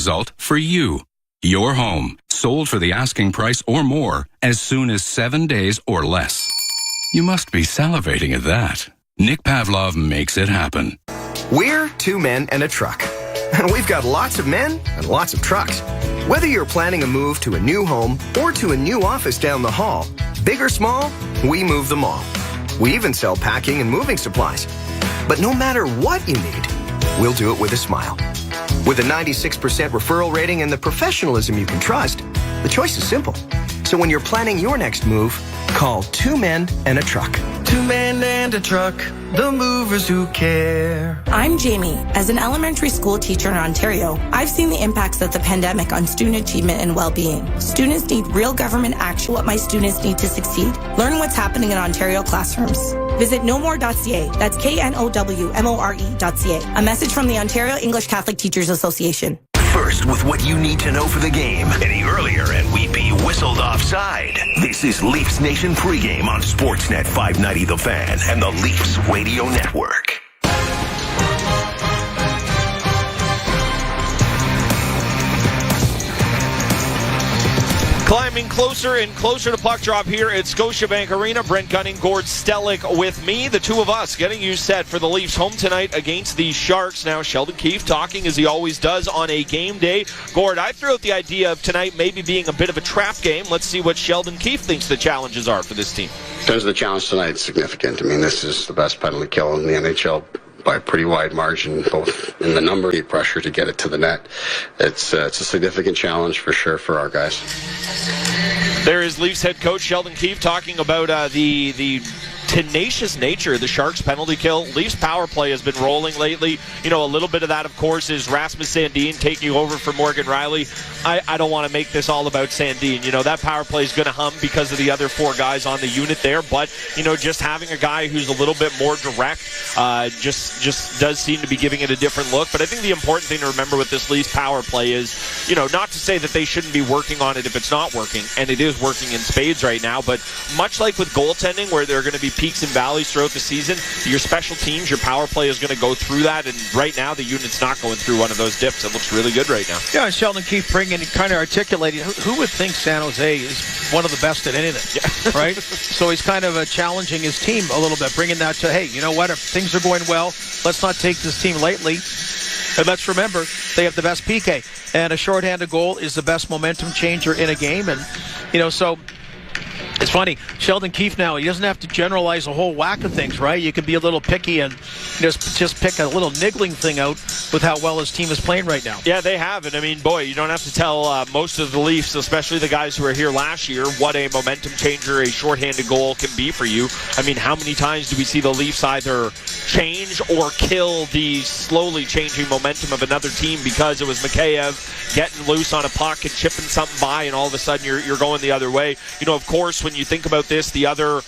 result for you. Your home, sold for the asking price or more, as soon as 7 days or less. You must be salivating at that. Nick Pavlov makes it happen. We're two men and a truck. And we've got lots of men and lots of trucks. Whether you're planning a move to a new home or to a new office down the hall, big or small, we move them all. We even sell packing and moving supplies. But no matter what you need, we'll do it with a smile. With a 96% referral rating and the professionalism you can trust, the choice is simple. So when you're planning your next move, call Two Men and a Truck. Two men and a truck, the movers who care. I'm Jamie. As an elementary school teacher in Ontario, I've seen the impacts of the pandemic on student achievement and well-being. Students need real government action. What my students need to succeed. Learn what's happening in Ontario classrooms. Visit knowmore.ca. That's knowmore.ca. A message from the Ontario English Catholic Teachers Association. First with what you need to know for the game. Any earlier and we'd be whistled offside. This is Leafs Nation pregame on Sportsnet 590 The Fan and the Leafs Radio Network. Climbing closer and closer to puck drop here at Scotiabank Arena. Brent Gunning, Gord Stellick with me. The two of us getting you set for the Leafs home tonight against the Sharks. Now Sheldon Keefe talking as he always does on a game day. Gord, I threw out the idea of tonight maybe being a bit of a trap game. Let's see what Sheldon Keefe thinks the challenges are for this team. In terms of the challenge tonight, it's significant. I mean, this is the best penalty kill in the NHL by a pretty wide margin, both in the number and pressure to get it to the net. It's a significant challenge for sure for our guys. There is Leafs head coach Sheldon Keefe talking about the tenacious nature of the Sharks penalty kill. Leafs power play has been rolling lately. You know, a little bit of that, of course, is Rasmus Sandin taking over for Morgan Riley. I don't want to make this all about Sandin. You know, that power play is going to hum because of the other four guys on the unit there. But, you know, just having a guy who's a little bit more direct just does seem to be giving it a different look. But I think the important thing to remember with this Leafs power play is, you know, not to say that they shouldn't be working on it if it's not working. And it is working in spades right now. But much like with goaltending, where there are going to be peaks and valleys throughout the season, your special teams, your power play is going to go through that, and right now the unit's not going through one of those dips. It looks really good right now. Yeah, and Sheldon Keefe bringing, kind of articulating, who would think San Jose is one of the best at anything, right? So he's kind of challenging his team a little bit, bringing that to, hey, you know what, if things are going well, let's not take this team lightly, and let's remember, they have the best PK, and a shorthanded goal is the best momentum changer in a game, and, you know, so it's funny, Sheldon Keefe now, he doesn't have to generalize a whole whack of things, right? You can be a little picky and just pick a little niggling thing out with how well his team is playing right now. Yeah, they have. And I mean, boy, you don't have to tell most of the Leafs, especially the guys who were here last year, what a momentum changer a shorthanded goal can be for you. I mean, how many times do we see the Leafs either change or kill the slowly changing momentum of another team because it was Mikheyev getting loose on a puck and chipping something by, and all of a sudden you're going the other way. You know, of course, when you think about this, the other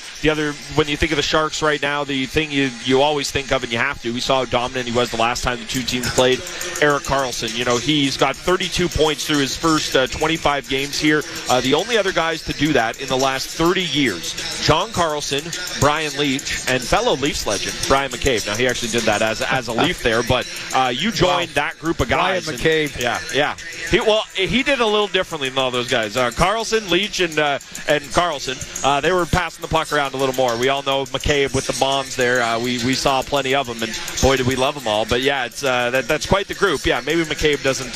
when you think of the Sharks right now, the thing you always think of, and you have to, we saw how dominant he was the last time the two teams played. Erik Karlsson, you know, he's got 32 points through his first 25 games here. The only other guys to do that in the last 30 years, John Carlson, Brian Leetch, and fellow Leafs legend Brian McCabe. Now, he actually did that as a Leaf there, but you joined that group of guys. Brian McCabe. Yeah. He did a little differently than all those guys. Carlson, Leetch, and Carlson, they were passing the puck around a little more. We all know McCabe with the bombs there. We saw plenty of them, and boy, did we love them all. But yeah, it's that's quite the group. Yeah, maybe McCabe doesn't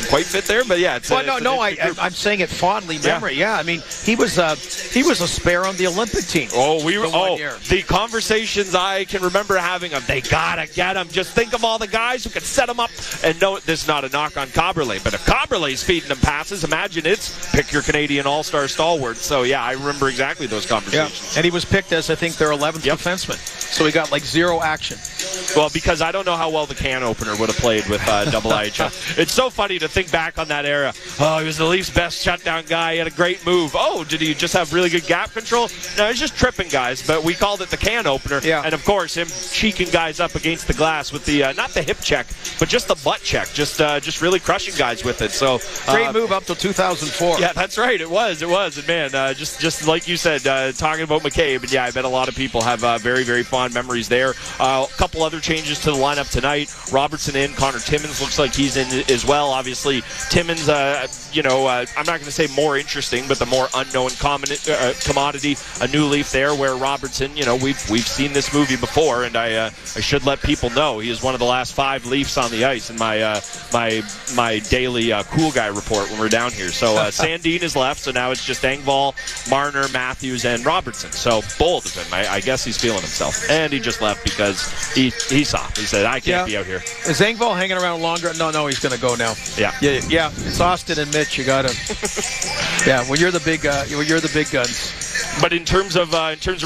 quite fit there, but yeah, it's. I'm saying it fondly. Memory. Yeah, I mean, he was a spare on the Olympic team. The conversations I can remember having of they gotta get him. Just think of all the guys who could set him up. And no, this is not a knock on Caberlet, but if Caberlet's feeding him passes, imagine it's pick your Canadian All-Star stalwart. So yeah, I remember exactly those conversations. Yeah. And he was picked as, I think, their 11th defenseman. So he got like zero action. Well, because I don't know how well the can opener would have played with Double IHL. It's so funny to think back on that era. Oh, he was the Leafs' best shutdown guy. He had a great move. Oh, did he just have really good gap control? No, he's just tripping guys, but we called it the can opener. Yeah. And, of course, him cheeking guys up against the glass with the, not the hip check, but just the butt check, just really crushing guys with it. So great move up till 2004. Yeah, that's right. It was. And, man, just like you said, talking about McCabe, and, yeah, I bet a lot of people have very, very fond memories there. A couple other other changes to the lineup tonight. Robertson in, Connor Timmins looks like he's in as well. Obviously, Timmins, I'm not going to say more interesting, but the more unknown commodity, a new leaf there, where Robertson, we've seen this movie before, and I should let people know he is one of the last 5 Leafs on the ice in my daily cool guy report when we're down here. So Sandin is left, so now it's just Engvall, Marner, Matthews, and Robertson. So bold of him. I guess he's feeling himself. And he just left because he saw. He said, I can't be out here. Is Engvall hanging around longer? No, he's going to go now. Yeah. It's Austin and Mitch. You got him. Yeah, well, you're the big guns. But in terms of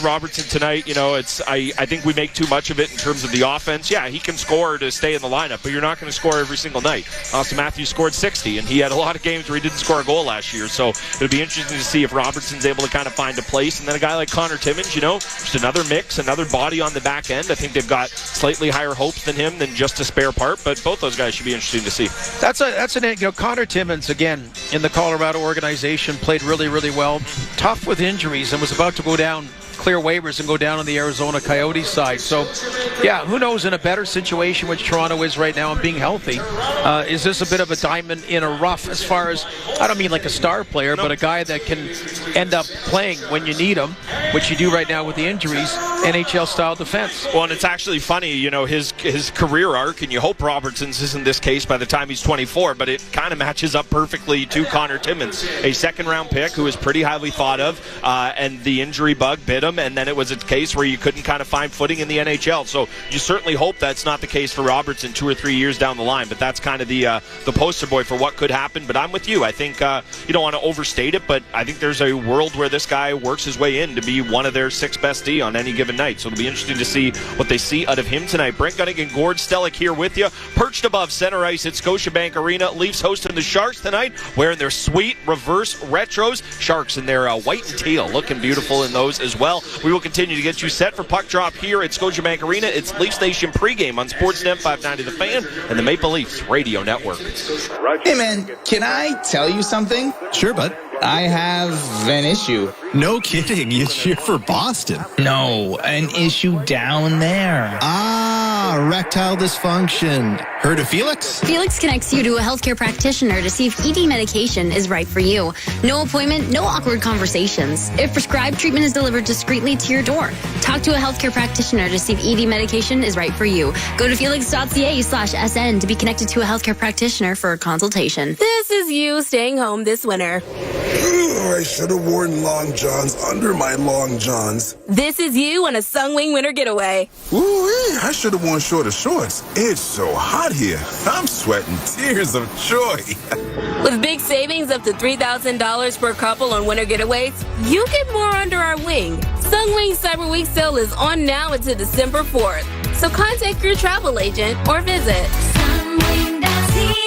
Robertson tonight, I think we make too much of it in terms of the offense. Yeah, he can score to stay in the lineup, but you're not going to score every single night. Austin Matthews scored 60, and he had a lot of games where he didn't score a goal last year. So it'll be interesting to see if Robertson's able to kind of find a place. And then a guy like Connor Timmins, just another mix, another body on the back end. I think they've got slightly higher hopes than him than just a spare part. But both those guys should be interesting to see. Connor Timmins, again, in the Colorado organization, played really, really well. Tough with injuries and was about to go down, clear waivers and go down on the Arizona Coyotes side. So, yeah, who knows, in a better situation, which Toronto is right now and being healthy, is this a bit of a diamond in a rough as far as, I don't mean like a star player, but a guy that can end up playing when you need him, which you do right now with the injuries, NHL-style defense. Well, and it's actually funny, his career arc, and you hope Robertson's isn't this case by the time he's 24, but it kind of matches up perfectly to Connor Timmins, a second-round pick who was pretty highly thought of, and the injury bug bit him, and then it was a case where you couldn't kind of find footing in the NHL. So you certainly hope that's not the case for Robertson 2 or 3 years down the line, but that's kind of the poster boy for what could happen. But I'm with you. I think you don't want to overstate it, but I think there's a world where this guy works his way in to be one of their 6 best D on any given night. So it'll be interesting to see what they see out of him tonight. Brent Gunning and Gord Stellick here with you, perched above center ice at Scotiabank Arena. Leafs hosting the Sharks tonight, wearing their sweet reverse retros. Sharks in their white and teal, looking beautiful in those as well. We will continue to get you set for puck drop here at Scotiabank Arena. It's Leafs Nation pregame on Sportsnet 590 The Fan and the Maple Leafs Radio Network. Hey man, can I tell you something? Sure, bud. I have an issue. No kidding. You cheer for Boston. No, an issue down there. Erectile dysfunction. Heard of Felix? Felix connects you to a healthcare practitioner to see if ED medication is right for you. No appointment, no awkward conversations. If prescribed, treatment is delivered discreetly to your door. Talk to a healthcare practitioner to see if ED medication is right for you. Go to felix.ca/SN to be connected to a healthcare practitioner for a consultation. This is you staying home this winter. I should have worn long johns under my long johns. This is you on a Sunwing winter getaway. Ooh, I should have worn shorter shorts. It's so hot here. I'm sweating tears of joy. With big savings up to $3,000 per couple on winter getaways, you get more under our wing. Sunwing Cyber Week sale is on now until December 4th. So contact your travel agent or visit sunwing.ca.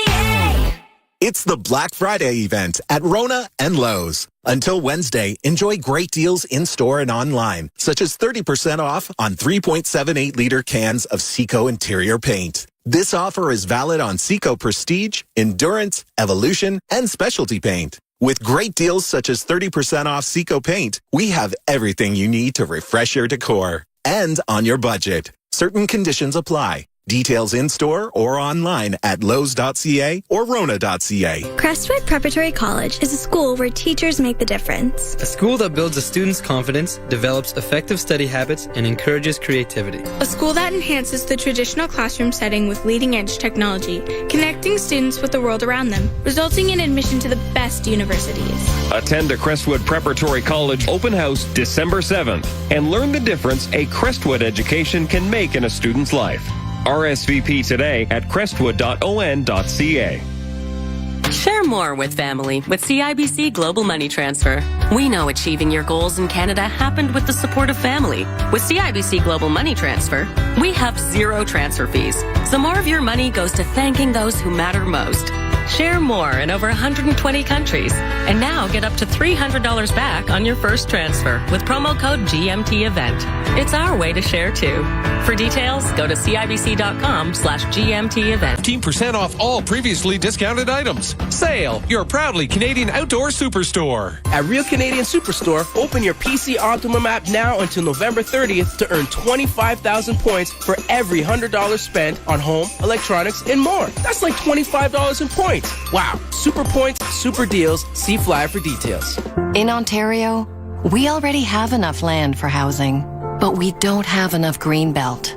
It's the Black Friday event at Rona and Lowe's. Until Wednesday, enjoy great deals in-store and online, such as 30% off on 3.78-liter cans of Seco interior paint. This offer is valid on Seco Prestige, Endurance, Evolution, and Specialty paint. With great deals such as 30% off Seco paint, we have everything you need to refresh your decor. And on your budget. Certain conditions apply. Details in-store or online at Lowe's.ca or Rona.ca. Crestwood Preparatory College is a school where teachers make the difference. A school that builds a student's confidence, develops effective study habits, and encourages creativity. A school that enhances the traditional classroom setting with leading-edge technology, connecting students with the world around them, resulting in admission to the best universities. Attend a Crestwood Preparatory College open house December 7th and learn the difference a Crestwood education can make in a student's life. RSVP today at crestwood.on.ca. Share more with family with CIBC Global Money Transfer. We know achieving your goals in Canada happened with the support of family. With CIBC Global Money Transfer, we have zero transfer fees, so more of your money goes to thanking those who matter most. Share more in over 120 countries. And now get up to $300 back on your first transfer with promo code GMT Event. It's our way to share too. For details, go to CIBC.com/GMT Event. 15% off all previously discounted items. Sale, your proudly Canadian outdoor superstore. At Real Canadian Superstore, open your PC Optimum app now until November 30th to earn 25,000 points for every $100 spent on home, electronics, and more. That's like $25 in points. Wow. Super points, super deals. See Flyer for details. In Ontario, we already have enough land for housing, but we don't have enough greenbelt.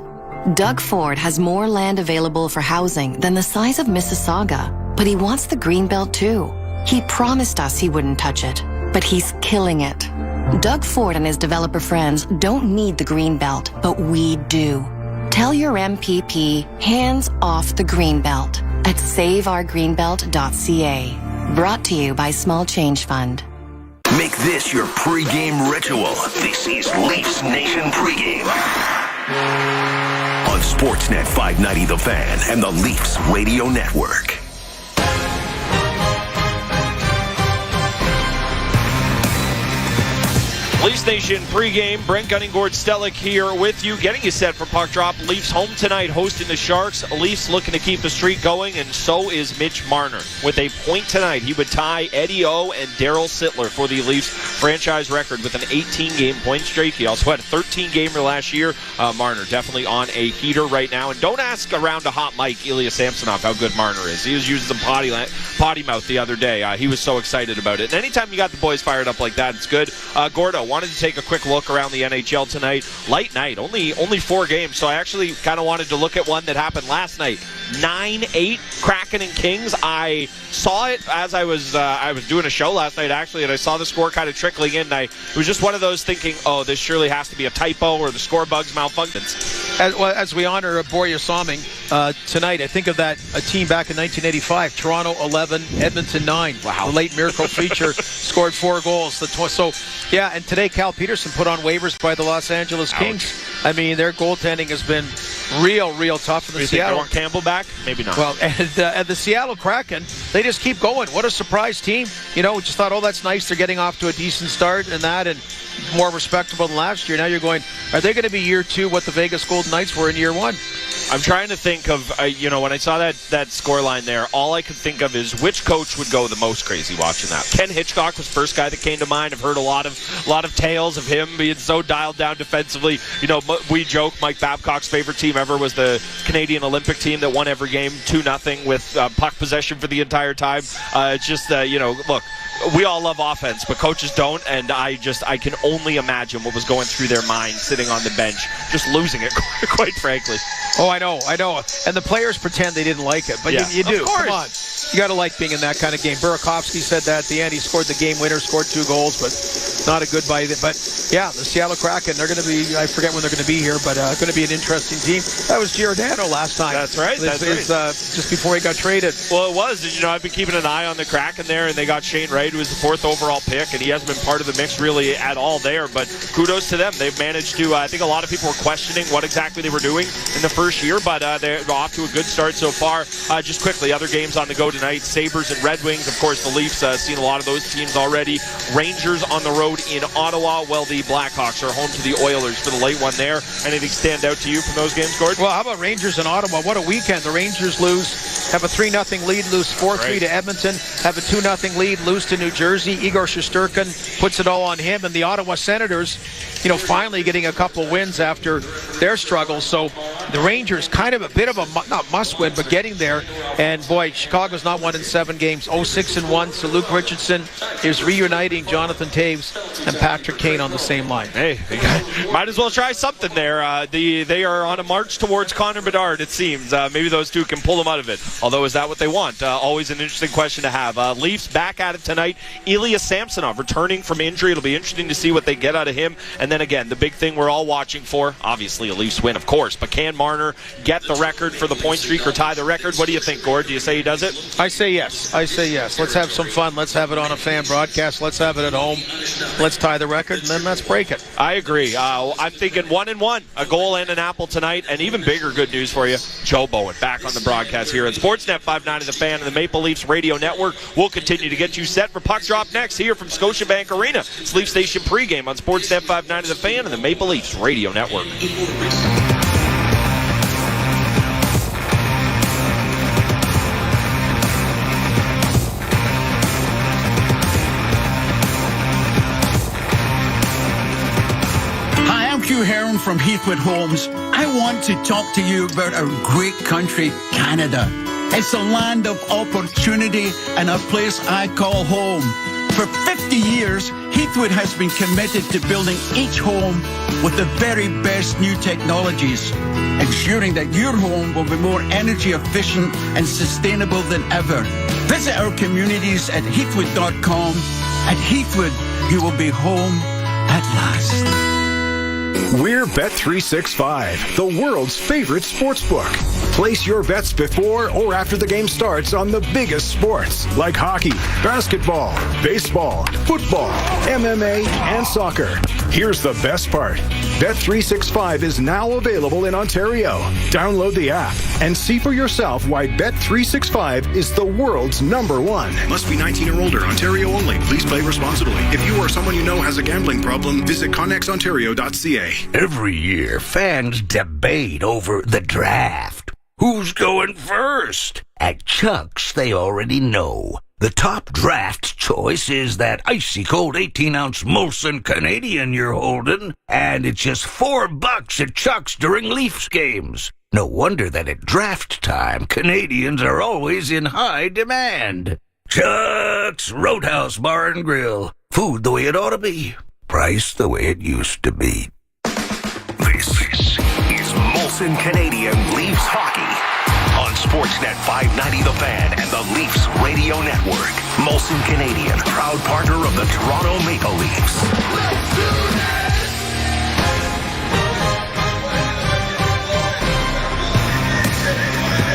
Doug Ford has more land available for housing than the size of Mississauga, but he wants the greenbelt too. He promised us he wouldn't touch it, but he's killing it. Doug Ford and his developer friends don't need the greenbelt, but we do. Tell your MPP, hands off the greenbelt at saveourgreenbelt.ca. Brought to you by Small Change Fund. Make this your pregame ritual. This is Leafs Nation pregame. On Sportsnet 590 The Fan and the Leafs Radio Network. Leafs Nation pregame. Brent Gunning, Gord Stellick here with you, getting you set for puck drop. Leafs home tonight, hosting the Sharks. Leafs looking to keep the streak going, and so is Mitch Marner. With a point tonight, he would tie Eddie O and Daryl Sittler for the Leafs franchise record with an 18-game point streak. He also had a 13-gamer last year. Marner definitely on a heater right now. And don't ask around a hot mic Ilya Samsonov how good Marner is. He was using some potty mouth the other day. He was so excited about it. And anytime you got the boys fired up like that, it's good. Gordo, wanted to take a quick look around the NHL tonight. Light night, only 4 games, so I actually kind of wanted to look at one that happened last night. 9-8, Kraken and Kings. I saw it as I was doing a show last night, actually, and I saw the score kind of trickling in. It was just one of those thinking, oh, this surely has to be a typo or the score bugs malfunctions. As we honor Borja Soming tonight, I think of a team back in 1985, Toronto 11, Edmonton 9. Wow. The late Miracle Feature scored 4 goals. Yeah, and today Cal Peterson put on waivers by the Los Angeles Kings. I mean, their goaltending has been real tough for the Seattle. Think they want Campbell back? Maybe not. Well, and the Seattle Kraken, they just keep going. What a surprise team. You know, just thought, oh, that's nice. They're getting off to a decent start and more respectable than last year. Now you're going, are they going to be year 2 what the Vegas Golden Knights were in year 1? I'm trying to think of, when I saw that scoreline there, all I could think of is which coach would go the most crazy watching that. Ken Hitchcock was the first guy that came to mind. I've heard a lot of tales of him being so dialed down defensively. You know, we joke Mike Babcock's favorite team ever was the Canadian Olympic team that won every game 2-0 with puck possession for the entire time. It's just, look, we all love offense, but coaches don't, and I can only imagine what was going through their mind sitting on the bench, just losing it, quite frankly. Oh, I know. And the players pretend they didn't like it, but yeah, you do. Of course. Come on. You got to like being in that kind of game. Burakovsky said that at the end. He scored the game winner, scored 2 goals, but not a good bite. But, yeah, the Seattle Kraken, they're going to be, I forget when they're going to be here, but going to be an interesting team. That was Giordano last time. That's right. Just before he got traded. Well, it was. I've been keeping an eye on the Kraken there, and they got Shane Wright, who was the 4th overall pick, and he hasn't been part of the mix really at all there, but kudos to them. They've managed to, I think a lot of people were questioning what exactly they were doing in the first year, but they're off to a good start so far. Just quickly, other games on the go tonight, Sabres and Red Wings. Of course, the Leafs seen a lot of those teams already. Rangers on the road in Ottawa, while the Blackhawks are home to the Oilers for the late one there. Anything stand out to you from those games, Gord? Well, how about Rangers in Ottawa? What a weekend. The Rangers have a 3-0 lead, lose 4-3 to Edmonton, have a 2-0 lead, lose to New Jersey. Igor Shesterkin puts it all on him, and the Ottawa Senators, finally getting a couple wins after their struggles. So the Rangers kind of a bit of a, not must-win, but getting there. And, boy, Chicago's not won in 7 games, 0-6-1. So Luke Richardson is reuniting Jonathan Taves and Patrick Kane on the same line. Hey, might as well try something there. They are on a march towards Connor Bedard, it seems. Maybe those two can pull them out of it. Although, is that what they want? Always an interesting question to have. Leafs back at it tonight. Ilya Samsonov returning from injury. It'll be interesting to see what they get out of him. And then again, the big thing we're all watching for, obviously a Leafs win, of course, but can Marner get the record for the point streak or tie the record? What do you think, Gord? Do you say he does it? I say yes. Let's have some fun. Let's have it on a fan broadcast. Let's have it at home. Let's tie the record, and then let's break it. I agree. I'm thinking 1-1, a goal and an apple tonight, and even bigger good news for you, Joe Bowen back on the broadcast here at Sports. Sportsnet 590 The Fan and the Maple Leafs Radio Network. We'll continue to get you set for puck drop next here from Scotiabank Arena. It's Leafs Nation pregame on Sportsnet 590 The Fan and the Maple Leafs Radio Network. Hugh Heron from Heathwood Homes. I want to talk to you about our great country, Canada. It's a land of opportunity and a place I call home. For 50 years, Heathwood has been committed to building each home with the very best new technologies, ensuring that your home will be more energy efficient and sustainable than ever. Visit our communities at heathwood.com. At Heathwood, you will be home at last. We're Bet365, the world's favorite sportsbook. Place your bets before or after the game starts on the biggest sports, like hockey, basketball, baseball, football, MMA, and soccer. Here's the best part. Bet365 is now available in Ontario. Download the app and see for yourself why Bet365 is the world's #1. Must be 19 or older. Ontario only. Please play responsibly. If you or someone you know has a gambling problem, visit connexontario.ca. Every year, fans debate over the draft. Who's going first? At Chuck's, they already know. The top draft choice is that icy cold 18-ounce Molson Canadian you're holding, and it's just $4 at Chuck's during Leafs games. No wonder that at draft time, Canadians are always in high demand. Chuck's Roadhouse Bar and Grill. Food the way it ought to be. Price the way it used to be. This is Molson Canadian Leafs Hockey on Sportsnet 590 The Fan and the Leafs Radio Network. Molson Canadian, proud partner of the Toronto Maple Leafs. Let's do that!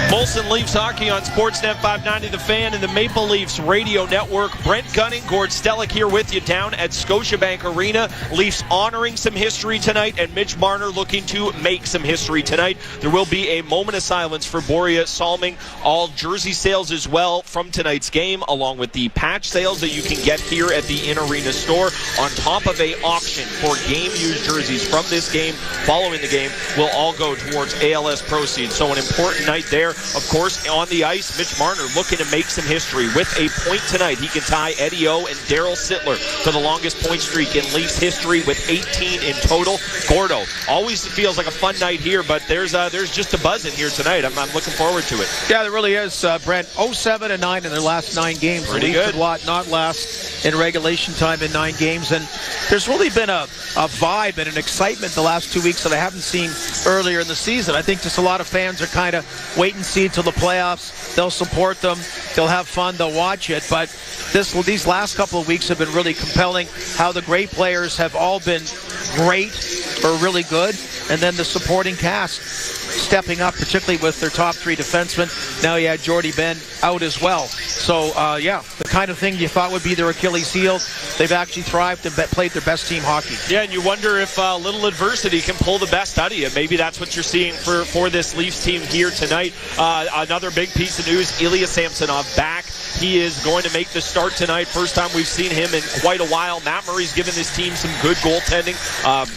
Molson Leafs Hockey on Sportsnet 590 The Fan and the Maple Leafs Radio Network. Brent Gunning, Gord Stellick here with you down at Scotiabank Arena. Leafs honoring some history tonight, and Mitch Marner looking to make some history tonight. There will be a moment of silence for Borja Salming. All jersey sales as well from tonight's game, along with the patch sales that you can get here at the in-arena store, on top of a auction for game-used jerseys from this game, following the game, will all go towards ALS proceeds. So an important night there. Of course, on the ice, Mitch Marner looking to make some history. With a point tonight, he can tie Eddie O and Daryl Sittler for the longest point streak in Leafs history with 18 in total. Gordo, always feels like a fun night here, but there's just a buzz in here tonight. I'm looking forward to it. Yeah, there really is, Brent. 0-7-9 in their last 9 games. Pretty Leafs good. Would not last in regulation time in 9 games, and there's really been a vibe and an excitement the last 2 weeks that I haven't seen earlier in the season. I think just a lot of fans are kind of wait and see until the playoffs. They'll support them. They'll have fun. They'll watch it. But these last couple of weeks have been really compelling. How the great players have all been great or really good, and then the supporting cast stepping up, particularly with their top 3 defensemen. Now you had Jordy Ben out as well. So, the kind of thing you thought would be their Achilles heel, they've actually thrived and played their best team hockey. Yeah, and you wonder if little adversity can pull the best out of you. Maybe that's what you're seeing for this Leafs team here tonight. Another big piece of news, Ilya Samsonov back. He is going to make the start tonight. First time we've seen him in quite a while. Matt Murray's given this team some good goaltending,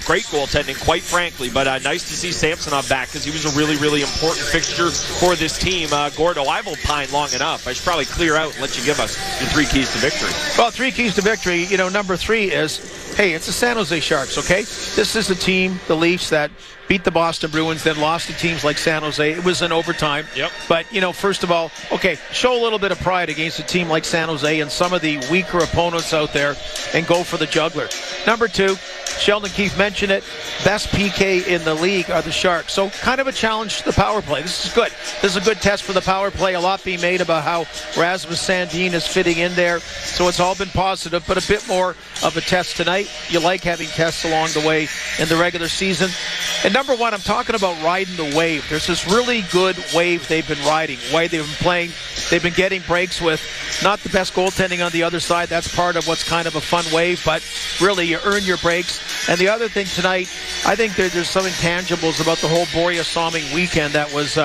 great goaltending, quite frankly. But nice to see Samsonov back, because he was a really, really important fixture for this team. Gordo, I've opined long enough. I should probably clear out and let you give us your 3 keys to victory. Well, 3 keys to victory. Number 3 is, hey, it's the San Jose Sharks, okay? This is a team, the Leafs, that beat the Boston Bruins, then lost to teams like San Jose. It was in overtime. Yep. But, first of all, okay, show a little bit of pride against a team like San Jose and some of the weaker opponents out there and go for the juggler. Number 2, Sheldon Keefe mentioned it, best PK in the league are the Sharks. So kind of a challenge to the power play. This is good. This is a good test for the power play. A lot being made about how Rasmus Sandin is fitting in there. So it's all been positive, but a bit more of a test tonight. You like having tests along the way in the regular season. And number 1, I'm talking about riding the wave. There's this really good wave they've been riding, way they've been playing. They've been getting breaks with not the best goaltending on the other side. That's part of what's kind of a fun wave, but really you earn your breaks. And the other thing tonight, I think there's some intangibles about the whole Borja Salming weekend that was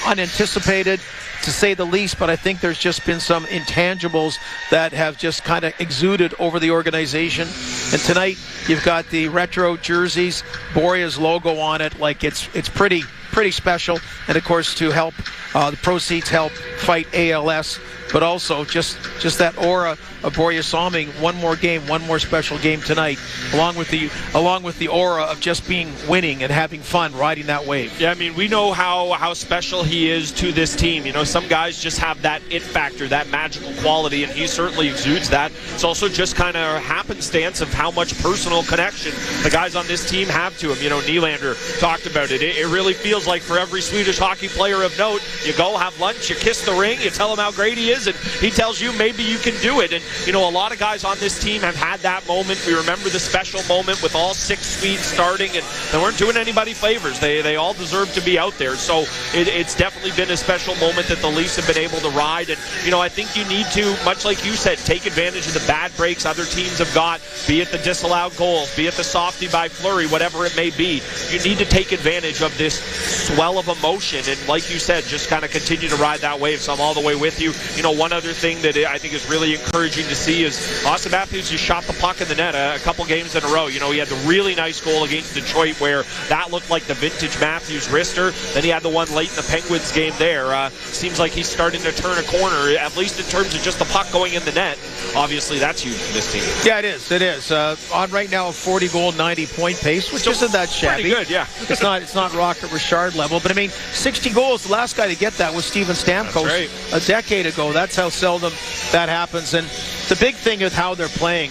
unanticipated, to say the least, but I think there's just been some intangibles that have just kind of exuded over the organization. And tonight, you've got the retro jerseys, Boria's logo on it. Like, it's pretty special. And, of course, to help, the proceeds help fight ALS, but also just that aura of Boria Salming. One more game, one more special game tonight, along with the aura of just being winning and having fun, riding that wave. Yeah, I mean, we know how special he is to this team. You know, some guys just have that it factor, that magical quality, and he certainly exudes that. It's also just kind of happenstance of how much personal connection the guys on this team have to him. You know, Nylander talked about it. It really feels like for every Swedish hockey player of note, you go have lunch, you kiss the ring, you tell him how great he is, and he tells you maybe you can do it. And, you know, a lot of guys on this team have had that moment. We remember the special moment with all 6 Swedes starting, and they weren't doing anybody favors. They all deserve to be out there. So it's definitely been a special moment that the Leafs have been able to ride. And, you know, I think you need to, much like you said, take advantage of the bad breaks other teams have got, be it the disallowed goals, be it the softie by Fleury, whatever it may be. You need to take advantage of this swell of emotion. And like you said, just kind of continue to ride that wave. So I'm all the way with you. You know, one other thing that I think is really encouraging to see is Austin Matthews just shot the puck in the net a couple games in a row. You know, he had the really nice goal against Detroit where that looked like the vintage Matthews wrister. Then he had the one late in the Penguins game there. Seems like he's starting to turn a corner, at least in terms of just the puck going in the net. Obviously, that's huge for this team. Yeah, it is. It is. On right now a 40-goal, 90-point pace, which isn't that shabby. Pretty good, yeah. It's not Rocket Richard level, but I mean, 60 goals. The last guy to get that was Steven Stamkos a decade ago. That's how seldom that happens. And the big thing with how they're playing,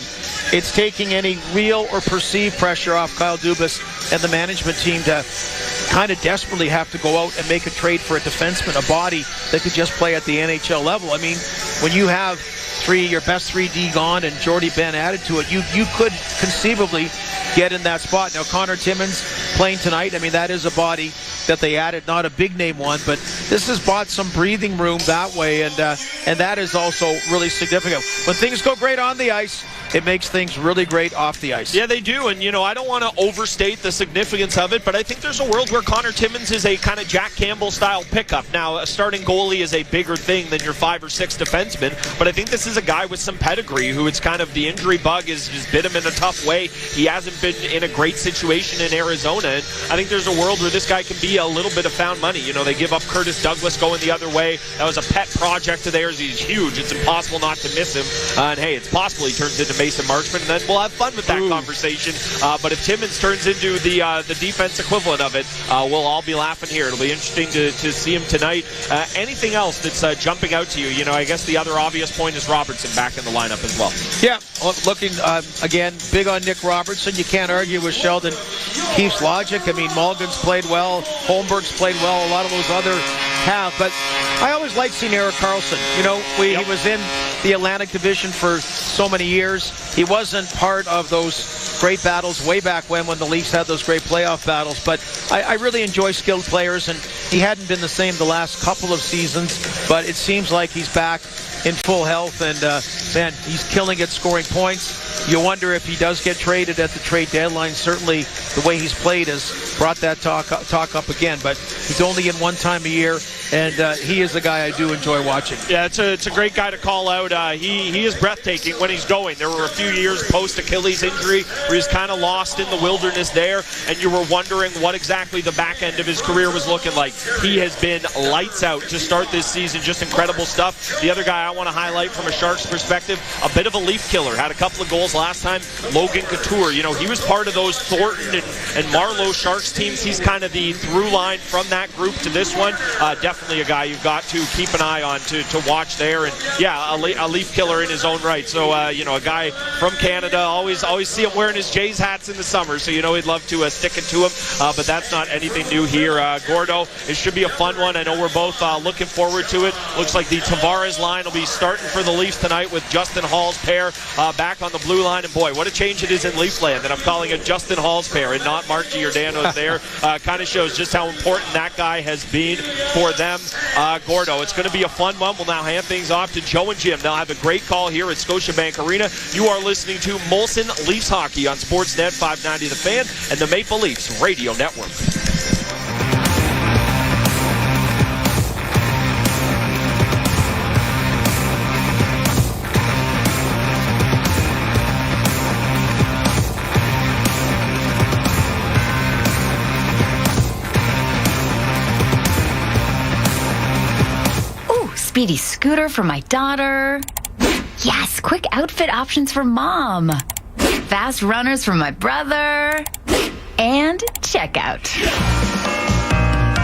it's taking any real or perceived pressure off Kyle Dubas and the management team to kind of desperately have to go out and make a trade for a defenseman, a body that could just play at the NHL level. I mean, when you have your best 3D gone and Jordy Ben added to it, you could conceivably get in that spot. Now, Connor Timmins playing tonight, I mean, that is a body that they added, not a big name one, but this has bought some breathing room that way, and that is also really significant. When things go great on the ice, it makes things really great off the ice. Yeah, they do, and, you know, I don't want to overstate the significance of it, but I think there's a world where Connor Timmins is a kind of Jack Campbell-style pickup. Now, a starting goalie is a bigger thing than your 5 or 6 defensemen, but I think this is a guy with some pedigree who it's kind of the injury bug has bit him in a tough way. He hasn't been in a great situation in Arizona, and I think there's a world where this guy can be a little bit of found money. You know, they give up Curtis Douglas going the other way. That was a pet project of theirs. He's huge. It's impossible not to miss him. And, hey, it's possible he turns into Mason Marchment, and then we'll have fun with that conversation. But if Timmins turns into the defense equivalent of it, we'll all be laughing here. It'll be interesting to see him tonight. Anything else that's jumping out to you? You know, I guess the other obvious point is Robertson back in the lineup as well. Yeah, looking, again, big on Nick Robertson. You can't argue with Sheldon Keefe's logic. I mean, Mulligan's played well. Holmberg's played well. A lot of those other have. But I always liked seeing Erik Karlsson. You know, he was in the Atlantic Division for so many years. He wasn't part of those great battles way back when the Leafs had those great playoff battles. But I really enjoy skilled players, and he hadn't been the same the last couple of seasons. But it seems like he's back in full health, and man, he's killing it, scoring points. You wonder if he does get traded at the trade deadline. Certainly, the way he's played has brought that talk up again. But he's only in one time a year, and he is a guy I do enjoy watching. Yeah, it's a great guy to call out. He is breathtaking when he's going. There were a few years post-Achilles injury where he's kind of lost in the wilderness there, and you were wondering what exactly the back end of his career was looking like. He has been lights out to start this season. Just incredible stuff. The other guy I want to highlight from a Sharks perspective, a bit of a Leaf killer. Had a couple of goals last time. Logan Couture. You know, he was part of those Thornton and Marlowe Sharks teams. He's kind of the through line from that group to this one. Definitely a guy you've got to keep an eye on to watch there. And yeah, a Leaf killer in his own right. So, you know, a guy from Canada, always see him wearing his Jays hats in the summer. So, you know, he'd love to stick it to him. But that's not anything new here. Gordo, it should be a fun one. I know we're both looking forward to it. Looks like the Tavares line will be starting for the Leafs tonight with Justin Hall's pair back on the blue line. And boy, what a change it is in Leafland that I'm calling it Justin Hall's pair and not Mark Giordano's there. Kind of shows just how important that guy has been for them. Gordo, it's going to be a fun one. We'll now hand things off to Joe and Jim. They'll have a great call here at Scotiabank Arena. You are listening to Molson Leafs Hockey on Sportsnet 590 The Fan and the Maple Leafs Radio Network. speedy scooter for my daughter. Yes, quick outfit options for mom. Fast runners for my brother. And checkout.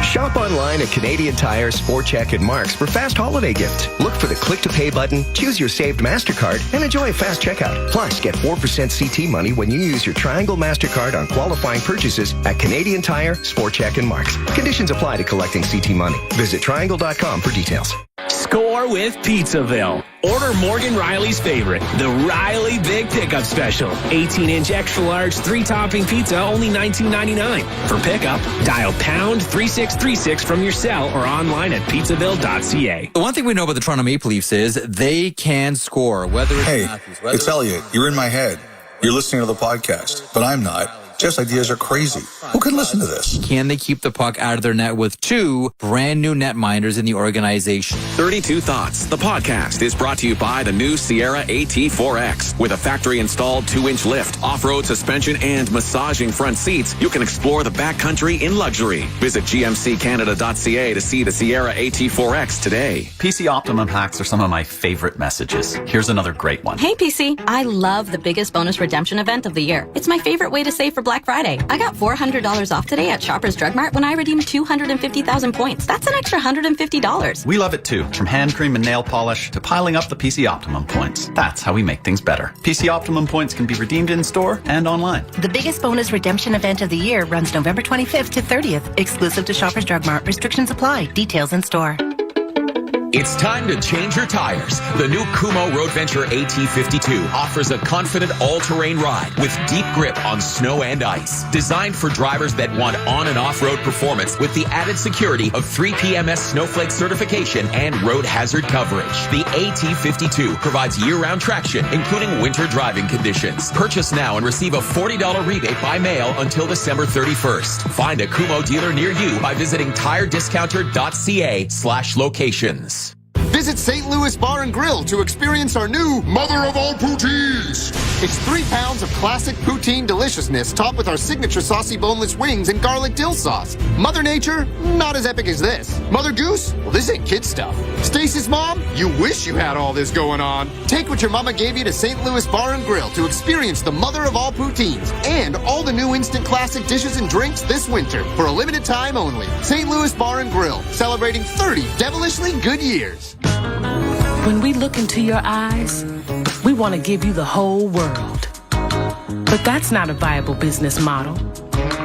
Shop online at Canadian Tire, Sport Chek, and Marks for fast holiday gifts. Look for the click-to-pay button, choose your saved MasterCard, and enjoy a fast checkout. Plus, get 4% CT money when you use your Triangle MasterCard on qualifying purchases at Canadian Tire, Sport Chek, and Marks. Conditions apply to collecting CT money. Visit triangle.com for details. Score with Pizzaville. Order Morgan Riley's favorite, the Riley Big Pickup Special. 18-inch extra large, 3-topping pizza, only $19.99. For pickup, dial pound 3636 from your cell or online at pizzaville.ca. The one thing we know about the Toronto Maple Leafs is they can score, whether it's Matthews, whether it's Elliot. You're in my head. You're listening to the podcast, but I'm not. Jeff's ideas are crazy. Who can listen to this? Can they keep the puck out of their net with 2 brand new netminders in the organization? 32 Thoughts, the podcast, is brought to you by the new Sierra AT4X. With a factory-installed 2-inch lift, off-road suspension, and massaging front seats, you can explore the backcountry in luxury. Visit gmccanada.ca to see the Sierra AT4X today. PC Optimum hacks are some of my favorite messages. Here's another great one. Hey, PC. I love the biggest bonus redemption event of the year. It's my favorite way to save for Black Friday. I got $400 off today at Shoppers Drug Mart when I redeemed 250,000 points. That's an extra $150. We love it too. From hand cream and nail polish to piling up the PC Optimum points. That's how we make things better. PC Optimum points can be redeemed in store and online. The biggest bonus redemption event of the year runs November 25th to 30th. Exclusive to Shoppers Drug Mart. Restrictions apply. Details in store. It's time to change your tires. The new Kumo Road Venture AT52 offers a confident all-terrain ride with deep grip on snow and ice. Designed for drivers that want on- and off-road performance with the added security of 3PMS Snowflake certification and road hazard coverage. The AT52 provides year-round traction, including winter driving conditions. Purchase now and receive a $40 rebate by mail until December 31st. Find a Kumo dealer near you by visiting tirediscounter.ca/locations. Visit St. Louis Bar and Grill to experience our new Mother of All Poutines. It's 3 pounds of classic poutine deliciousness topped with our signature saucy boneless wings and garlic dill sauce. Mother Nature, not as epic as this. Mother Goose, well, this ain't kid stuff. Stacy's mom, you wish you had all this going on. Take what your mama gave you to St. Louis Bar and Grill to experience the Mother of All Poutines and all the new instant classic dishes and drinks this winter for a limited time only. St. Louis Bar and Grill, celebrating 30 devilishly good years. When we look into your eyes, we want to give you the whole world. But that's not a viable business model.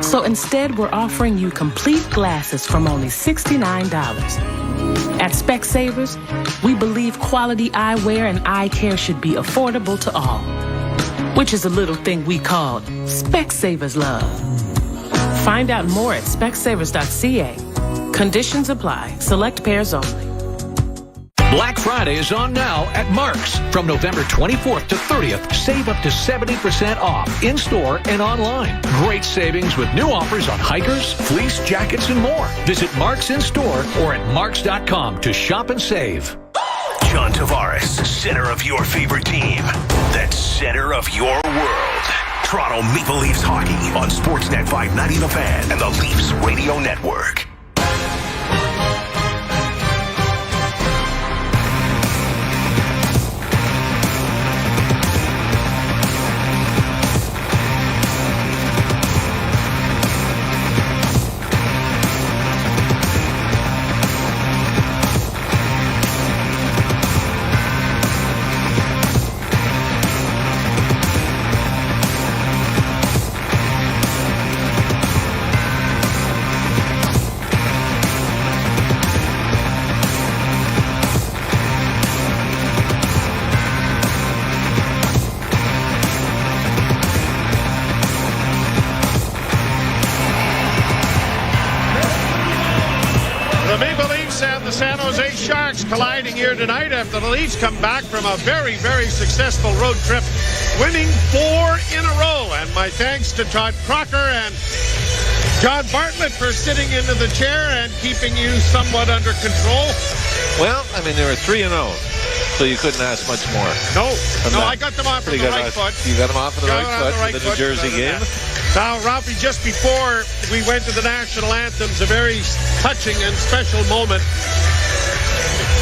So instead, we're offering you complete glasses from only $69. At Specsavers, we believe quality eyewear and eye care should be affordable to all, which is a little thing we call Specsavers Love. Find out more at specsavers.ca. Conditions apply. Select pairs only. Black Friday is on now at Marks. From November 24th to 30th, save up to 70% off in-store and online. Great savings with new offers on hikers, fleece, jackets, and more. Visit Marks in-store or at marks.com to shop and save. John Tavares, center of your favorite team. That's center of your world. Toronto Maple Leafs hockey on Sportsnet 590 The Fan and the Leafs Radio Network. Colliding here tonight after the Leafs come back from a very, very successful road trip, winning 4 in a row. And my thanks to Todd Crocker and John Bartlett for sitting into the chair and keeping you somewhat under control. Well, I mean, they were 3-0, so you couldn't ask much more. No, I got them off on the right foot. You got them off on the right foot in the New Jersey game? Now, Ralphie, just before we went to the national anthems, a very touching and special moment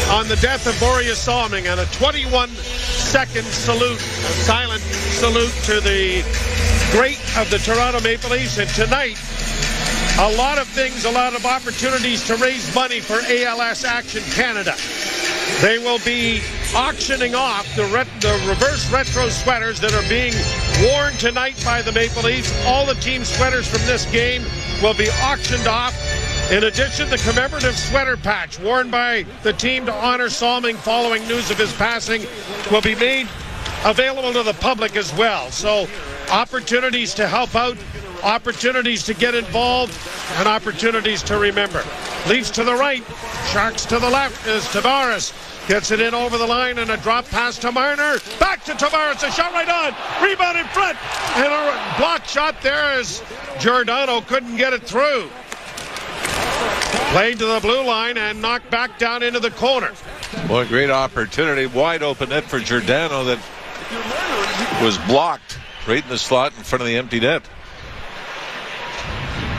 on the death of Boreas Salming, and a 21-second salute, a silent salute to the great of the Toronto Maple Leafs. And tonight, a lot of things, a lot of opportunities to raise money for ALS Action Canada. They will be auctioning off the reverse retro sweaters that are being worn tonight by the Maple Leafs. All the team sweaters from this game will be auctioned off. In addition, the commemorative sweater patch worn by the team to honor Salming following news of his passing will be made available to the public as well. So opportunities to help out, opportunities to get involved, and opportunities to remember. Leafs to the right, Sharks to the left as Tavares gets it in over the line, and a drop pass to Marner. Back to Tavares, a shot right on. Rebound in front, and a block shot there as Giordano couldn't get it through. Played to the blue line and knocked back down into the corner. Boy, great opportunity. Wide open net for Giordano that was blocked right in the slot in front of the empty net.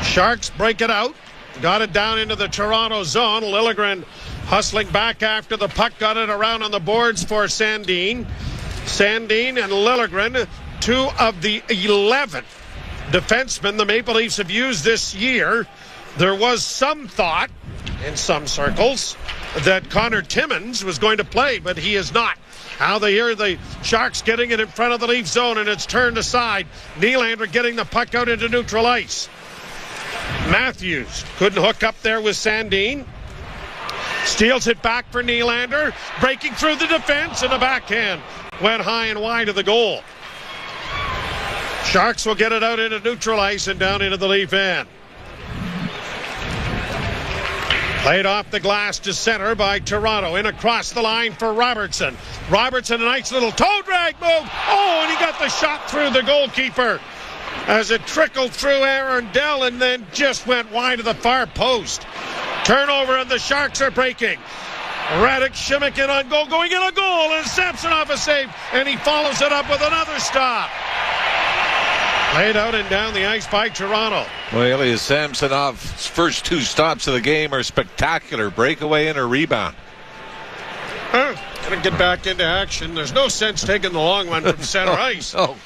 Sharks break it out. Got it down into the Toronto zone. Liljegren hustling back after the puck. Got it around on the boards for Sandin. Sandin and Liljegren, 2 of the 11 defensemen the Maple Leafs have used this year. There was some thought in some circles that Connor Timmins was going to play, but he is not. Now they hear the Sharks getting it in front of the Leaf zone, and it's turned aside. Nylander getting the puck out into neutral ice. Matthews couldn't hook up there with Sandin. Steals it back for Nylander. Breaking through the defense, and a backhand went high and wide of the goal. Sharks will get it out into neutral ice and down into the Leaf end. Played off the glass to center by Toronto. In across the line for Robertson. Robertson, a nice little toe drag move. Oh, and he got the shot through the goalkeeper as it trickled through Aaron Dell and then just went wide of the far post. Turnover, and the Sharks are breaking. Radek Šimić in on goal, going in a goal, and Samsonov a save, and he follows it up with another stop. Played out and down the ice by Toronto. Well, Elias Samsonov's first 2 stops of the game are spectacular. Breakaway and a rebound. Gonna get back into action. There's no sense taking the long one from center ice. No.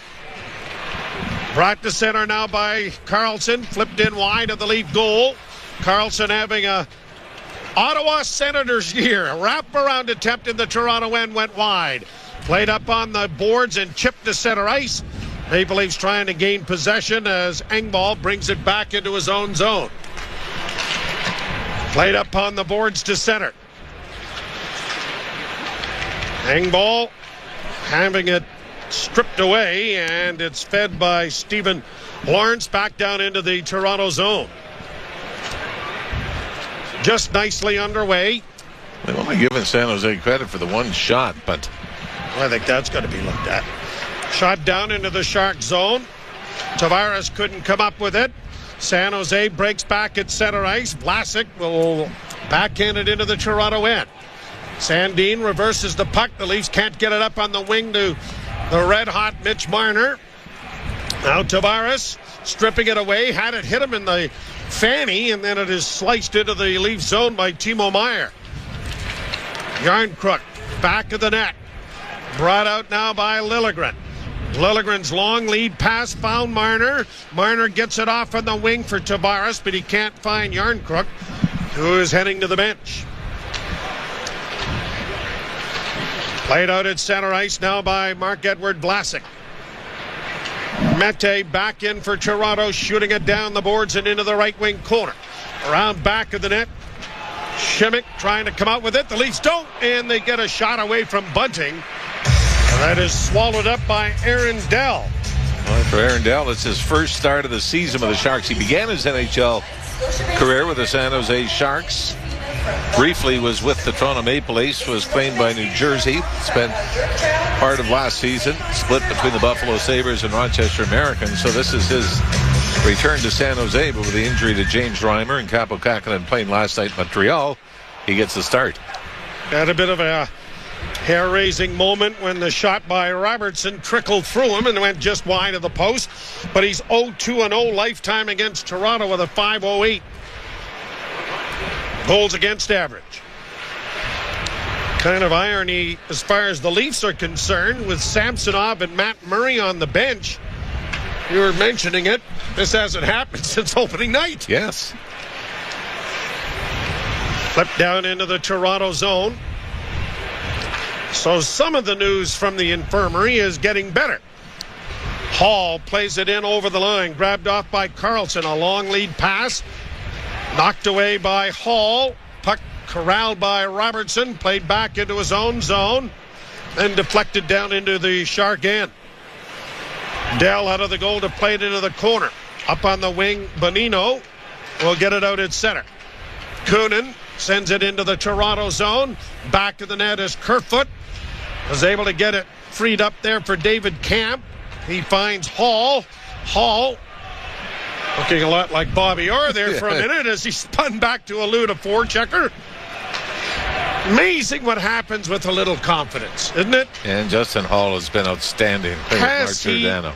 Brought to center now by Carlson. Flipped in wide of the Leaf goal. Carlson having a Ottawa Senators year. A wraparound attempt in the Toronto end went wide. Played up on the boards and chipped to center ice. Maple Leafs trying to gain possession as Engvall brings it back into his own zone. Played up on the boards to center. Engvall having it stripped away, and it's fed by Stephen Lawrence back down into the Toronto zone. Just nicely underway. They've only given San Jose credit for the one shot, but I think that's got to be looked at. Shot down into the Shark zone. Tavares couldn't come up with it. San Jose breaks back at center ice. Vlasic will backhand it into the Toronto end. Sandin reverses the puck. The Leafs can't get it up on the wing to the red-hot Mitch Marner. Now Tavares stripping it away. Had it hit him in the fanny, and then it is sliced into the Leaf zone by Timo Meier. Yarncrook back of the net. Brought out now by Liljegren. Liljegren's long lead pass found Marner. Marner gets it off on the wing for Tavares, but he can't find Yarncrook, who is heading to the bench. Played out at center ice now by Marc-Edouard Vlasic. Mete back in for Toronto, shooting it down the boards and into the right wing corner. Around back of the net. Šimić trying to come out with it. The Leafs don't, and they get a shot away from Bunting. That is swallowed up by Aaron Dell. Well, for Aaron Dell, it's his first start of the season with the Sharks. He began his NHL career with the San Jose Sharks. Briefly was with the Toronto Maple Leafs, was claimed by New Jersey. Spent part of last season split between the Buffalo Sabres and Rochester Americans. So this is his return to San Jose, but with the injury to James Reimer and Capo Kakkonen playing last night in Montreal, he gets the start. Had a bit of a hair-raising moment when the shot by Robertson trickled through him and went just wide of the post. But he's 0-2-0 lifetime against Toronto with a .508 goals against average. Kind of irony as far as the Leafs are concerned, with Samsonov and Matt Murray on the bench. You were mentioning it. This hasn't happened since opening night. Yes. Flip down into the Toronto zone. So some of the news from the infirmary is getting better. Hall plays it in over the line, grabbed off by Carlson. A long lead pass, knocked away by Hall. Puck corralled by Robertson, played back into his own zone, then deflected down into the Shark end. Dell out of the goal to play it into the corner. Up on the wing, Bonino will get it out at center. Kunin sends it into the Toronto zone. Back of the net is Kerfoot. Was able to get it freed up there for David Camp. He finds Hall. Hall looking a lot like Bobby Orr there for a minute as he spun back to elude a forechecker. Amazing what happens with a little confidence, isn't it? And Justin Hall has been outstanding. Has he ever?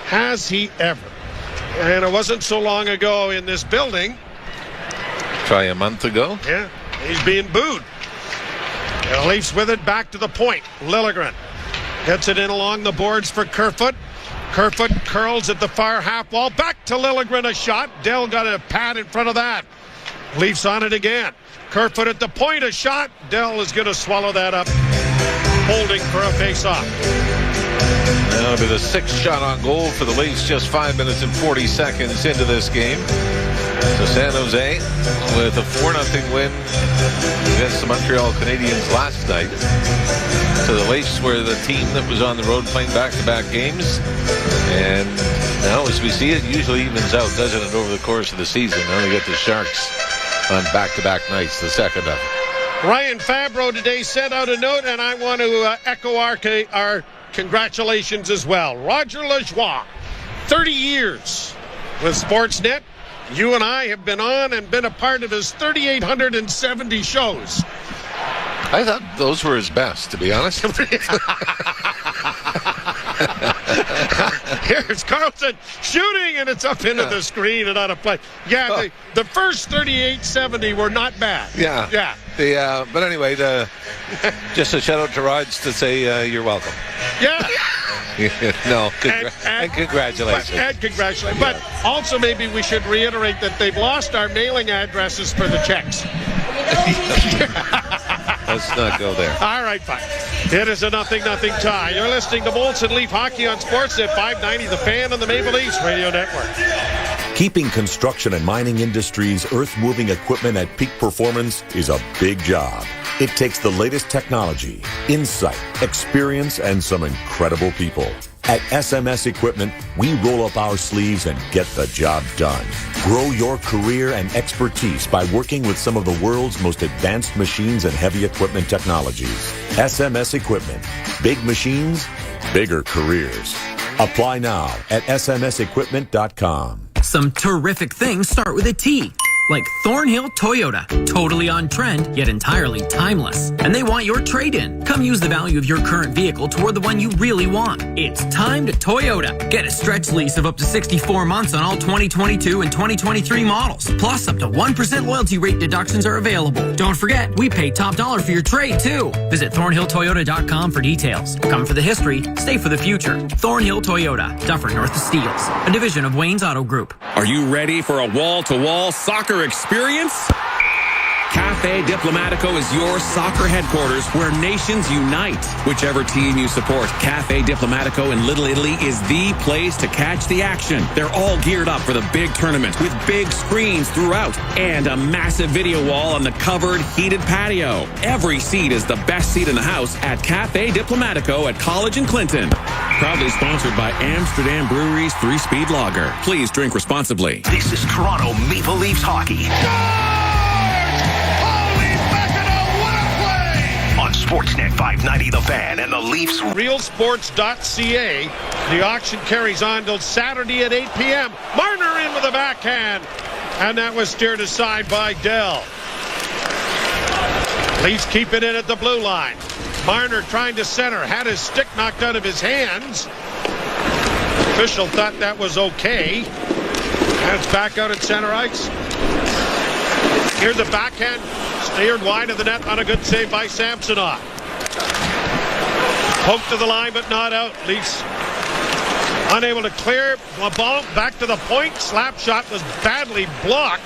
Has he ever? And it wasn't so long ago in this building. Try a month ago. Yeah, he's being booed. The Leafs with it back to the point. Liljegren gets it in along the boards for Kerfoot. Kerfoot curls at the far half wall. Back to Liljegren, a shot. Dell got a pad in front of that. Leafs on it again. Kerfoot at the point, a shot. Dell is going to swallow that up. Holding for a face-off. That'll be the sixth shot on goal for the Leafs just 5 minutes and 40 seconds into this game. So San Jose with a 4-0 win against the Montreal Canadiens last night. So the Leafs were the team that was on the road playing back-to-back games. And now as we see it, usually evens out, doesn't it, over the course of the season. Now they get the Sharks on back-to-back nights, the second of it. Ryan Fabro today sent out a note, and I want to echo our congratulations as well. Roger Lajoie, 30 years with Sportsnet. You and I have been on and been a part of his 3,870 shows. I thought those were his best, to be honest. Here's Carlson shooting, and it's up into the screen and out of play. Yeah, the first 3,870 were not bad. Yeah. But anyway, just a shout out to Rods to say you're welcome. Yeah. No, and congratulations. And congratulations. But also maybe we should reiterate that they've lost our mailing addresses for the checks. Let's not go there. All right, fine. It is a 0-0 tie. You're listening to Molson Leaf Hockey on Sportsnet 590, The Fan on the Maple Leafs Radio Network. Keeping construction and mining industries earth-moving equipment at peak performance is a big job. It takes the latest technology, insight, experience, and some incredible people. At SMS Equipment, we roll up our sleeves and get the job done. Grow your career and expertise by working with some of the world's most advanced machines and heavy equipment technologies. SMS Equipment. Big machines, bigger careers. Apply now at smsequipment.com. Some terrific things start with a T. Like Thornhill Toyota. Totally on trend, yet entirely timeless. And they want your trade-in. Come use the value of your current vehicle toward the one you really want. It's time to Toyota. Get a stretch lease of up to 64 months on all 2022 and 2023 models. Plus, up to 1% loyalty rate deductions are available. Don't forget, we pay top dollar for your trade, too. Visit ThornhillToyota.com for details. Come for the history, stay for the future. Thornhill Toyota, Dufferin North of Steeles, a division of Wayne's Auto Group. Are you ready for a wall-to-wall soccer experience? Cafe Diplomatico is your soccer headquarters where nations unite. Whichever team you support, Cafe Diplomatico in Little Italy is the place to catch the action. They're all geared up for the big tournament with big screens throughout and a massive video wall on the covered, heated patio. Every seat is the best seat in the house at Cafe Diplomatico at College and Clinton. Proudly sponsored by Amsterdam Brewery's 3-Speed Lager. Please drink responsibly. This is Toronto Maple Leafs hockey. On Sportsnet 590 The Fan and the Leafs. Realsports.ca. The auction carries on till Saturday at 8 p.m. Marner in with a backhand. And that was steered aside by Dell. Leafs keep it in at the blue line. Marner trying to center. Had his stick knocked out of his hands. Official thought that was okay. And it's back out at center ice. Here's the backhand. Steered wide of the net on a good save by Samsonov. Poked to the line, but not out. Leafs unable to clear. The ball back to the point. Slap shot was badly blocked.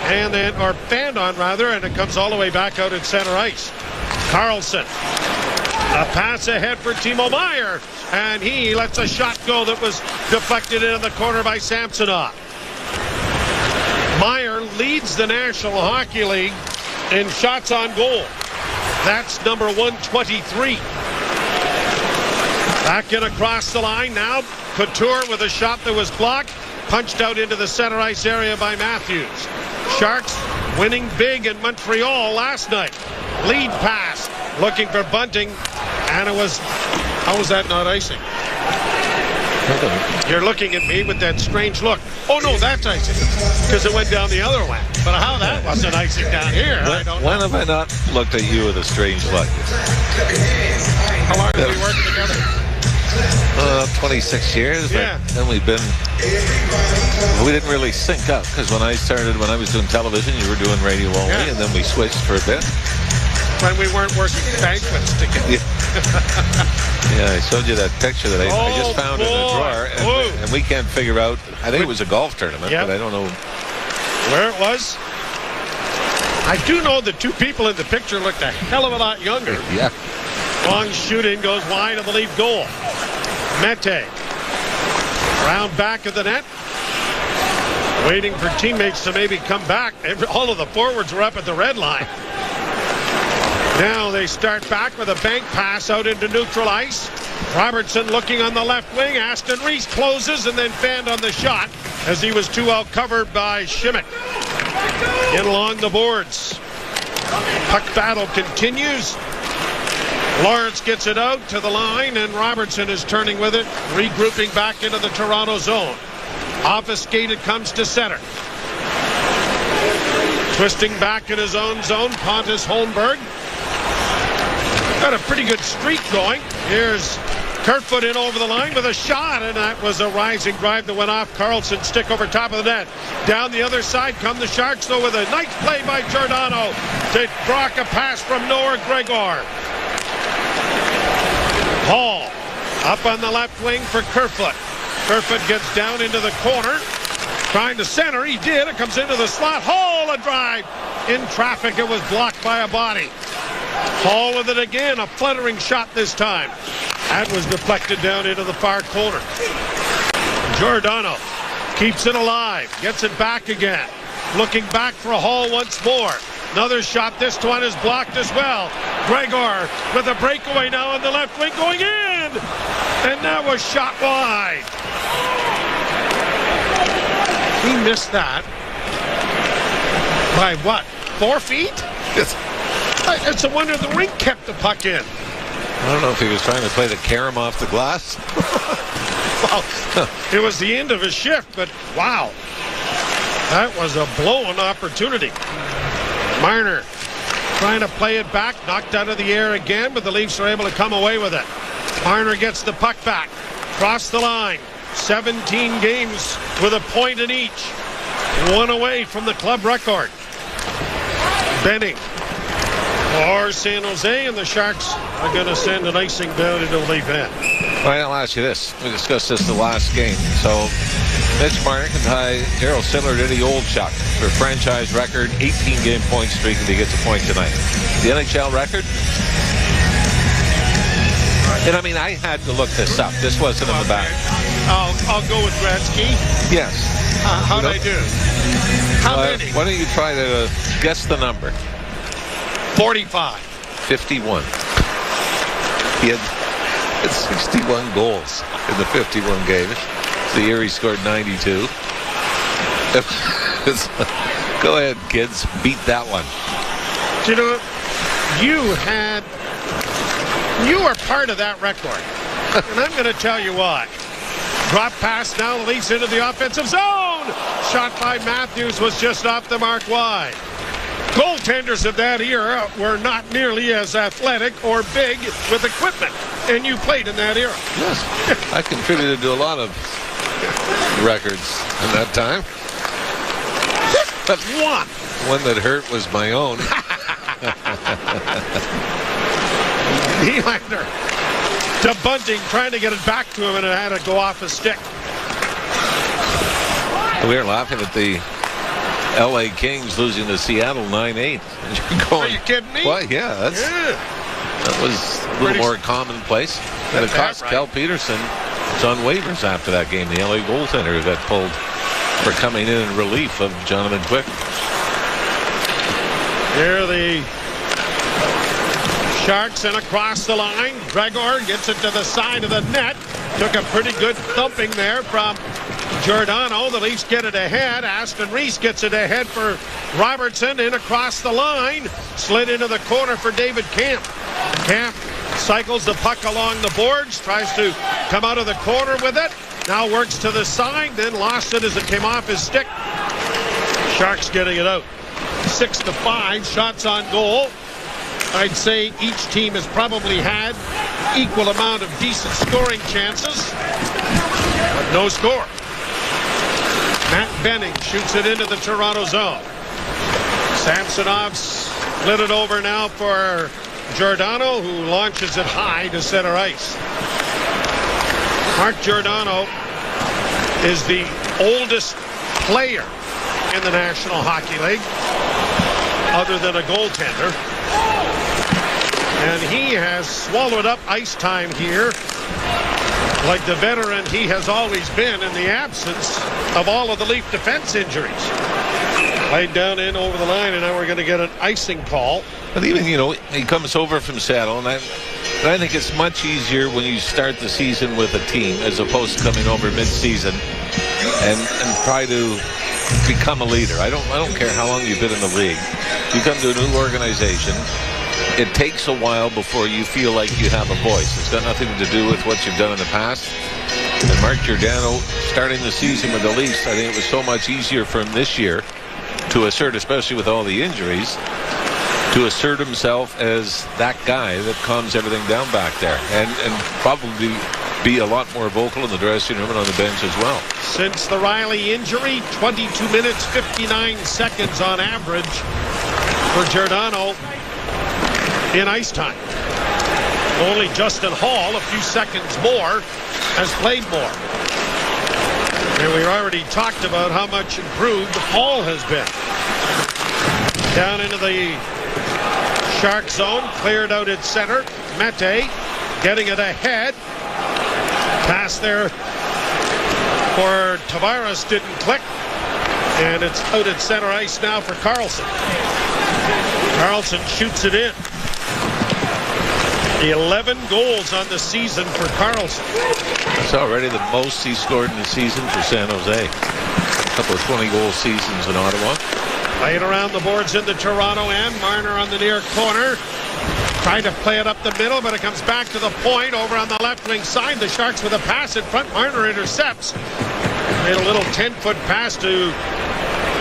And then, or fanned on rather, and it comes all the way back out at center ice. Carlson. A pass ahead for Timo Meier. And he lets a shot go that was deflected into the corner by Samsonov. Meier leads the National Hockey League in shots on goal. That's number 123. Back in across the line now. Couture with a shot that was blocked. Punched out into the center ice area by Matthews. Sharks winning big in Montreal last night. Lead pass. Looking for Bunting. And it was... How was that not icing? You're looking at me with that strange look. Oh, no, that's icing. Because it went down the other way. But how that wasn't icing down here, I don't know. When have I not looked at you with a strange look? How long have we worked together? 26 years. Yeah. Then we didn't really sync up because when I was doing television, you were doing radio only, and then we switched for a bit. When we weren't working banquets together. Yeah, I showed you that picture that I just found in a drawer, and we can't figure out. I think it was a golf tournament, but I don't know where it was. I do know the two people in the picture looked a hell of a lot younger. Yeah. Long shooting goes wide of the Leaf goal. Mete. Round back of the net. Waiting for teammates to maybe come back. All of the forwards were up at the red line. Now they start back with a bank pass out into neutral ice. Robertson looking on the left wing. Aston Reese closes and then fanned on the shot as he was too outcovered by Schmidt. In along the boards. Puck battle continues. Lawrence gets it out to the line, and Robertson is turning with it, regrouping back into the Toronto zone. Obfuscated comes to center. Twisting back in his own zone, Pontus Holmberg. Got a pretty good streak going. Here's Kerfoot in over the line with a shot, and that was a rising drive that went off Carlson's stick over top of the net. Down the other side come the Sharks, though, with a nice play by Giordano to block a pass from Noah Gregor. Hall up on the left wing for Kerfoot. Kerfoot gets down into the corner. Trying to center. He did. It comes into the slot. Hall a drive. In traffic. It was blocked by a body. Hall with it again. A fluttering shot this time. That was deflected down into the far corner. Giordano keeps it alive. Gets it back again. Looking back for Hall once more. Another shot. This one is blocked as well. Gregor with a breakaway now on the left wing going in. And that was shot wide. He missed that. By what? 4 feet? It's a wonder the rink kept the puck in. I don't know if he was trying to play the carom off the glass. Well, it was the end of his shift, but wow. That was a blowing opportunity. Marner trying to play it back, knocked out of the air again, but the Leafs are able to come away with it. Marner gets the puck back, cross the line. 17 games with a point in each. One away from the club record. Benning for San Jose, and the Sharks are going to send an icing down into the Leaf end. All right, I'll ask you this. We discussed this the last game. So Mitch Marner can tie Daryl Sittler to the old Chuck for franchise record 18-game point streak if he gets a point tonight. The NHL record? And I mean, I had to look this up. This wasn't in the back. I'll go with Gretzky. Yes. How'd I do? How many? Why don't you try to guess the number? 45. 51. He had 61 goals in the 51 games. It's the year he scored 92. Go ahead, kids. Beat that one. You know, you were part of that record. And I'm going to tell you why. Drop pass now, Leafs into the offensive zone. Shot by Matthews was just off the mark wide. Goaltenders of that era were not nearly as athletic or big with equipment. And you played in that era. Yes. I contributed to a lot of records in that time. But one that hurt was my own. Nylander to Bunting, trying to get it back to him, and it had to go off his stick. We were laughing at the LA Kings losing to Seattle 9-8. Are you kidding me? Well, yeah, that was a little more commonplace. And it cost Cal Peterson. It's on waivers after that game. The LA goaltender got pulled for coming in relief of Jonathan Quick. Here the Sharks and across the line. Gregor gets it to the side of the net. Took a pretty good thumping there from Giordano. The Leafs get it ahead. Aston Reese gets it ahead for Robertson. In across the line. Slid into the corner for David Camp. Camp cycles the puck along the boards. Tries to come out of the corner with it. Now works to the side. Then lost it as it came off his stick. Sharks getting it out. 6-5. Shots on goal. I'd say each team has probably had equal amount of decent scoring chances, but no score. Matt Benning shoots it into the Toronto zone. Samsonov slid it over now for Giordano, who launches it high to center ice. Mark Giordano is the oldest player in the National Hockey League, other than a goaltender. And he has swallowed up ice time here like the veteran he has always been in the absence of all of the Leaf defense injuries. Laid down in over the line, and now we're going to get an icing call. But even, he comes over from Seattle, and I think it's much easier when you start the season with a team as opposed to coming over mid-season and try to become a leader. I don't care how long you've been in the league. You come to a new organization, it takes a while before you feel like you have a voice. It's got nothing to do with what you've done in the past. And Mark Giordano, starting the season with the Leafs, I think it was so much easier for him this year to assert, especially with all the injuries, to assert himself as that guy that calms everything down back there. And probably be a lot more vocal in the dressing room and on the bench as well. Since the Riley injury, 22 minutes, 59 seconds on average for Giordano in ice time. Only Justin Hall, a few seconds more, has played more. And we already talked about how much improved Hall has been. Down into the Shark zone, cleared out at center. Mete getting it ahead. Pass there for Tavares didn't click. And it's out at center ice now for Karlsson. Karlsson shoots it in. 11 goals on the season for Karlsson. That's already the most he scored in the season for San Jose. A couple of 20-goal seasons in Ottawa. Playing around the boards in the Toronto end. Marner on the near corner. Trying to play it up the middle, but it comes back to the point over on the left wing side. The Sharks with a pass in front. Marner intercepts. Made a little 10-foot pass to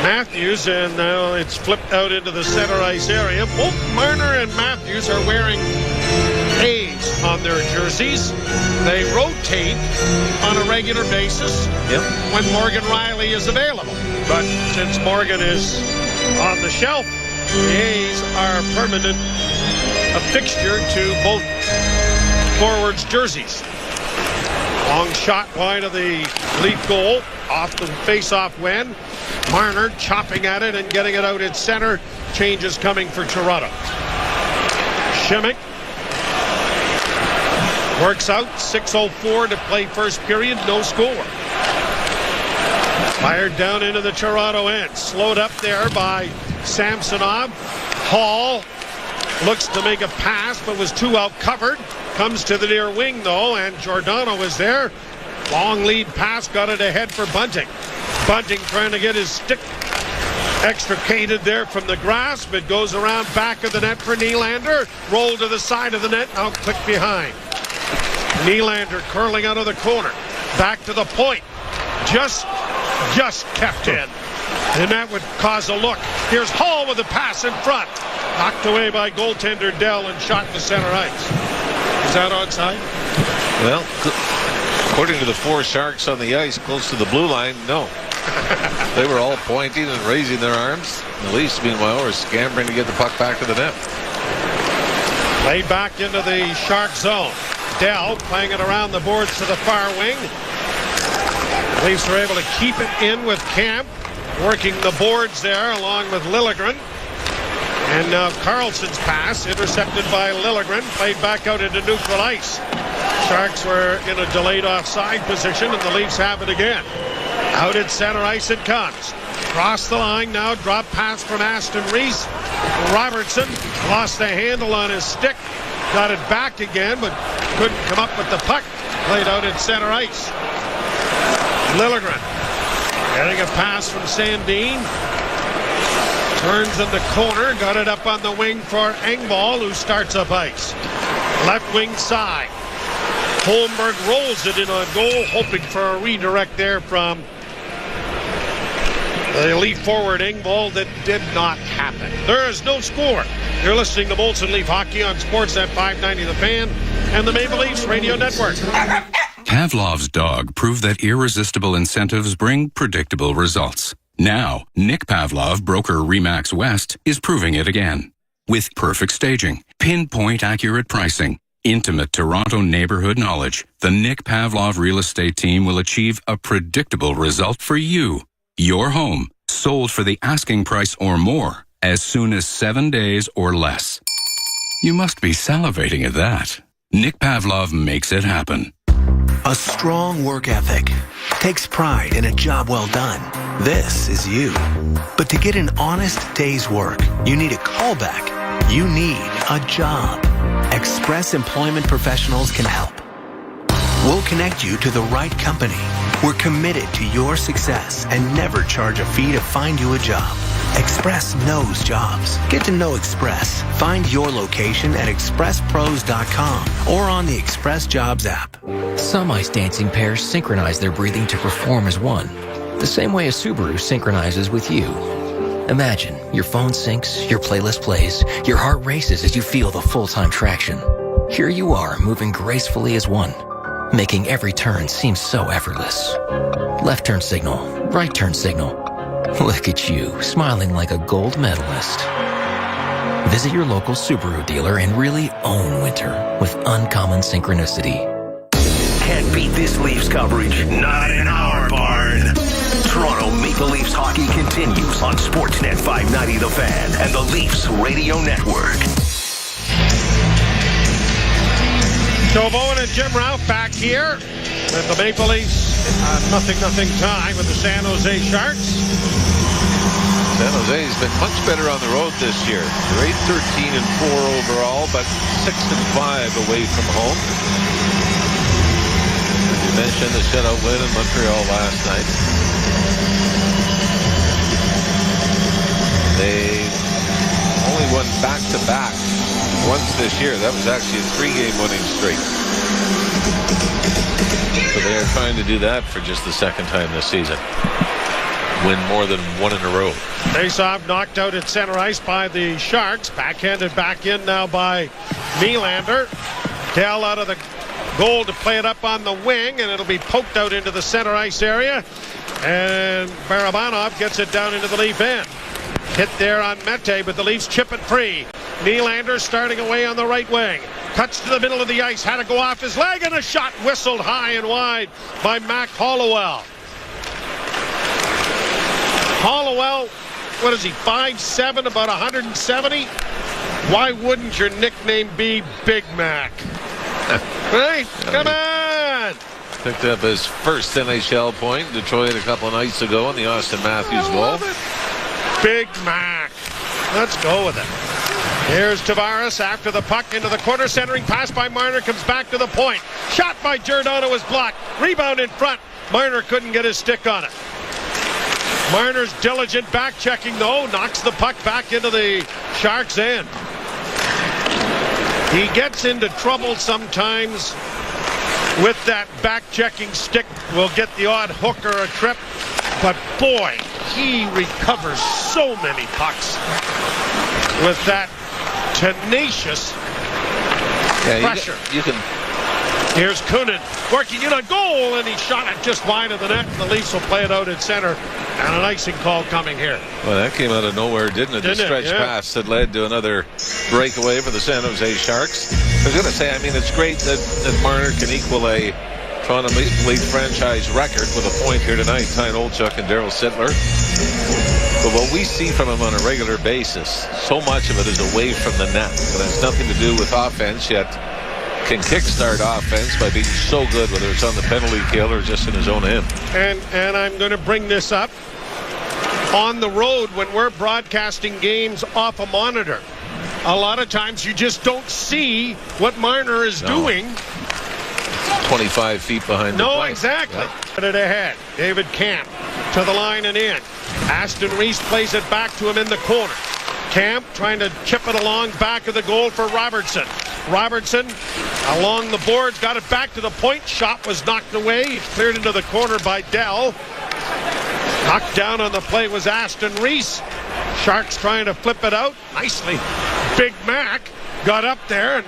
Matthews, and now it's flipped out into the center ice area. Both Marner and Matthews are wearing A's on their jerseys. They rotate on a regular basis when Morgan Riley is available. But since Morgan is on the shelf, the A's are permanent, a fixture to both forwards' jerseys. Long shot wide of the Leaf goal, off the face-off win. Marner chopping at it and getting it out at center. Changes coming for Toronto. Schimmick works out. 6:04 to play first period. No score. Fired down into the Toronto end. Slowed up there by Samsonov. Hall looks to make a pass, but was too out-covered. Comes to the near wing, though, and Giordano is there. Long lead pass, got it ahead for Bunting. Bunting trying to get his stick extricated there from the grasp. It goes around back of the net for Nylander. Roll to the side of the net, now click behind. Nylander curling out of the corner. Back to the point. Just kept in. And that would cause a look. Here's Hall with a pass in front. Knocked away by goaltender Dell and shot to center ice. Is that onside? Well, according to the four Sharks on the ice close to the blue line, no. They were all pointing and raising their arms. The Leafs, meanwhile, were scampering to get the puck back to the net. Played back into the Shark zone. Dell playing it around the boards to the far wing. The Leafs are able to keep it in with Camp, working the boards there along with Liljegren. And now Carlson's pass intercepted by Liljegren, played back out into neutral ice. Sharks were in a delayed offside position, and the Leafs have it again. Out at center ice it comes. Cross the line now, drop pass from Aston Reese. Robertson lost the handle on his stick. Got it back again, but couldn't come up with the puck. Played out at center ice. Liljegren getting a pass from Sandin. Turns in the corner, got it up on the wing for Engvall, who starts up ice. Left wing side. Holmberg rolls it in on goal, hoping for a redirect there from the Leaf forward Engvall. That did not happen. There is no score. You're listening to Molson Leaf Hockey on Sportsnet 590 The Fan and the Maple Leafs Radio Network. Pavlov's dog proved that irresistible incentives bring predictable results. Now, Nick Pavlov, broker RE/MAX West, is proving it again. With perfect staging, pinpoint accurate pricing, intimate Toronto neighborhood knowledge, the Nick Pavlov real estate team will achieve a predictable result for you. Your home, sold for the asking price or more, as soon as 7 days or less. You must be salivating at that. Nick Pavlov makes it happen. A strong work ethic takes pride in a job well done. This is you. But to get an honest day's work, you need a callback. You need a job. Express Employment Professionals can help. We'll connect you to the right company. We're committed to your success and never charge a fee to find you a job. Express knows jobs. Get to know Express. Find your location at expresspros.com or on the Express Jobs app. Some ice dancing pairs synchronize their breathing to perform as one, the same way a Subaru synchronizes with you. Imagine your phone syncs, your playlist plays, your heart races as you feel the full-time traction. Here you are, moving gracefully as one, making every turn seem so effortless. Left turn signal, right turn signal. Look at you, smiling like a gold medalist. Visit your local Subaru dealer and really own winter with uncommon synchronicity. Can't beat this Leafs coverage. Not in our barn. Toronto Maple Leafs hockey continues on Sportsnet 590 The Fan and the Leafs Radio Network. Joe Bowen and Jim Ralph back here with the Maple Leafs. 0-0 tie with the San Jose Sharks. San Jose's been much better on the road this year. They're 8-13-4 overall, but 6-5 away from home. You mentioned the shutout win in Montreal last night. They only won back-to-back once this year. That was actually a 3-game winning streak. So they are trying to do that for just the second time this season. Win more than one in a row. Face-off knocked out at center ice by the Sharks. Backhanded back in now by Nylander. Dell out of the goal to play it up on the wing, and it'll be poked out into the center ice area. And Barabanov gets it down into the Leaf end. Hit there on Mete, but the Leafs chip it free. Nylander starting away on the right wing. Cuts to the middle of the ice, had to go off his leg, and a shot whistled high and wide by Mac Hollowell. Hollowell, what is he, 5'7", about 170? Why wouldn't your nickname be Big Mac? Right? Come on! Picked up his first NHL point. Detroit a couple of nights ago on the Austin Matthews goal. Big Mac. Let's go with it. Here's Tavares after the puck into the corner. Centering pass by Marner. Comes back to the point. Shot by Giordano is blocked. Rebound in front. Marner couldn't get his stick on it. Marner's diligent back checking though. Knocks the puck back into the Sharks' end. He gets into trouble sometimes with that back checking stick. Will get the odd hook or a trip. But boy, he recovers so many pucks with that tenacious pressure. You can Here's Kunin working in a goal, and he shot it just wide of the net, and the Leafs will play it out in center. And an icing call coming here. Well, that came out of nowhere, didn't it? The stretch pass that led to another breakaway for the San Jose Sharks. I was going to say, I mean, it's great that Marner can equal a Toronto Maple Leaf franchise record with a point here tonight, tying Olchuk and Darryl Sittler. But what we see from him on a regular basis, so much of it is away from the net. It has nothing to do with offense, yet can kickstart offense by being so good, whether it's on the penalty kill or just in his own end. And I'm going to bring this up. On the road, when we're broadcasting games off a monitor, a lot of times you just don't see what Marner is doing. 25 feet behind the play. No, exactly. Put it ahead. David Camp to the line and in. Aston Reese plays it back to him in the corner. Camp trying to chip it along back of the goal for Robertson. Robertson along the boards, got it back to the point. Shot was knocked away. It's cleared into the corner by Dell. Knocked down on the play was Aston Reese. Sharks trying to flip it out. Nicely. Big Mac got up there and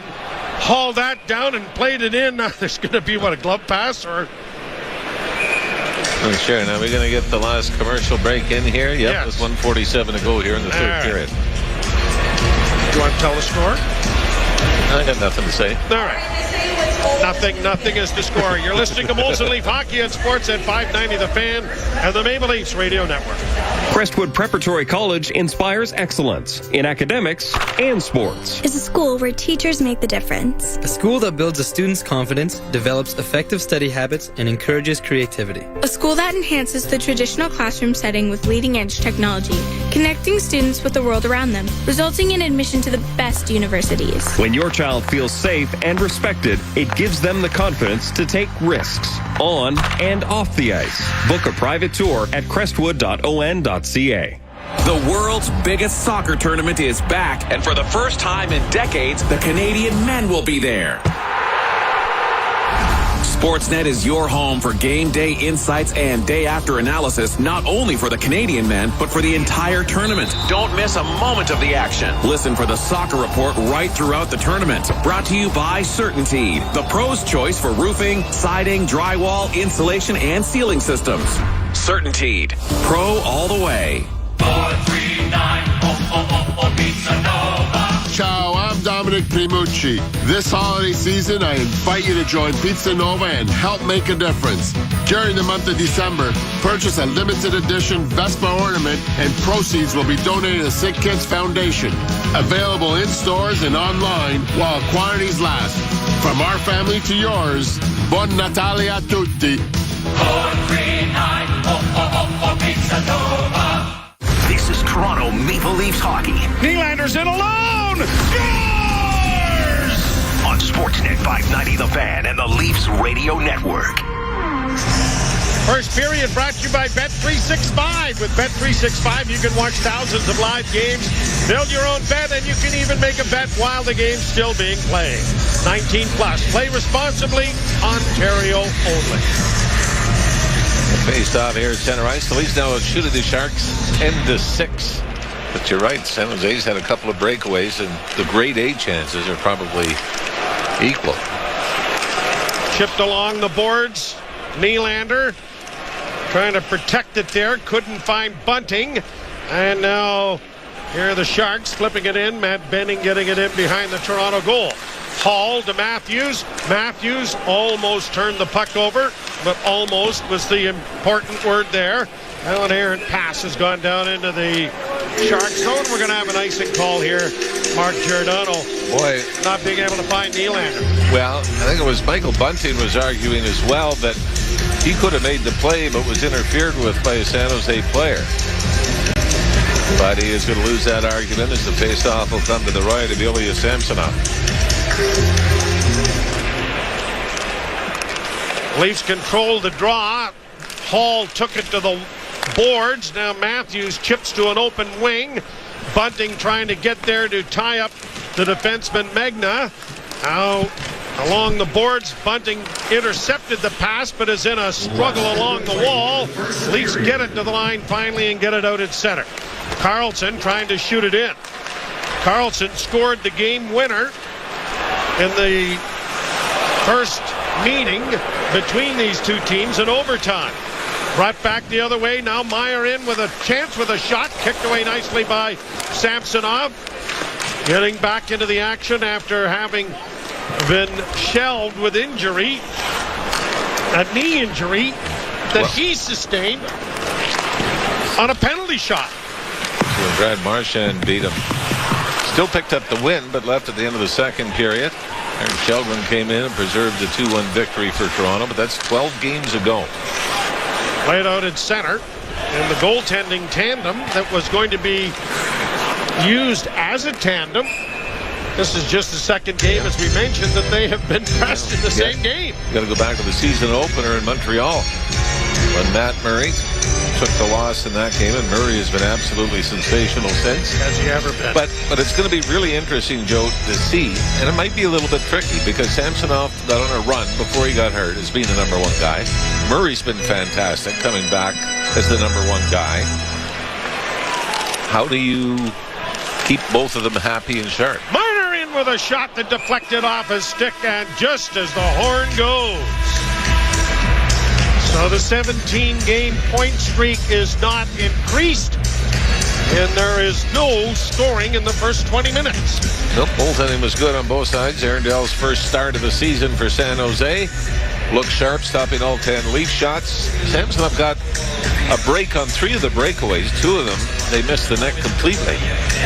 hauled that down and played it in. Now there's going to be, a glove pass or... Sure. Now we're going to get the last commercial break in here. Yep, yes. With 1:47 to go here in the third period. Do you want to tell the score? I got nothing to say. All right. Nothing is the score. You're listening to Molson Leaf Hockey and Sports at 590 The Fan and the Maple Leafs Radio Network. Crestwood Preparatory College inspires excellence in academics and sports. It's a school where teachers make the difference. A school that builds a student's confidence, develops effective study habits, and encourages creativity. A school that enhances the traditional classroom setting with leading-edge technology, connecting students with the world around them, resulting in admission to the best universities. When your child feels safe and respected, it gives them the confidence to take risks on and off the ice. Book a private tour at crestwood.on.ca. The world's biggest soccer tournament is back, and for the first time in decades, the Canadian men will be there. Sportsnet is your home for game day insights and day after analysis, not only for the Canadian men, but for the entire tournament. Don't miss a moment of the action. Listen for the soccer report right throughout the tournament. Brought to you by CertainTeed, the pro's choice for roofing, siding, drywall, insulation, and ceiling systems. CertainTeed, pro all the way. 439 Pizza Nova. Ciao, I'm Dominic Primucci. This holiday season, I invite you to join Pizza Nova and help make a difference. During the month of December, purchase a limited edition Vespa ornament and proceeds will be donated to Sick Kids Foundation. Available in stores and online while quantities last. From our family to yours, Buon Natale a tutti. 439 Pizza Nova. This is Toronto Maple Leafs hockey. Nylander's in alone! Scores! On Sportsnet 590 The Fan and the Leafs Radio Network. First period brought to you by Bet365. With Bet365, you can watch thousands of live games, build your own bet, and you can even make a bet while the game's still being played. 19 plus. Play responsibly. Ontario only. Faced off here at center ice. The Leafs now shoot at the Sharks 10-6. But you're right, San Jose's had a couple of breakaways, and the grade A chances are probably equal. Chipped along the boards. Nylander trying to protect it there. Couldn't find Bunting. And now here are the Sharks flipping it in. Matt Benning getting it in behind the Toronto goal. Hall to Matthews. Matthews almost turned the puck over, but almost was the important word there. Now an errant pass has gone down into the Sharks zone. We're going to have an icing call here. Mark Giordano, boy, not being able to find Nylander. Well, I think it was Michael Bunting was arguing as well that he could have made the play, but was interfered with by a San Jose player. But he is going to lose that argument as the faceoff will come to the right of Ilya Samsonov. Leafs controlled the draw. Hall took it to the boards. Now Matthews chips to an open wing. Bunting trying to get there to tie up the defenseman Magna. Now along the boards, Bunting intercepted the pass, but is in a struggle along the wall. Leafs get it to the line finally and get it out at center. Carlson trying to shoot it in. Carlson scored the game winner in the first meeting between these two teams in overtime. Brought back the other way. Now Meyer in with a chance with a shot. Kicked away nicely by Samsonov. Getting back into the action after having been shelved with injury. A knee injury that he sustained on a penalty shot. So Brad Marchand beat him. Still picked up the win, but left at the end of the second period. Aaron Shelgren came in and preserved a 2-1 victory for Toronto, but that's 12 games ago. Played out at center in the goaltending tandem that was going to be used as a tandem. This is just the second game, as we mentioned, that they have been pressed in the same game. You got to go back to the season opener in Montreal when Matt Murray took the loss in that game, and Murray has been absolutely sensational since. Has he ever been? But it's going to be really interesting, Joe, to see, and it might be a little bit tricky because Samsonov got on a run before he got hurt as being the number one guy. Murray's been fantastic coming back as the number one guy. How do you keep both of them happy and sharp? Marner in with a shot that deflected off his stick, and just as the horn goes. So the 17-game point streak is not increased, and there is no scoring in the first 20 minutes. Nope, goaltending was good on both sides. Arundel's first start of the season for San Jose. Looked sharp, stopping all 10 Leaf shots. Samsonov got a break on 3 of the breakaways. 2 of them, they missed the net completely.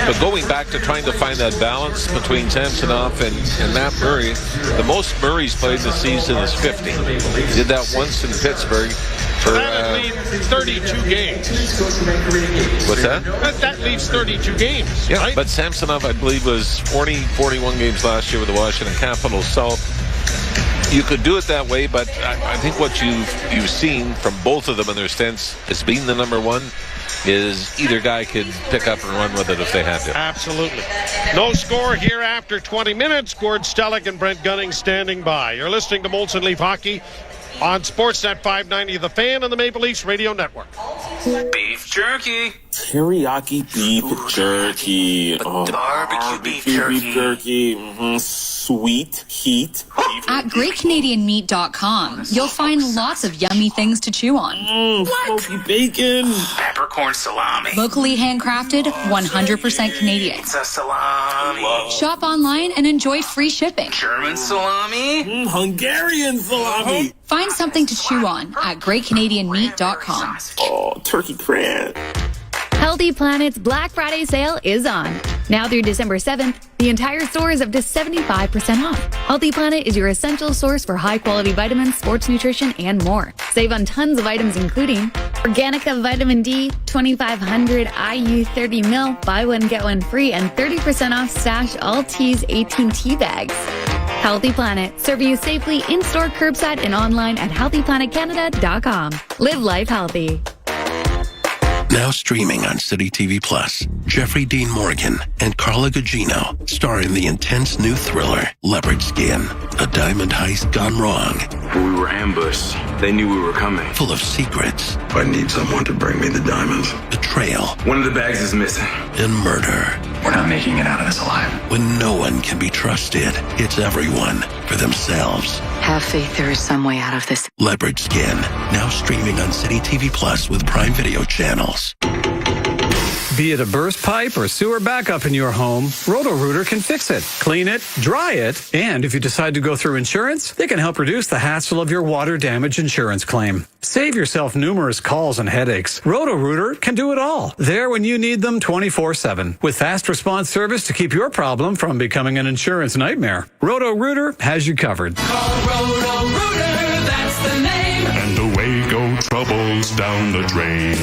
But going back to trying to find that balance between Samsonov and Matt Murray, the most Murray's played this season is 50. He did that once in Pittsburgh. That leaves 32 games. What's that? That leaves 32 games. Yeah, right? But Samsonov, I believe, was 41 games last year with the Washington Capitals. So you could do it that way, but I think what you've seen from both of them in their stints as being the number one is either guy could pick up and run with it if they had to. Absolutely. No score here after 20 minutes. Gord Stellick and Brent Gunning standing by. You're listening to Molson Leaf Hockey on Sportsnet 590 The Fan and the Maple Leafs Radio Network. Beef jerky. Teriyaki beef jerky. Barbecue beef jerky. Sweet heat. At GreatCanadianMeat.com, you'll find lots of yummy things to chew on. Smoky bacon. Peppercorn salami. Locally handcrafted, 100% Canadian. Pizza salami. Shop online and enjoy free shipping. German salami. Hungarian salami. Find something to chew on at GreatCanadianMeat.com. Oh, turkey cran. Healthy Planet's Black Friday sale is on. Now through December 7th, the entire store is up to 75% off. Healthy Planet is your essential source for high-quality vitamins, sports nutrition, and more. Save on tons of items including Organica Vitamin D, 2,500 IU 30 ml, buy one, get one free, and 30% off Stash All Teas 18 tea bags. Healthy Planet, serving you safely in-store, curbside, and online at healthyplanetcanada.com. Live life healthy. Now streaming on City TV Plus, Jeffrey Dean Morgan and Carla Gugino star in the intense new thriller, Leopard Skin, a diamond heist gone wrong. We were ambushed. They knew we were coming. Full of secrets. I need someone to bring me the diamonds. Betrayal. One of the bags is missing. And murder. We're not making it out of this alive. When no one can be trusted, it's everyone for themselves. Have faith there is some way out of this. Leopard Skin, now streaming on City TV Plus with Prime Video channels. Be it a burst pipe or sewer backup in your home, Roto-Rooter can fix it, clean it, dry it, and if you decide to go through insurance, they can help reduce the hassle of your water damage insurance claim. Save yourself numerous calls and headaches. Roto-Rooter can do it all. There when you need them 24/7. With fast response service to keep your problem from becoming an insurance nightmare. Roto-Rooter has you covered. Call Roto-Rooter, that's the name. And away go troubles down the drain.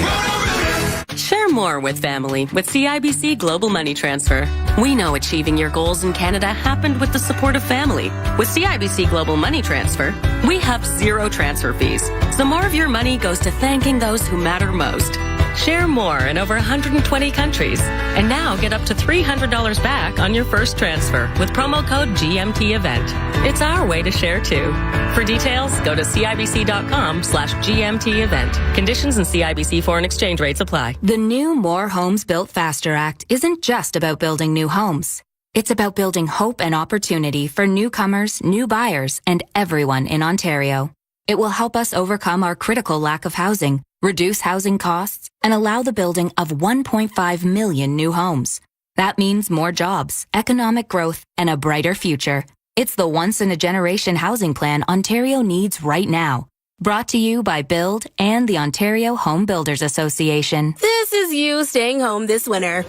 Share more with family with CIBC Global Money Transfer. We know achieving your goals in Canada happened with the support of family. With CIBC Global Money Transfer, we have zero transfer fees, so more of your money goes to thanking those who matter most. Share more in over 120 countries, and now get up to $300 back on your first transfer with promo code GMT Event. It's our way to share too. For details, go to CIBC.com/GMT Event. Conditions and CIBC foreign exchange rates apply. The new More Homes Built Faster Act isn't just about building new homes. It's about building hope and opportunity for newcomers, new buyers, and everyone in Ontario. It will help us overcome our critical lack of housing, reduce housing costs, and allow the building of 1.5 million new homes. That means more jobs, economic growth, and a brighter future. It's the once-in-a-generation housing plan Ontario needs right now. Brought to you by Build and the Ontario Home Builders Association. This is you staying home this winter.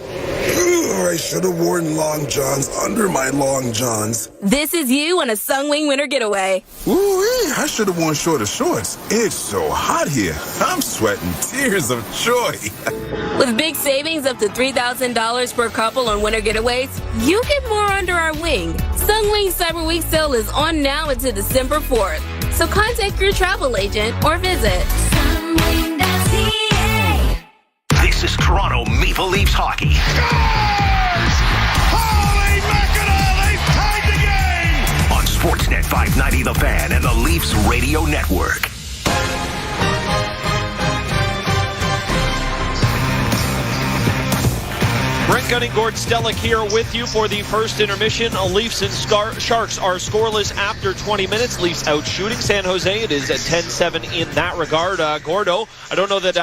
I should have worn long johns under my long johns. This is you on a Sunwing winter getaway. Ooh, I should have worn shorter shorts. It's so hot here. I'm sweating tears of joy. With big savings up to $3,000 per couple on winter getaways, you get more under our wing. Sunwing Cyber Week sale is on now until December 4th. So contact your travel agent or visit sunwing.ca. This is Toronto Maple Leafs hockey. Holy mackerel, they've tied the game! On Sportsnet 590 The Fan and the Leafs Radio Network. Brent Gunning, Gord Stellick here with you for the first intermission. Leafs and Sharks are scoreless after 20 minutes. Leafs out shooting San Jose. It is at 10-7 in that regard. Gordo, I don't know that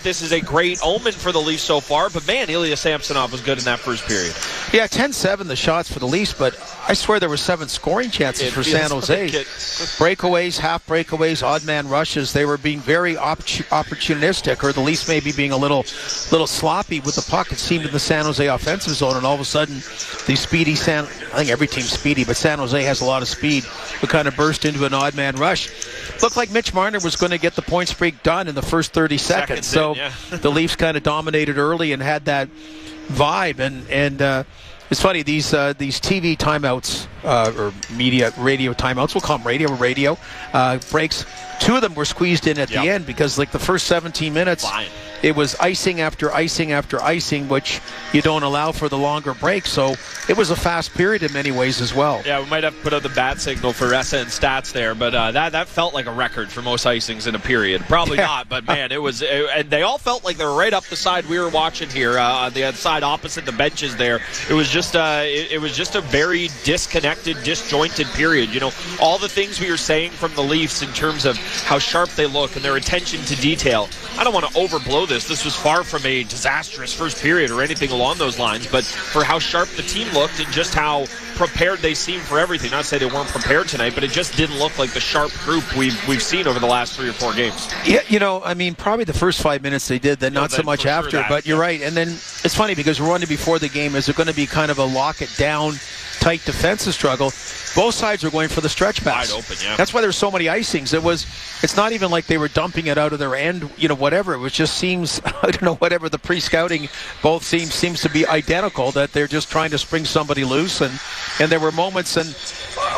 this is a great omen for the Leafs so far, but man, Ilya Samsonov was good in that first period. Yeah, 10-7 the shots for the Leafs, but I swear there were 7 scoring chances for San Jose. Like breakaways, half breakaways, odd man rushes. They were being very opportunistic, or the Leafs maybe being a little sloppy with the puck. It seemed in the San Jose offensive zone, and all of a sudden the speedy I think every team's speedy, but San Jose has a lot of speed, but kind of burst into an odd man rush. Looked like Mitch Marner was going to get the point streak done in the first 30 seconds. So the Leafs kind of dominated early and had that vibe, and it's funny, these TV timeouts, or media radio timeouts, we'll call them radio breaks, 2 of them were squeezed in at the end, because like the first 17 minutes, it was icing after icing after icing, which you don't allow for the longer break. So it was a fast period in many ways as well. Yeah, we might have to put out the bat signal for Ressa and Stats there, but that felt like a record for most icings in a period. Probably not, but man, and they all felt like they were right up the side we were watching here, on the side opposite the benches there. It was just a very disconnected, disjointed period. You know, all the things we were saying from the Leafs in terms of how sharp they look and their attention to detail. I don't want to overblow this. This was far from a disastrous first period or anything along those lines, but for how sharp the team looked and just how prepared they seemed for everything. Not to say they weren't prepared tonight, but it just didn't look like the sharp group we've seen over the last 3 or 4 games. Yeah, you know, I mean, probably the first 5 minutes they did, then not so much after, but you're right. And then it's funny because we're wondering before the game, is it going to be kind of a lock it down, tight defensive struggle? Both sides were going for the stretch pass. Wide open, yeah. That's why there's so many icings. It's not even like they were dumping it out of their end, you know, whatever. It was just seems, I don't know, whatever the pre-scouting both seems to be identical, that they're just trying to spring somebody loose. And there were moments, and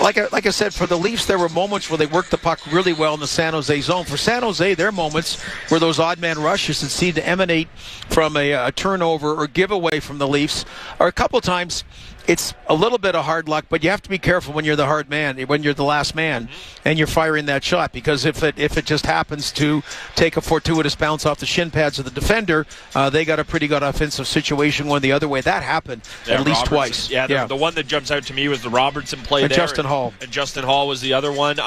like I said, for the Leafs, there were moments where they worked the puck really well in the San Jose zone. For San Jose, their moments were those odd man rushes that seemed to emanate from a turnover or giveaway from the Leafs, or a couple times. It's a little bit of hard luck, but you have to be careful when you're the hard man, when you're the last man, and you're firing that shot, because if it just happens to take a fortuitous bounce off the shin pads of the defender, they got a pretty good offensive situation going the other way. That happened at least twice. Yeah, the one that jumps out to me was the Robertson play and there. Justin Hall. And Justin Hall was the other one.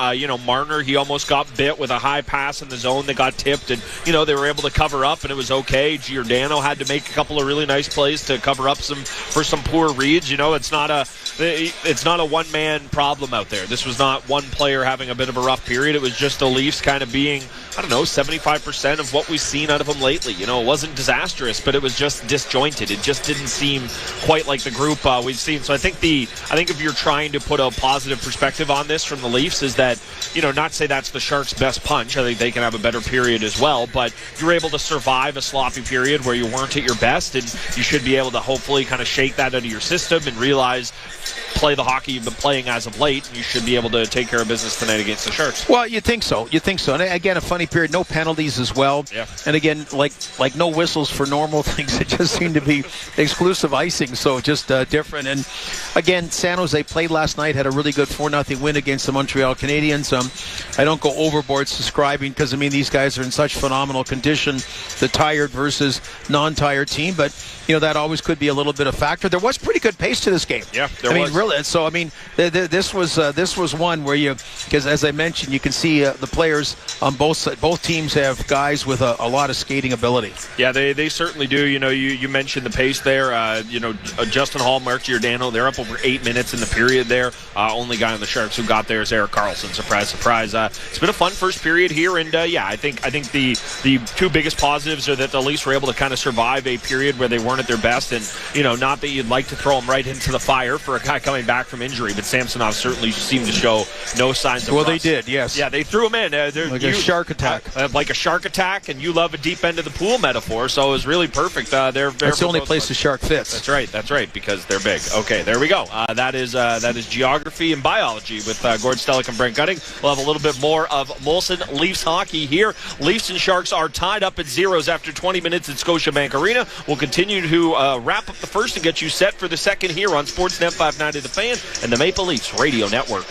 Marner, he almost got bit with a high pass in the zone that got tipped, and they were able to cover up, and it was okay. Giordano had to make a couple of really nice plays to cover up for some poor reads. It's not a one-man problem out there. This was not one player having a bit of a rough period. It was just the Leafs kind of being, 75% of what we've seen out of them lately. It wasn't disastrous, but it was just disjointed. It just didn't seem quite like the group we've seen. So I think if you're trying to put a positive perspective on this from the Leafs, is that, not to say that's the Sharks' best punch. I think they can have a better period as well, but you're able to survive a sloppy period where you weren't at your best, and you should be able to hopefully kind of shake that out of your system and realize, play the hockey you've been playing as of late, and you should be able to take care of business tonight against the Sharks. Well, you think so. And again, a funny period, no penalties as well. Yeah. And again, like no whistles for normal things. It just seemed to be exclusive icing, so just different. And again, San Jose played last night, had a really good 4-0 win against the Montreal Canadiens. I don't go overboard subscribing because, these guys are in such phenomenal condition, the tired versus non-tired team, but that always could be a little bit of factor. There was pretty good pace to this game. Yeah, there was. Really. So, this was one where because as I mentioned, you can see the players on both teams have guys with a lot of skating ability. Yeah, they certainly do. You mentioned the pace there. Justin Hall, Mark Giordano, they're up over 8 minutes in the period there. Only guy on the Sharks who got there is Erik Karlsson. Surprise, surprise. It's been a fun first period here, and I think the two biggest positives are that the Leafs were able to kind of survive a period where they weren't at their best, and not that you'd like to throw them right into the fire for a guy coming back from injury, but Samsonov certainly seemed to show no signs of rust. They did, yes. Yeah, they threw him in. Like a shark attack. Like a shark attack, and you love a deep end of the pool metaphor, so it was really perfect. That's the only place the shark fits. That's right, because they're big. Okay, there we go. That is geography and biology with Gord Stellick and Brent Gutting. We'll have a little bit more of Molson Leafs hockey here. Leafs and Sharks are tied up at zeros after 20 minutes at Scotiabank Arena. We'll continue to wrap up the first and get you set for the second here on Sportsnet 590 The Fan and the Maple Leafs Radio Network.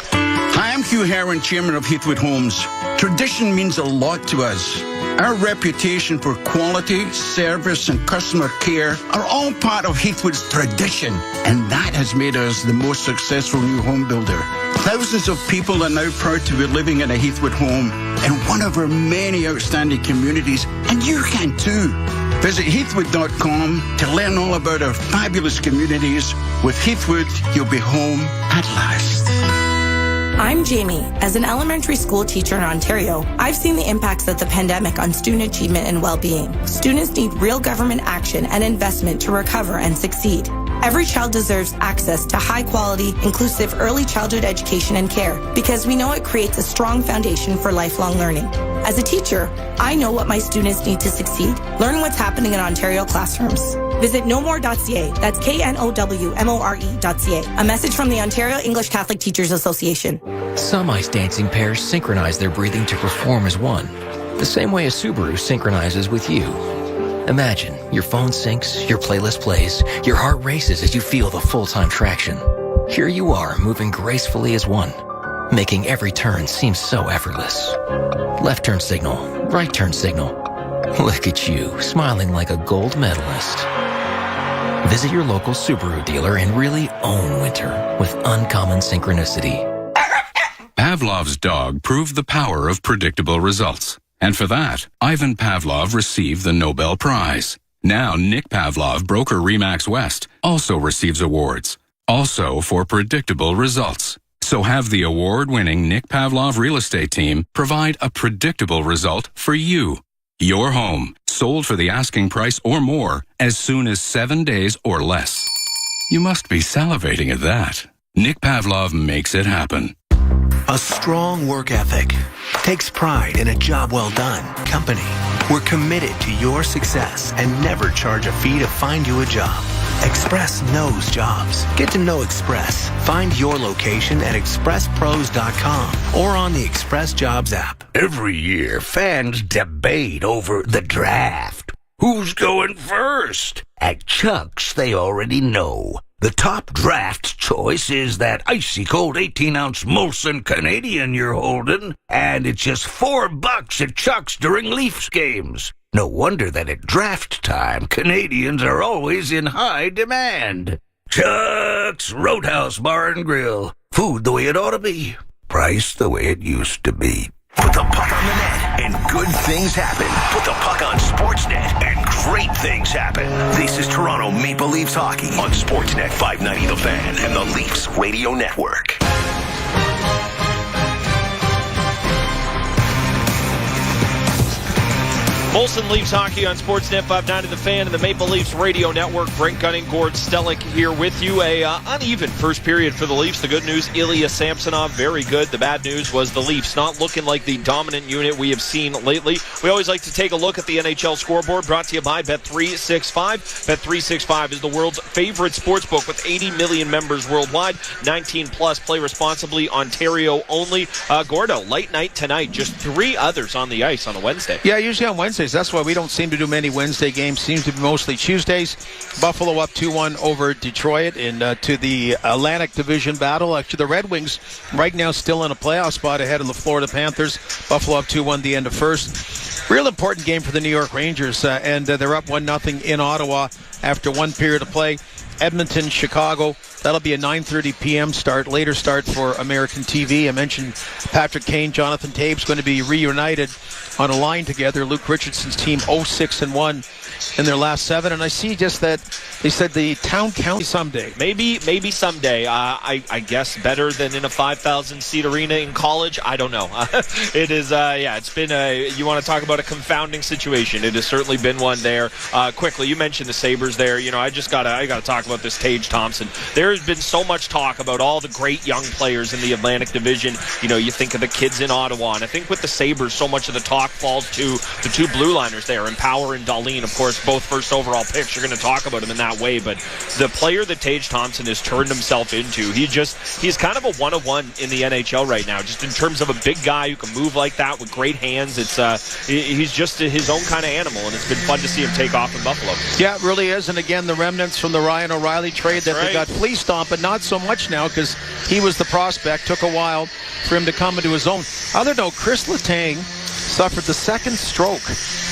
Hi, I'm Hugh Herron, Chairman of Heathwood Homes. Tradition means a lot to us. Our reputation for quality, service, and customer care are all part of Heathwood's tradition, and that has made us the most successful new home builder. Thousands of people are now proud to be living in a Heathwood home in one of our many outstanding communities, and you can too. Visit heathwood.com to learn all about our fabulous communities. With Heathwood, you'll be home at last. I'm Jamie. As an elementary school teacher in Ontario, I've seen the impacts of the pandemic on student achievement and well-being. Students need real government action and investment to recover and succeed. Every child deserves access to high-quality, inclusive early childhood education and care because we know it creates a strong foundation for lifelong learning. As a teacher, I know what my students need to succeed. Learn what's happening in Ontario classrooms. Visit knowmore.ca. That's KNOWMORE.ca. A message from the Ontario English Catholic Teachers Association. Some ice dancing pairs synchronize their breathing to perform as one, the same way a Subaru synchronizes with you. Imagine your phone syncs, your playlist plays, your heart races as you feel the full-time traction. Here you are, moving gracefully as one, making every turn seem so effortless. Left turn signal, right turn signal. Look at you, smiling like a gold medalist. Visit your local Subaru dealer and really own winter with uncommon synchronicity. Pavlov's dog proved the power of predictable results. And for that, Ivan Pavlov received the Nobel Prize. Now Nick Pavlov, broker Remax West, also receives awards. Also for predictable results. So have the award-winning Nick Pavlov real estate team provide a predictable result for you. Your home, sold for the asking price or more, as soon as 7 days or less. You must be salivating at that. Nick Pavlov makes it happen. A strong work ethic takes pride in a job well done company. We're committed to your success and never charge a fee to find you a job. Express knows jobs. Get to know Express. Find your location at expresspros.com or on the Express Jobs app. Every year, fans debate over the draft. Who's going first? At Chuck's, they already know. The top draft choice is that icy cold 18-ounce Molson Canadian you're holding, and it's just $4 at Chuck's during Leafs games. No wonder that at draft time, Canadians are always in high demand. Chuck's Roadhouse Bar and Grill. Food the way it ought to be. Price the way it used to be. Put the puck on the net and good things happen. Put the puck on Sportsnet and great things happen. This is Toronto Maple Leafs hockey on Sportsnet 590 The Fan and the Leafs Radio Network. Molson Leafs hockey on Sportsnet 590 The Fan and the Maple Leafs Radio Network. Brent Gunning, Gord Stellick here with you. A uneven first period for the Leafs. The good news, Ilya Samsonov, very good. The bad news was the Leafs not looking like the dominant unit we have seen lately. We always like to take a look at the NHL scoreboard, brought to you by Bet365. Bet365 is the world's favorite sportsbook with 80 million members worldwide. 19 plus, play responsibly, Ontario only. Gordo, late night tonight, just 3 others on the ice on a Wednesday. Yeah, usually on Wednesdays. That's why we don't seem to do many Wednesday games. Seems to be mostly Tuesdays. Buffalo up 2-1 over Detroit to the Atlantic Division battle. Actually, the Red Wings right now still in a playoff spot ahead of the Florida Panthers. Buffalo up 2-1 the end of first. Real important game for the New York Rangers, and they're up 1-0 in Ottawa after one period of play. Edmonton, Chicago, That'll be a 9:30 p.m. start, later start for American TV. I mentioned Patrick Kane, Jonathan Taves going to be reunited on a line together. Luke Richardson's team 0-6-1 in their last 7. And I see just that they said the town county someday. Maybe someday. I guess better than in a 5,000-seat arena in college. I don't know. It is, it's been you want to talk about a confounding situation. It has certainly been one there. Quickly, you mentioned the Sabres there. I gotta talk about this Tage Thompson. There has been so much talk about all the great young players in the Atlantic Division. You think of the kids in Ottawa, and I think with the Sabres, so much of the talk falls to the two blue liners there, and Power and Dahlin. Of course, both first overall picks. You're going to talk about him in that way, but the player that Tage Thompson has turned himself into, he's kind of a one-of-one in the NHL right now, just in terms of a big guy who can move like that with great hands. He's just his own kind of animal, and it's been fun to see him take off in Buffalo. Yeah, it really is. And again, the remnants from the Ryan O'Reilly trade that they got fleeced on, but not so much now because he was the prospect. Took a while for him to come into his own. Other note, Chris Letang suffered the second stroke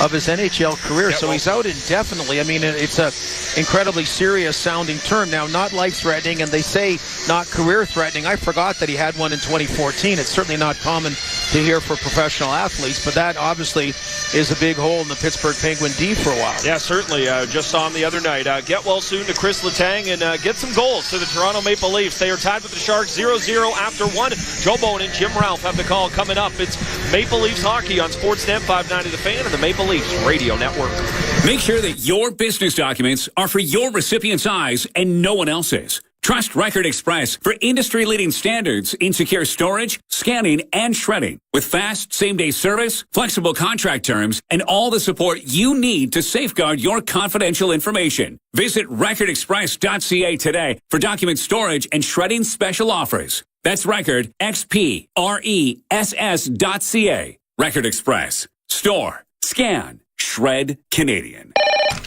of his NHL career, so he's out indefinitely. I mean, it's a incredibly serious sounding term. Now, not life-threatening, and they say not career-threatening. I forgot that he had one in 2014. It's certainly not common to hear for professional athletes, but that obviously is a big hole in the Pittsburgh Penguin D for a while. Yeah, certainly. Just saw him the other night. Get well soon to Chris Letang, and get some goals to the Toronto Maple Leafs. They are tied with the Sharks 0-0 after 1. Joe Bone and Jim Ralph have the call coming up. It's Maple Leafs hockey on Sportsnet 590 The Fan and the Maple Leafs Radio Network. Make sure that your business documents are for your recipient's eyes and no one else's. Trust Record Express for industry-leading standards in secure storage, scanning, and shredding. With fast, same-day service, flexible contract terms, and all the support you need to safeguard your confidential information. Visit recordexpress.ca today for document storage and shredding special offers. That's Record, XPRESS.ca. Record Express. Store, scan, shred Canadian.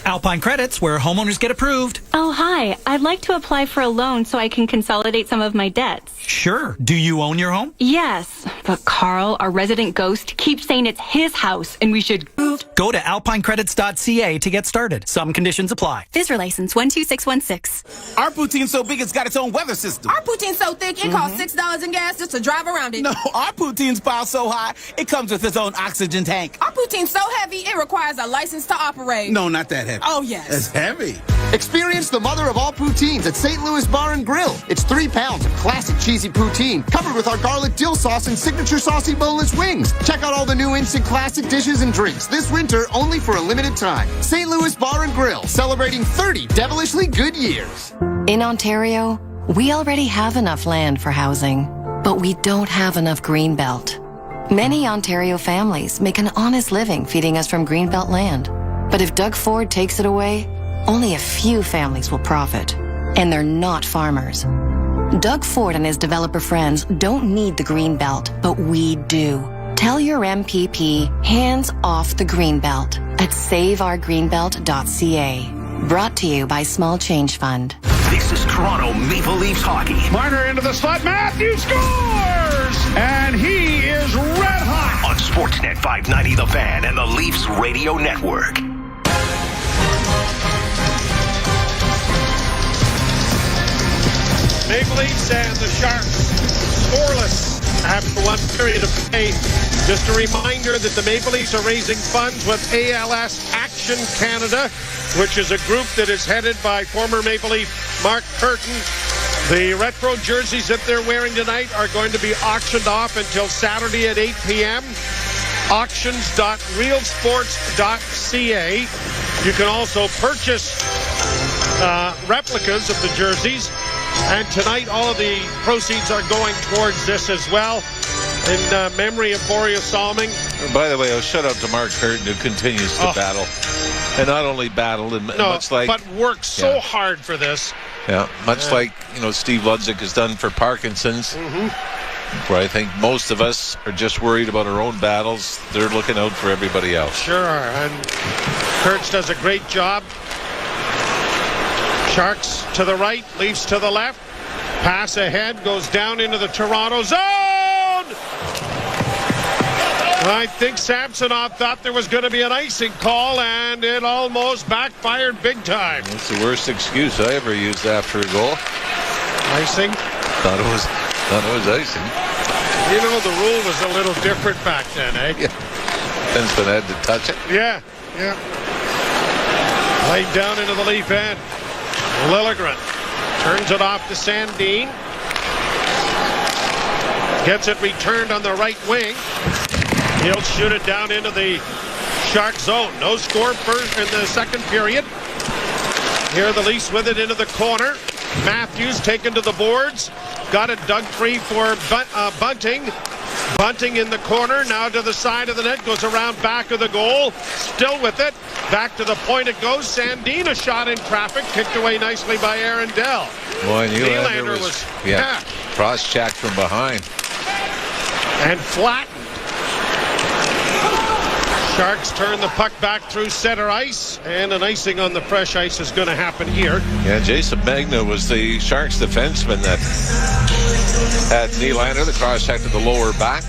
Alpine Credits, where homeowners get approved. Oh, hi. I'd like to apply for a loan so I can consolidate some of my debts. Sure. Do you own your home? Yes, but Carl, our resident ghost, keeps saying it's his house and we should move. Go to alpinecredits.ca to get started. Some conditions apply. Visitor license 12616. Our poutine's so big it's got its own weather system. Our poutine's so thick it costs $6 in gas just to drive around it. No, our poutine's piled so high it comes with its own oxygen tank. Our poutine's so heavy it requires a license to operate. No, not that heavy. Oh, yes. It's heavy. Experience the mother of all poutines at St. Louis Bar and Grill. It's 3 pounds of classic cheesy poutine, covered with our garlic dill sauce and signature saucy boneless wings. Check out all the new instant classic dishes and drinks this winter only for a limited time. St. Louis Bar and Grill, celebrating 30 devilishly good years. In Ontario, we already have enough land for housing, but we don't have enough greenbelt. Many Ontario families make an honest living feeding us from greenbelt land. But if Doug Ford takes it away, only a few families will profit. And they're not farmers. Doug Ford and his developer friends don't need the greenbelt, but we do. Tell your MPP, hands off the greenbelt at saveourgreenbelt.ca. Brought to you by Small Change Fund. This is Toronto Maple Leafs hockey. Marner into the slot. Matthews scores! And he is red hot. On Sportsnet 590 The Fan and the Leafs Radio Network. Maple Leafs and the Sharks scoreless after one period of play. Just a reminder that the Maple Leafs are raising funds with ALS Action Canada, which is a group that is headed by former Maple Leaf Mark Curtin. The retro jerseys that they're wearing tonight are going to be auctioned off until Saturday at 8 p.m. Auctions.realsports.ca. You can also purchase replicas of the jerseys. And tonight, all of the proceeds are going towards this as well, in memory of Boria Salming. And by the way, a shout out to Mark Curtin, who continues to battle. And not only battle, and much like... but works so hard for this. Yeah, much like, Steve Ludzik has done for Parkinson's, where I think most of us are just worried about our own battles. They're looking out for everybody else. Sure are. And Kurtz does a great job. Sharks to the right, Leafs to the left. Pass ahead, goes down into the Toronto zone! I think Samsonov thought there was going to be an icing call, and it almost backfired big time. That's the worst excuse I ever used after a goal. Icing? Thought it was icing. You know, the rule was a little different back then, eh? Yeah. Defenseman had to touch it. Yeah. Laid down into the Leaf end. Liljegren turns it off to Sandin. Gets it returned on the right wing. He'll shoot it down into the Shark zone. No score first in the second period. Here are the Leafs with it into the corner. Matthews taken to the boards. Got it dug free for Bunting. Bunting in the corner. Now to the side of the net. Goes around back of the goal. Still with it. Back to the point it goes. Sandin, a shot in traffic. Kicked away nicely by Aaron Dell. Boy, Nylander was cross-checked from behind. And flattened. Sharks turn the puck back through center ice, and an icing on the fresh ice is going to happen here. Yeah, Jason Magna was the Sharks defenseman that had Nylander, the cross-check to the lower back.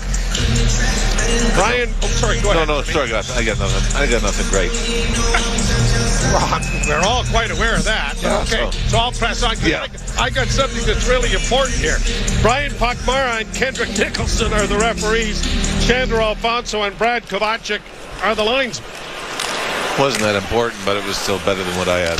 Brian, sorry, go ahead. No, sorry, I got nothing great. We're all quite aware of that. Yeah, okay, so I'll press on. Yeah. I got something that's really important here. Brian Pakmara and Kendrick Nicholson are the referees. Chandler Alfonso and Brad Kovacic are the linesmen. Wasn't that important, but it was still better than what I had.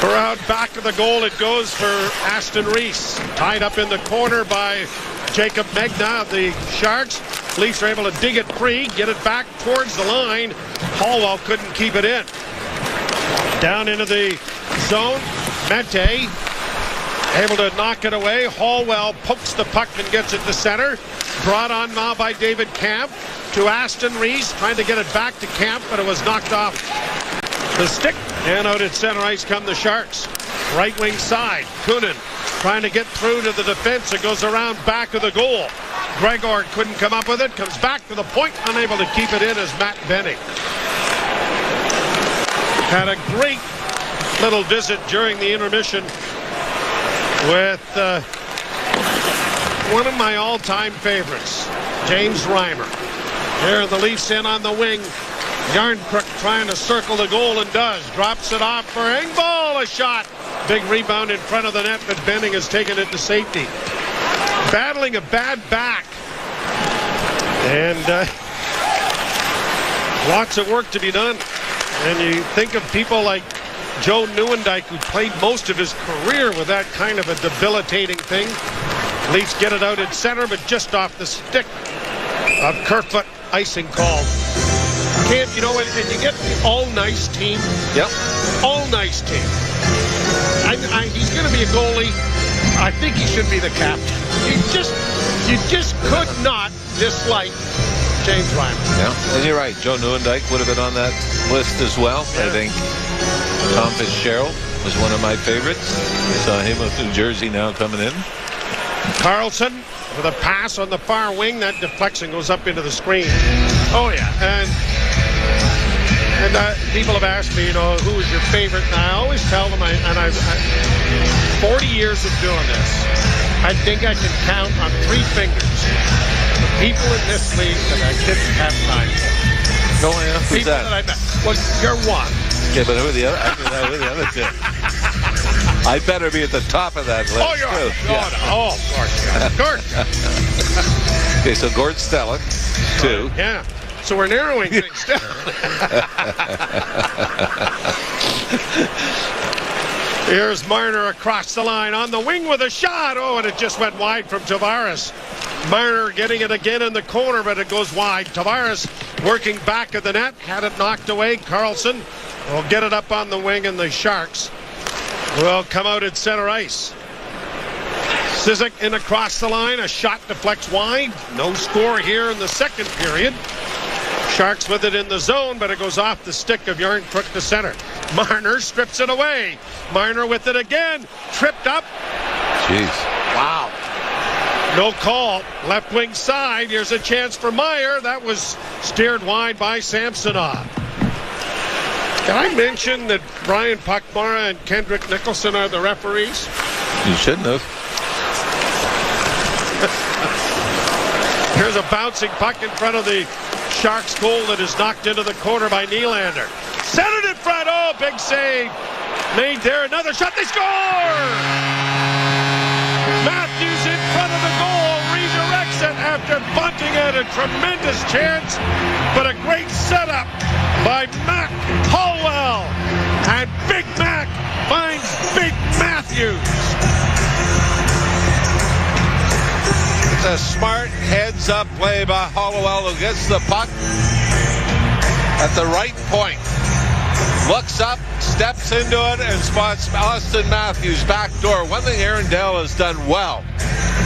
Around back of the goal it goes for Aston Reese. Tied up in the corner by Jacob Megna of the Sharks. Leafs are able to dig it free, get it back towards the line. Hallwell couldn't keep it in. Down into the zone. Mente able to knock it away. Hallwell pokes the puck and gets it to center. Brought on now by David Camp to Aston Reese. Trying to get it back to Camp, but it was knocked off the stick. And out at center ice come the Sharks. Right wing side. Kunin trying to get through to the defense. It goes around back of the goal. Gregor couldn't come up with it. Comes back to the point. Unable to keep it in as Matt Benning. Had a great little visit during the intermission with one of my all-time favorites, James Reimer. Here the Leafs in on the wing. Yarncrook trying to circle the goal and does. Drops it off for Engvall. A shot. Big rebound in front of the net, but Benning has taken it to safety. Battling a bad back. And lots of work to be done. And you think of people like Joe Nieuwendyk, who played most of his career with that kind of a debilitating thing. Leafs get it out at center, but just off the stick of Kerfoot. Icing call. Camp, you know, and you get the all-nice team. Yep. All-nice team. He's going to be a goalie. I think he should be the captain. You just could not dislike James Reimer. Yeah, and you're right. Joe Nieuwendyk would have been on that list as well. Yeah. I think Tom Fitzgerald was one of my favorites. I saw him with New Jersey now coming in. Carlson with a pass on the far wing. That deflection goes up into the screen. Oh, yeah. And people have asked me, you know, who is your favorite? And I always tell them, 40 years of doing this, I think I can count on 3 fingers the people in this league that I didn't have time for. No, yeah. Who's people that? that I met. Well, you're one. Yeah, but who are the other? I mean, who are the other 2? I better be at the top of that list. Oh, you're too. of course, yeah. Of course. Okay, so Gord Stellick, 2. Yeah. So we're narrowing things down. Here's Marner across the line on the wing with a shot. Oh, and it just went wide from Tavares. Marner getting it again in the corner, but it goes wide. Tavares working back at the net. Had it knocked away. Carlson will get it up on the wing, and the Sharks will come out at center ice. Cizik in across the line. A shot deflects wide. No score here in the second period. Sharks with it in the zone, but it goes off the stick of Yarncrook to center. Marner strips it away. Marner with it again. Tripped up. Jeez. Wow. No call. Left wing side. Here's a chance for Meyer. That was steered wide by Samsonov. Can I mention that Brian Pakmara and Kendrick Nicholson are the referees? You shouldn't have. Here's a bouncing puck in front of the Sharks goal that is knocked into the corner by Nylander. Centered in front. Oh, big save made there. Another shot. They score! Matthews in front of the goal. Redirects it after bunting at a tremendous chance. But a great setup by Mac Hallwell. And Big Mac finds Big Matthews. It's a smart heads-up play by Hollowell, who gets the puck at the right point. Looks up, steps into it, and spots Austin Matthews back door. One thing Aaron Dell has done well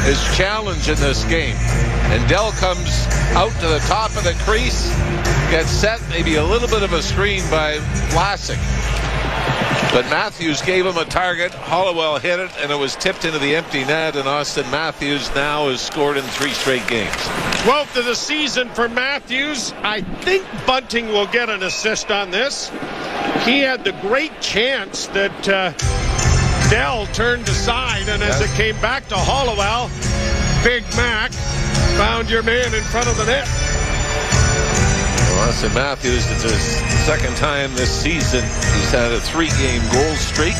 is challenge in this game. And Dell comes out to the top of the crease, gets set, maybe a little bit of a screen by Vlasic. But Matthews gave him a target. Hollowell hit it, and it was tipped into the empty net, and Austin Matthews now has scored in 3 straight games. 12th of the season for Matthews. I think Bunting will get an assist on this. He had the great chance that Dell turned aside, and as it came back to Hollowell, Big Mac found your man in front of the net. Austin Matthews, it's his second time this season. He's had a 3-game goal streak.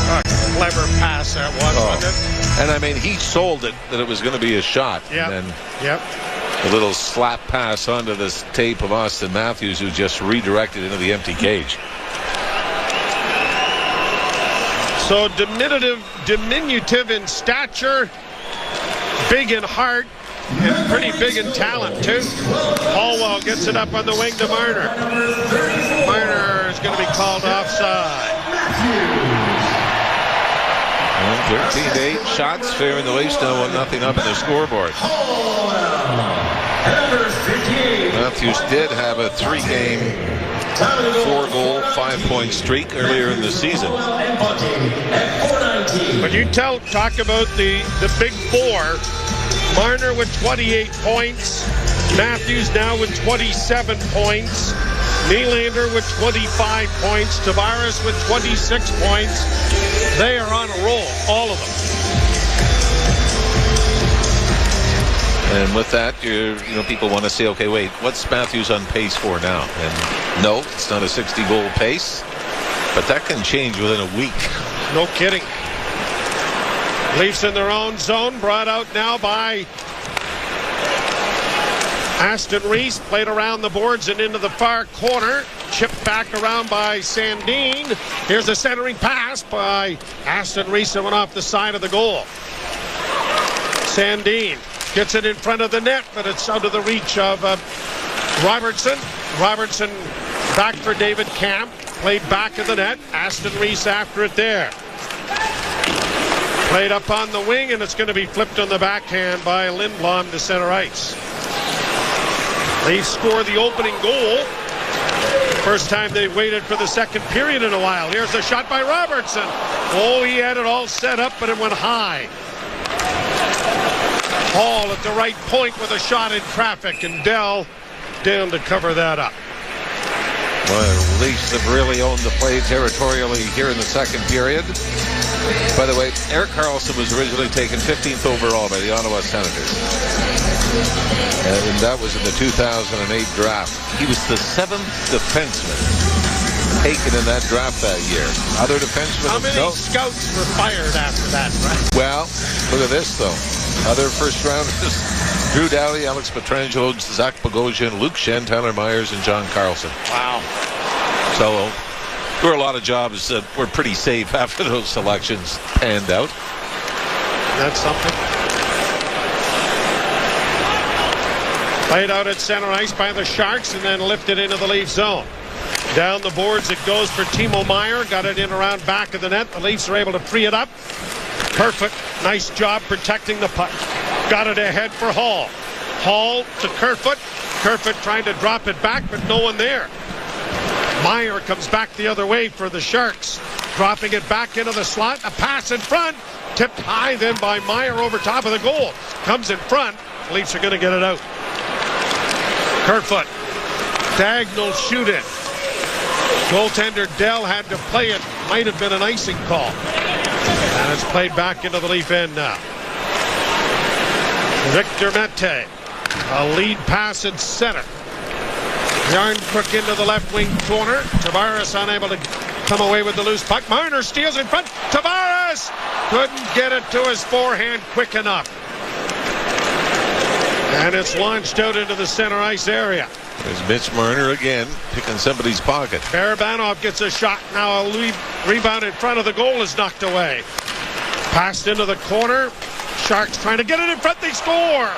A clever pass that was, wasn't it? And I mean, he sold it that it was going to be a shot. Yeah. And then Yep. a little slap pass onto this tape of Austin Matthews, who just redirected into the empty cage. So diminutive in stature, big in heart, and pretty big in talent, too. Hallwell gets it up on the wing to Marner. Marner is going to be called offside. 13-8 shots, fair in the waist, now 1-0 up in the scoreboard. Matthews did have a 3-game, 4-goal, 5-point streak earlier in the season. But you talk about the big four. Marner with 28 points. Matthews now with 27 points. Nylander with 25 points. Tavares with 26 points. They are on a roll, all of them. And with that, people want to say, okay, wait, what's Matthews on pace for now? And no, it's not a 60-goal pace, but that can change within a week. No kidding. Leafs in their own zone, brought out now by Aston Reese, played around the boards and into the far corner. Chipped back around by Sandin. Here's a centering pass by Aston Reese that went off the side of the goal. Sandin gets it in front of the net, but it's out of the reach of Robertson. Robertson back for David Camp. Played back of the net. Aston Reese after it there. Played up on the wing, and it's going to be flipped on the backhand by Lindblom to center ice. They score the opening goal. First time they waited for the second period in a while. Here's a shot by Robertson. Oh, he had it all set up, but it went high. Hall at the right point with a shot in traffic, and Dell down to cover that up. Well, the Leafs have really owned the play territorially here in the second period. By the way, Erik Karlsson was originally taken 15th overall by the Ottawa Senators. And that was in the 2008 draft. He was the 7th defenseman taken in that draft that year. Other defensemen... How many scouts were fired after that, right? Well, look at this, though. Other first-rounders, Drew Doughty, Alex Pietrangelo, Zach Bogosian, Luke Schenn, Tyler Myers, and John Carlson. Wow. So there were a lot of jobs that were pretty safe after those selections panned out. That's something. Played out at center ice by the Sharks and then lifted into the Leaf zone. Down the boards it goes for Timo Meier. Got it in around back of the net. The Leafs are able to free it up. Perfect. Nice job protecting the puck. Got it ahead for Hall. Hall to Kerfoot. Kerfoot trying to drop it back, but no one there. Meier comes back the other way for the Sharks. Dropping it back into the slot. A pass in front. Tipped high then by Meier over top of the goal. Comes in front. Leafs are going to get it out. Kerfoot. Diagonal shoot it. Goaltender Dell had to play it. Might have been an icing call. And it's played back into the Leaf end now. Victor Mete. A lead pass in center. Yarncrook into the left wing corner. Tavares unable to come away with the loose puck. Marner steals in front. Tavares couldn't get it to his forehand quick enough. And it's launched out into the center ice area. There's Mitch Marner again, picking somebody's pocket. Barabanov gets a shot. Now a rebound in front of the goal is knocked away. Passed into the corner. Sharks trying to get it in front. They score.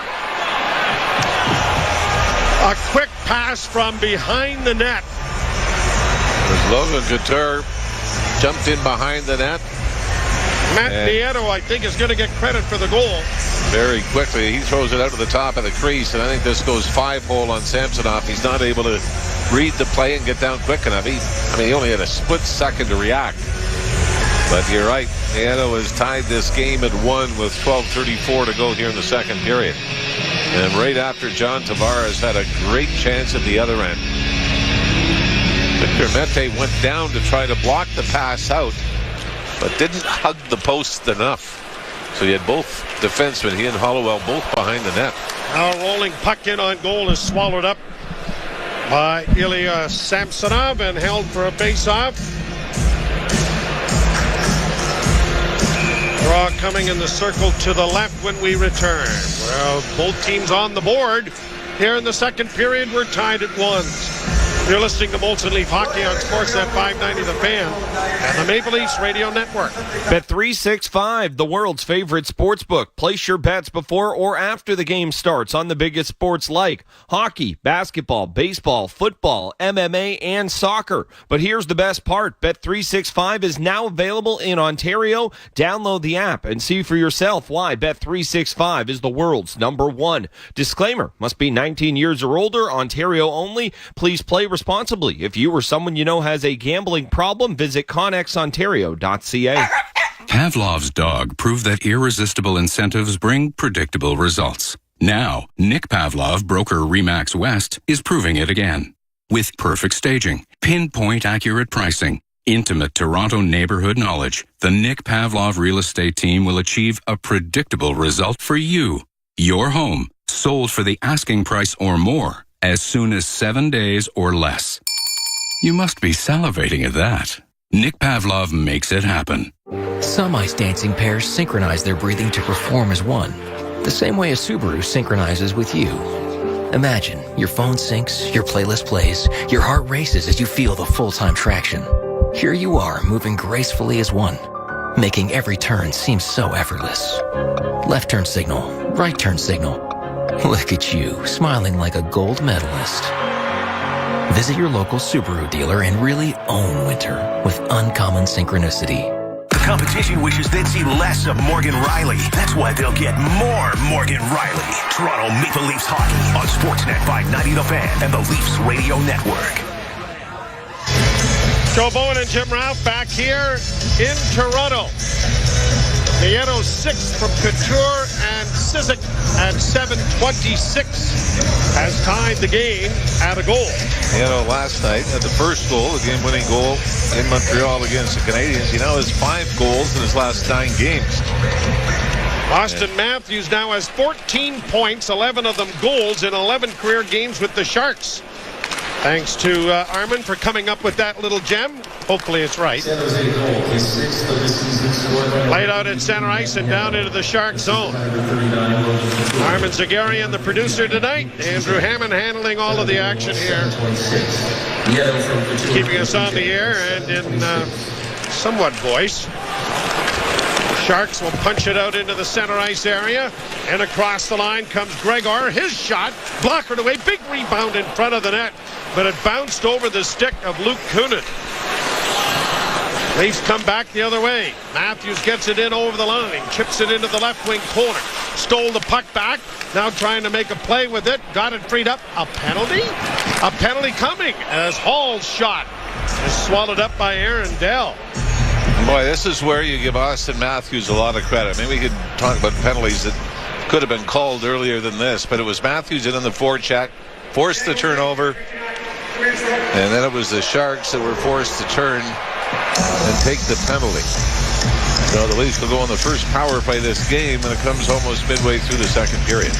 A quick pass from behind the net. As Logan Couture jumped in behind the net. Matt Nieto, I think, is going to get credit for the goal. Very quickly, he throws it out to the top of the crease, and I think this goes 5-hole on Samsonov. He's not able to read the play and get down quick enough. He only had a split second to react. But you're right, Nieto has tied this game at 1 with 12:34 to go here in the second period. And right after John Tavares had a great chance at the other end. Victor Mete went down to try to block the pass out, but didn't hug the post enough. So you had both defensemen, he and Hollowell, both behind the net. Now a rolling puck in on goal is swallowed up by Ilya Samsonov and held for a face-off. Draw coming in the circle to the left when we return. Well, both teams on the board. Here in the second period, we're tied at 1. You're listening to Molson Leaf Hockey on Sportsnet 590 The Fan and the Maple Leafs Radio Network. Bet365, the world's favorite sports book. Place your bets before or after the game starts on the biggest sports like hockey, basketball, baseball, football, MMA, and soccer. But here's the best part. Bet365 is now available in Ontario. Download the app and see for yourself why Bet365 is the world's #1. Disclaimer, must be 19 years or older, Ontario only. Please play responsibly. If you or someone you know has a gambling problem, visit connexontario.ca. Pavlov's dog proved that irresistible incentives bring predictable results. Now, Nick Pavlov, broker Remax West, is proving it again. With perfect staging, pinpoint accurate pricing, intimate Toronto neighborhood knowledge, the Nick Pavlov real estate team will achieve a predictable result for you. Your home, sold for the asking price or more, as soon as 7 days or less. You must be salivating at that. Nick Pavlov makes it happen. Some ice dancing pairs synchronize their breathing to perform as one, the same way a Subaru synchronizes with you. Imagine your phone syncs, your playlist plays, your heart races as you feel the full-time traction. Here you are, moving gracefully as one, making every turn seem so effortless. Left turn signal, right turn signal. Look at you, smiling like a gold medalist. Visit your local Subaru dealer and really own winter with uncommon synchronicity. The competition wishes they'd see less of Morgan Riley. That's why they'll get more Morgan Riley. Toronto Maple Leafs hockey on Sportsnet 590 The Fan and the Leafs Radio Network. Joe Bowen and Jim Ralph back here in Toronto. Nieto 6th from Couture, and Sizik at 7:26 has tied the game at a goal. Last night had the first goal, the game-winning goal in Montreal against the Canadiens. He now has 5 goals in his last 9 games. Austin Matthews now has 14 points, 11 of them goals in 11 career games with the Sharks. Thanks to Armin for coming up with that little gem. Hopefully it's right. Played out at center ice and down into the Shark zone. Armin Zagarian, the producer tonight. Andrew Hammond handling all of the action here. Keeping us on the air and in somewhat voice. Sharks will punch it out into the center ice area, and across the line comes Gregor. His shot blockered away. Big rebound in front of the net, but it bounced over the stick of Luke Kunin. Leafs come back the other way. Matthews gets it in over the line, chips it into the left wing corner. Stole the puck back, now trying to make a play with it. Got it freed up. A penalty? A penalty coming as Hall's shot is swallowed up by Aaron Dell. Boy, this is where you give Austin Matthews a lot of credit. Maybe we could talk about penalties that could have been called earlier than this, but it was Matthews in on the forecheck, forced the turnover, and then it was the Sharks that were forced to turn and take the penalty. So the Leafs will go on the first power play this game, and it comes almost midway through the second period.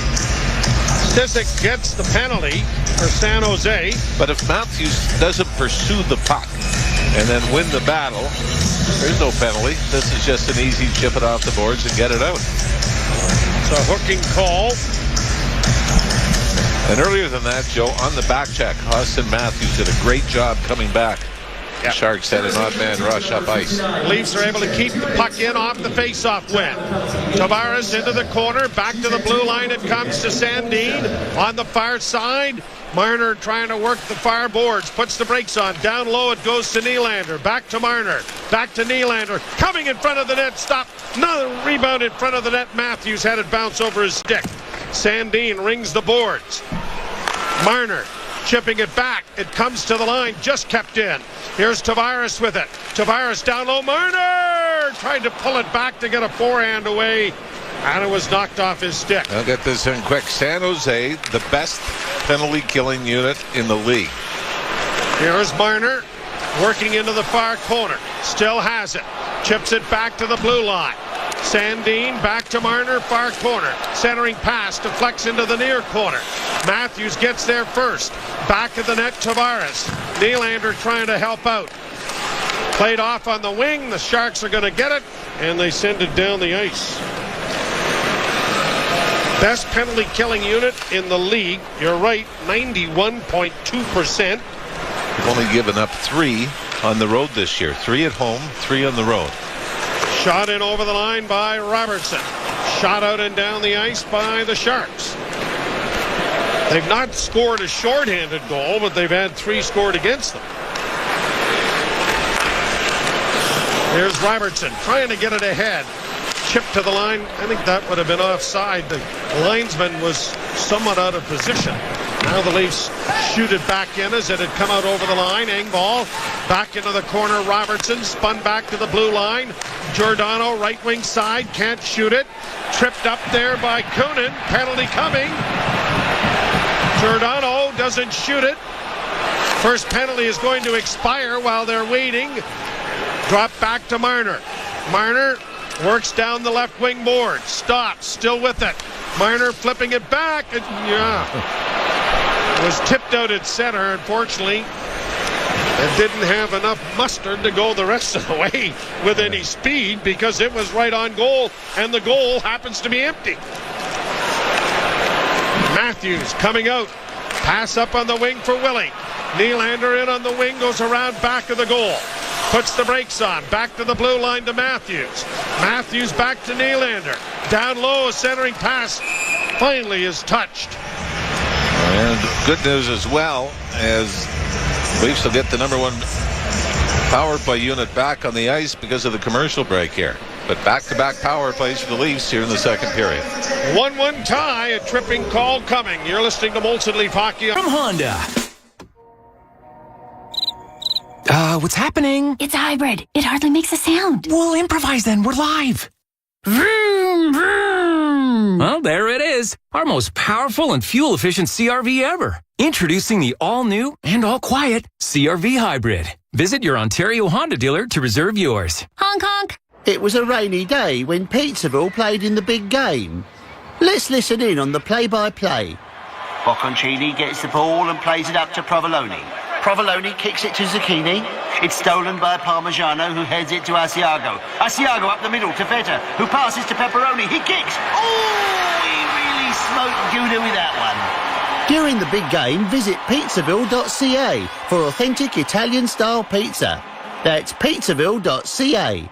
Stissick gets the penalty for San Jose. But if Matthews doesn't pursue the puck and then win the battle, there's no penalty. This is just an easy chip it off the boards and get it out. It's a hooking call. And earlier than that, Joe, on the back check, Austin Matthews did a great job coming back. Yep. Sharks had an odd man rush up ice. Leafs are able to keep the puck in off the face-off win. Tavares into the corner, back to the blue line. It comes to Sandin on the far side. Marner trying to work the far boards, puts the brakes on. Down low it goes to Nylander. Back to Marner. Back to Nylander. Coming in front of the net. Stop. Another rebound in front of the net. Matthews had it bounce over his stick. Sandin rings the boards. Marner chipping it back. It comes to the line. Just kept in. Here's Tavares with it. Tavares down low. Marner tried to pull it back to get a forehand away. And it was knocked off his stick. I'll get this in quick. San Jose, the best penalty killing unit in the league. Here's Marner working into the far corner. Still has it. Chips it back to the blue line. Sandin back to Marner, far corner. Centering pass deflects into the near corner. Matthews gets there first. Back of the net, Tavares. Nylander trying to help out. Played off on the wing. The Sharks are going to get it, and they send it down the ice. Best penalty killing unit in the league. You're right, 91.2%. They've only given up 3 on the road this year. 3 at home, 3 on the road. Shot in over the line by Robertson. Shot out and down the ice by the Sharks. They've not scored a shorthanded goal, but they've had 3 scored against them. Here's Robertson trying to get it ahead. Chip to the line. I think that would have been offside. The linesman was somewhat out of position. Now the Leafs shoot it back in as it had come out over the line. Engvall back into the corner. Robertson spun back to the blue line. Giordano right wing side, can't shoot it. Tripped up there by Kunin. Penalty coming. Giordano doesn't shoot it. First penalty is going to expire while they're waiting. Drop back to Marner. Marner works down the left wing board. Stops. Still with it. Marner flipping it back. It was tipped out at center, unfortunately. It didn't have enough mustard to go the rest of the way with any speed because it was right on goal, and the goal happens to be empty. Matthews coming out. Pass up on the wing for Willie. Nylander in on the wing, goes around back of the goal. Puts the brakes on. Back to the blue line to Matthews. Matthews back to Nylander. Down low, a centering pass finally is touched. And good news as well, as Leafs will get the #1 power play unit back on the ice because of the commercial break here. But back-to-back power plays for the Leafs here in the second period. 1-1 tie, a tripping call coming. You're listening to Molson Leaf Hockey from Honda. What's happening? It's hybrid. It hardly makes a sound. We'll improvise then. We're live. Vroom, vroom. Well, there it is. Our most powerful and fuel-efficient CRV ever. Introducing the all-new and all-quiet CRV Hybrid. Visit your Ontario Honda dealer to reserve yours. Honk, honk. It was a rainy day when Pizzaville played in the big game. Let's listen in on the play-by-play. Bocconcini gets the ball and plays it up to Provolone. Provolone kicks it to Zucchini. It's stolen by Parmigiano, who heads it to Asiago. Asiago up the middle to Vetta, who passes to Pepperoni. He kicks. Oh, he really smoked Gouda with that one. During the big game, visit pizzaville.ca for authentic Italian-style pizza. That's pizzaville.ca.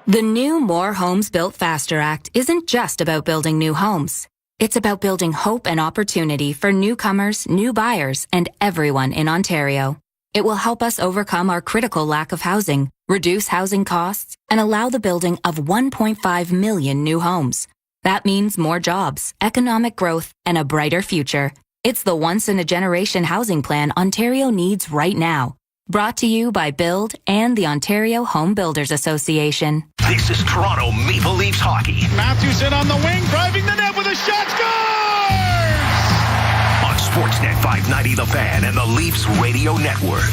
The new More Homes Built Faster Act isn't just about building new homes. It's about building hope and opportunity for newcomers, new buyers, and everyone in Ontario. It will help us overcome our critical lack of housing, reduce housing costs, and allow the building of 1.5 million new homes. That means more jobs, economic growth, and a brighter future. It's the once-in-a-generation housing plan Ontario needs right now. Brought to you by Build and the Ontario Home Builders Association. This is Toronto Maple Leafs hockey. Matthews in on the wing, driving the net with a shot, scores! On Sportsnet 590 The Fan and the Leafs Radio Network.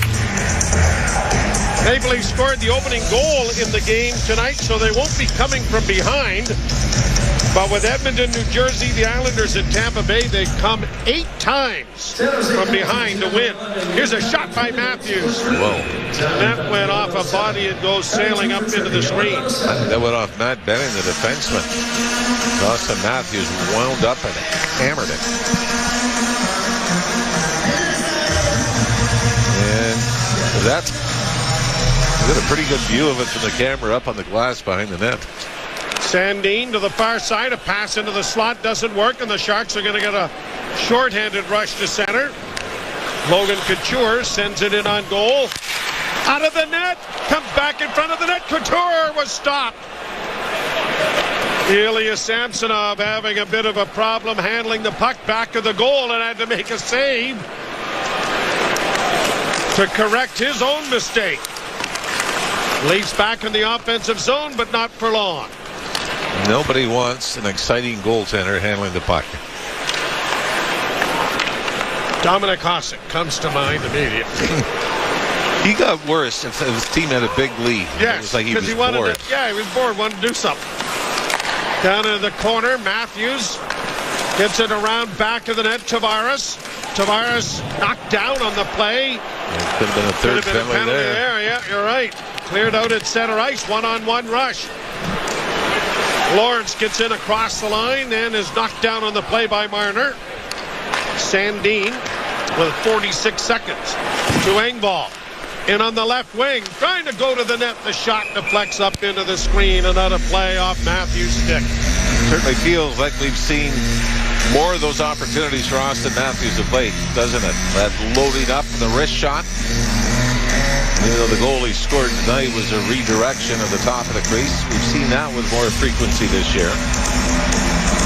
Maple Leafs scored the opening goal in the game tonight, so they won't be coming from behind. But with Edmonton, New Jersey, the Islanders in Tampa Bay, they come 8 times from behind to win. Here's a shot by Matthews. Whoa. That went off a body and goes sailing up into the screen. That went off Matt Benning, the defenseman. Austin Matthews wound up and hammered it. And that's got a pretty good view of it from the camera up on the glass behind the net. Sandin to the far side. A pass into the slot doesn't work, and the Sharks are going to get a shorthanded rush to center. Logan Couture sends it in on goal. Out of the net. Comes back in front of the net. Couture was stopped. Ilya Samsonov having a bit of a problem handling the puck back of the goal and had to make a save to correct his own mistake. Leafs back in the offensive zone, but not for long. Nobody wants an exciting goaltender handling the puck. Dominic Hasek comes to mind immediately. He got worse if his team had a big lead. Yes, it was like he was bored. bored. He was bored, wanted to do something. Down in the corner, Matthews gets it around back to the net. Tavares knocked down on the play. It could have been a third penalty there. Yeah, you're right. Cleared out at center ice, one-on-one rush. Lawrence gets in across the line and is knocked down on the play by Marner. Sandin with 46 seconds to Engvall. In on the left wing, trying to go to the net. The shot deflects up into the screen. Another play off Matthews' stick. Certainly feels like we've seen more of those opportunities for Austin Matthews of late, doesn't it? That loading up the wrist shot. Even though the goal he scored tonight was a redirection of the top of the crease, we've seen that with more frequency this year.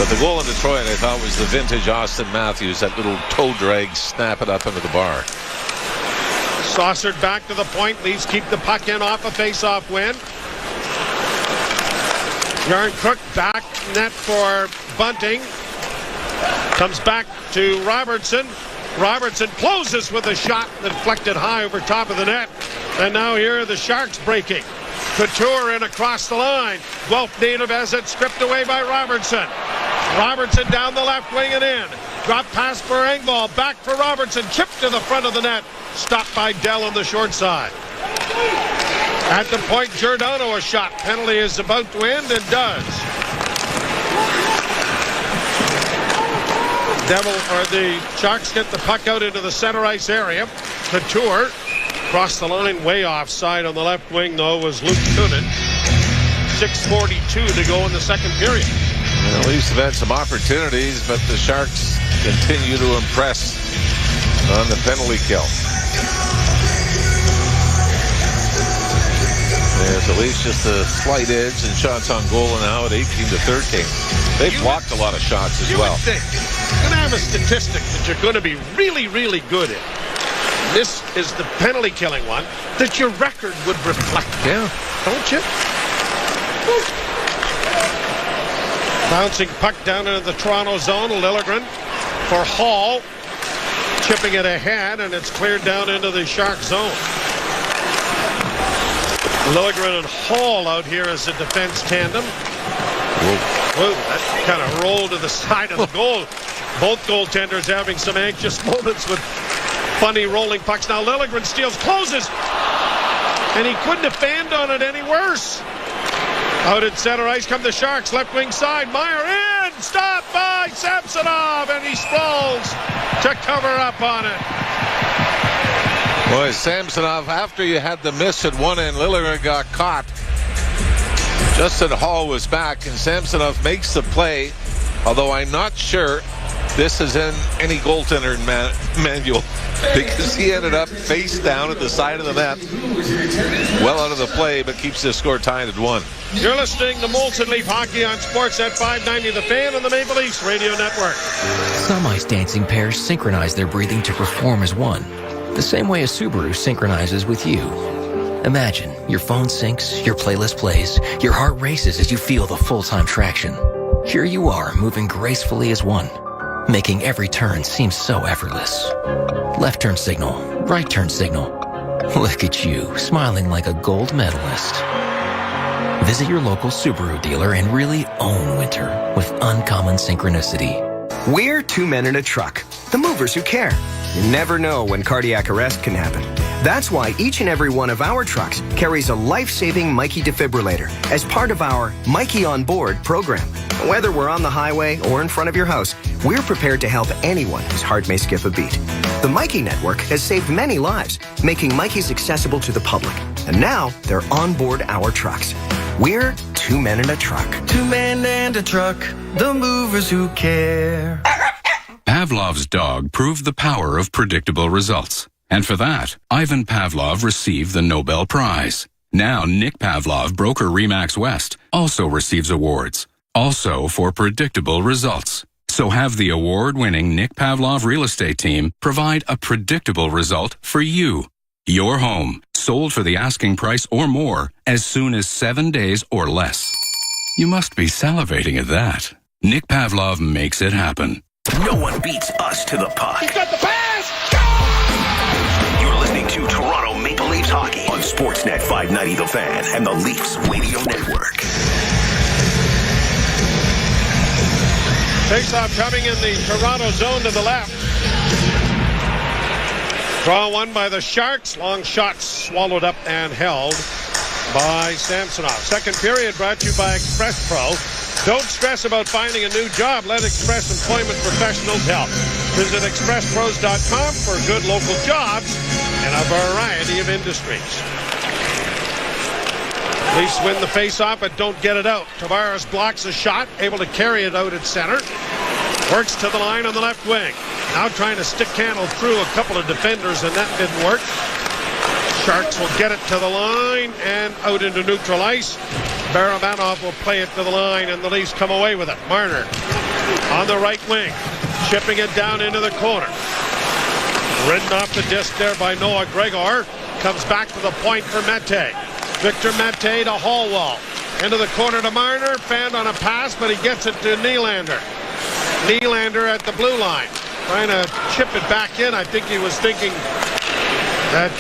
But the goal in Detroit, I thought, was the vintage Austin Matthews, that little toe drag, snap it up into the bar. Saucered back to the point. Leafs keep the puck in off a face-off win. Yarncrook back net for Bunting. Comes back to Robertson. Robertson closes with a shot deflected high over top of the net. And now here are the Sharks breaking. Couture in across the line. Guelph native has it stripped away by Robertson. Robertson down the left wing and in. Drop pass for Engvall. Back for Robertson. Chip to the front of the net. Stopped by Dell on the short side. At the point, Giordano a shot. Penalty is about to end and does. The Sharks get the puck out into the center ice area. Couture across the line, way offside on the left wing, though, was Luke Kunin. 6:42 to go in the second period. Well, Leafs have had some opportunities, but the Sharks continue to impress on the penalty kill. There's at least just a slight edge in shots on goal now at 18-13. They've blocked a lot of shots as well. You're going to have a statistic that you're going to be really, really good at. This is the penalty killing one that your record would reflect. Yeah. Don't you? Bouncing puck down into the Toronto zone. Liljegren for Hall. Chipping it ahead, and it's cleared down into the Shark zone. Liljegren and Hall out here as a defense tandem. Whoa, that kind of rolled to the side of the goal. Both goaltenders having some anxious moments with funny rolling pucks. Now Liljegren steals, closes, and he couldn't have fanned on it any worse. Out at center ice come the Sharks, left wing side. Meyer in, stopped by Samsonov, and he sprawls to cover up on it. Boy, Samsonov, after you had the miss at one end, Liljegren got caught. Justin Hall was back, and Samsonov makes the play, although I'm not sure this is in any goaltender manual, because he ended up face down at the side of the net, well out of the play, but keeps the score tied at 1. You're listening to Molson Leaf Hockey on Sportsnet 590 The Fan on the Maple Leafs Radio Network. Some ice dancing pairs synchronize their breathing to perform as one, the same way a Subaru synchronizes with you. Imagine your phone syncs, your playlist plays, your heart races as you feel the full-time traction. Here you are, moving gracefully as one, making every turn seem so effortless. Left turn signal, right turn signal. Look at you, smiling like a gold medalist. Visit your local Subaru dealer and really own winter with uncommon synchronicity. We're two men in a truck, the movers who care. You never know when cardiac arrest can happen. That's why each and every one of our trucks carries a life-saving Mikey defibrillator as part of our Mikey on Board program. Whether we're on the highway or in front of your house, we're prepared to help anyone whose heart may skip a beat. The Mikey Network has saved many lives, making Mikeys accessible to the public. And now they're on board our trucks. We're two men in a truck. Two men and a truck, the movers who care. Pavlov's dog proved the power of predictable results. And for that, Ivan Pavlov received the Nobel Prize. Now Nick Pavlov, broker Remax West, also receives awards. Also for predictable results. So have the award-winning Nick Pavlov real estate team provide a predictable result for you. Your home, sold for the asking price or more, as soon as 7 days or less. You must be salivating at that. Nick Pavlov makes it happen. No one beats us to the puck. He's got the pass! You're listening to Toronto Maple Leafs hockey on Sportsnet 590 The Fan and the Leafs Radio Network. Face-off coming in the Toronto zone to the left. Draw one by the Sharks. Long shot swallowed up and held by Samsonov. Second period brought to you by Express Pro. Don't stress about finding a new job. Let Express Employment Professionals help. Visit expresspros.com for good local jobs in a variety of industries. Leafs win the face-off, but don't get it out. Tavares blocks a shot, able to carry it out at center. Works to the line on the left wing. Now trying to stick handle through a couple of defenders, and that didn't work. Sharks will get it to the line and out into neutral ice. Barabanov will play it to the line, and the Leafs come away with it. Marner on the right wing, chipping it down into the corner. Ridden off the disc there by Noah Gregor. Comes back to the point for Mete. Victor Mete to Hallwall. Into the corner to Marner. Fanned on a pass, but he gets it to Nylander. Nylander at the blue line. Trying to chip it back in. I think he was thinking that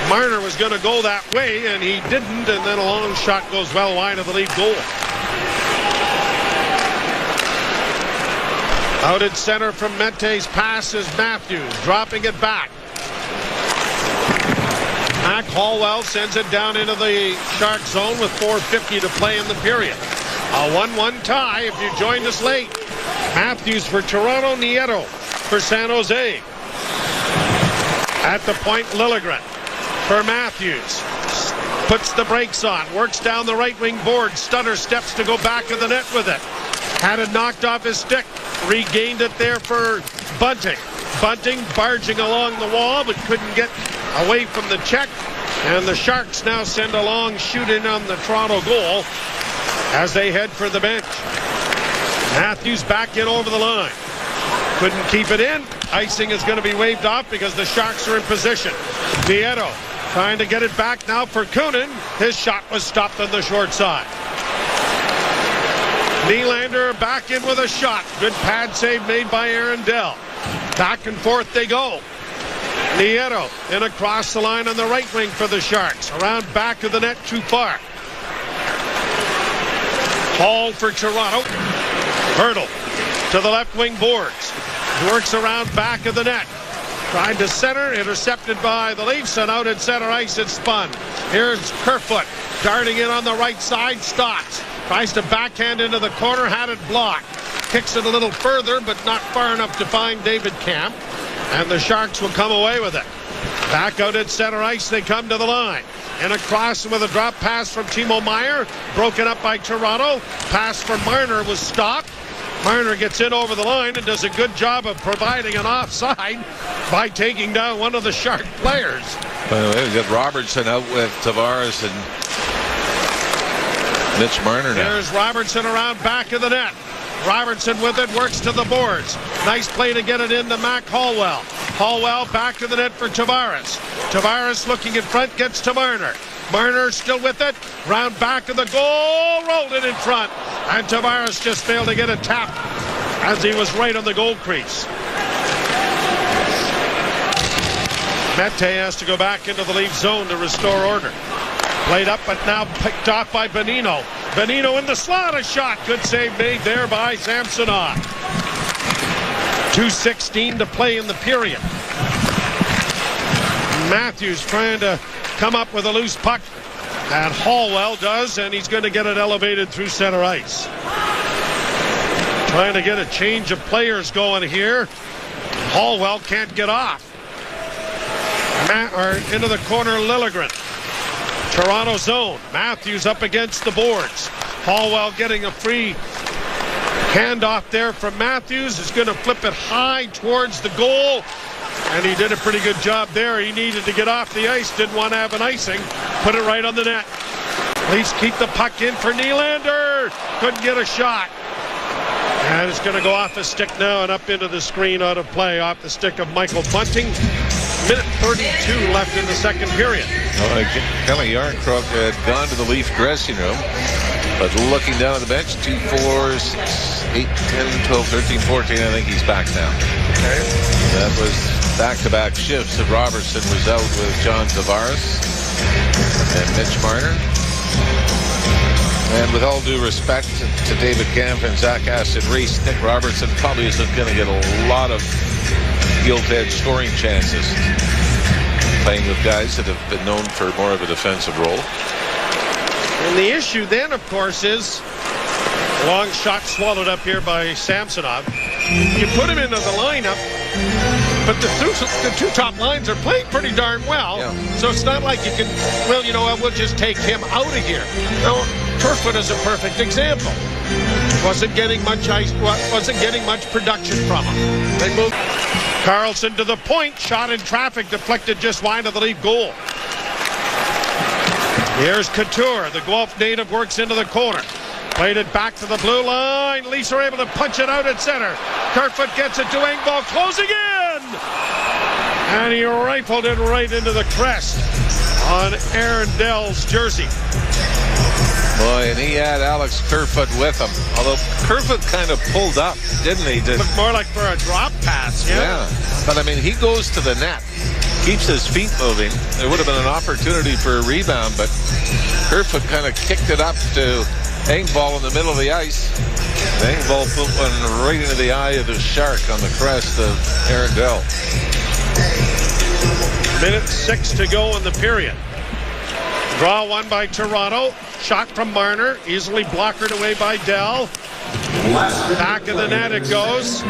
Marner was going to go that way, and he didn't, and then a long shot goes well wide of the lead goal. Out at center from Mete's pass is Matthews, dropping it back. Mac Hallwell sends it down into the Shark zone with 4:50 to play in the period. A 1-1 tie if you joined us late. Matthews for Toronto, Nieto for San Jose. At the point, Liljegren for Matthews. Puts the brakes on, works down the right wing board. Stutter steps to go back to the net with it. Had it knocked off his stick. Regained it there for Bunting. Bunting barging along the wall, but couldn't get away from the check. And the Sharks now send a long shoot in on the Toronto goal as they head for the bench. Matthews back in over the line. Couldn't keep it in. Icing is going to be waved off because the Sharks are in position. Nieto trying to get it back now for Kunin. His shot was stopped on the short side. Nylander back in with a shot. Good pad save made by Aaron Dell. Back and forth they go. Nieto in across the line on the right wing for the Sharks. Around back of the net too far. Hall for Toronto. Hurdle to the left wing boards. Works around back of the net. Tried to center, intercepted by the Leafs, and out at center ice it spun. Here's Kerfoot darting in on the right side, stops. Tries to backhand into the corner, had it blocked. Kicks it a little further, but not far enough to find David Camp. And the Sharks will come away with it. Back out at center ice, they come to the line. And across with a drop pass from Timo Meier. Broken up by Toronto. Pass from Marner was stopped. Marner gets in over the line and does a good job of providing an offside by taking down one of the Shark players. Well, we got Robertson out with Tavares and Mitch Marner now. There's Robertson around back of the net. Robertson with it, works to the boards. Nice play to get it into Mac Hallwell. Hallwell back to the net for Tavares. Tavares looking in front, gets to Marner. Marner still with it. Round back of the goal. Rolled it in front. And Tavares just failed to get a tap as he was right on the goal crease. Mete has to go back into the Leaf zone to restore order. Played up, but now picked off by Bonino. Bonino in the slot, a shot. Good save made there by Samsonov. 2:16 to play in the period. Matthews trying to come up with a loose puck. And Hallwell does, and he's going to get it elevated through center ice. Trying to get a change of players going here. Hallwell can't get off. Into the corner, Liljegren. Toronto zone. Matthews up against the boards. Hallwell getting a free handoff there from Matthews. Is going to flip it high towards the goal. And he did a pretty good job there. He needed to get off the ice. Didn't want to have an icing. Put it right on the net. Leafs keep the puck in for Nylander. Couldn't get a shot. And it's going to go off the stick now and up into the screen out of play. Off the stick of Michael Bunting. Minute 32 left in the second period. Kelly Yarncrook had gone to the Leaf dressing room. But looking down at the bench, 2, 4, 6, 8, 10, 12, 13, 14. I think he's back now. Okay. That was back-to-back shifts that Robertson was out with John Tavares and Mitch Marner. And with all due respect to David Kampf and Zach Aston-Reese, Nick Robertson probably isn't going to get a lot of gilt-edged scoring chances playing with guys that have been known for more of a defensive role. And the issue then, of course, is a long shot swallowed up here by Samsonov. You put him into the lineup, but the two top lines are playing pretty darn well. Yeah. So it's not like you can, well, you know what, we'll just take him out of here. No, Kerfoot is a perfect example. Wasn't getting much production from him. They moved. Carlson to the point, shot in traffic, deflected just wide of the Leaf goal. Here's Couture. The Guelph native works into the corner. Played it back to the blue line. Leafs are able to punch it out at center. Kerfoot gets it to Engvall, closing in! And he rifled it right into the crest on Aaron Dell's jersey. Boy, and he had Alex Kerfoot with him. Although Kerfoot kind of pulled up, didn't he? Looked more like for a drop pass, yeah. But I mean, he goes to the net. Keeps his feet moving. There would have been an opportunity for a rebound, but Kerfoot kind of kicked it up to Engvall in the middle of the ice. And Engvall put one right into the eye of the shark on the crest of Aaron Dell. Minute 6 to go in the period. Draw one by Toronto. Shot from Marner. Easily blockered away by Dell. Back of the net it goes.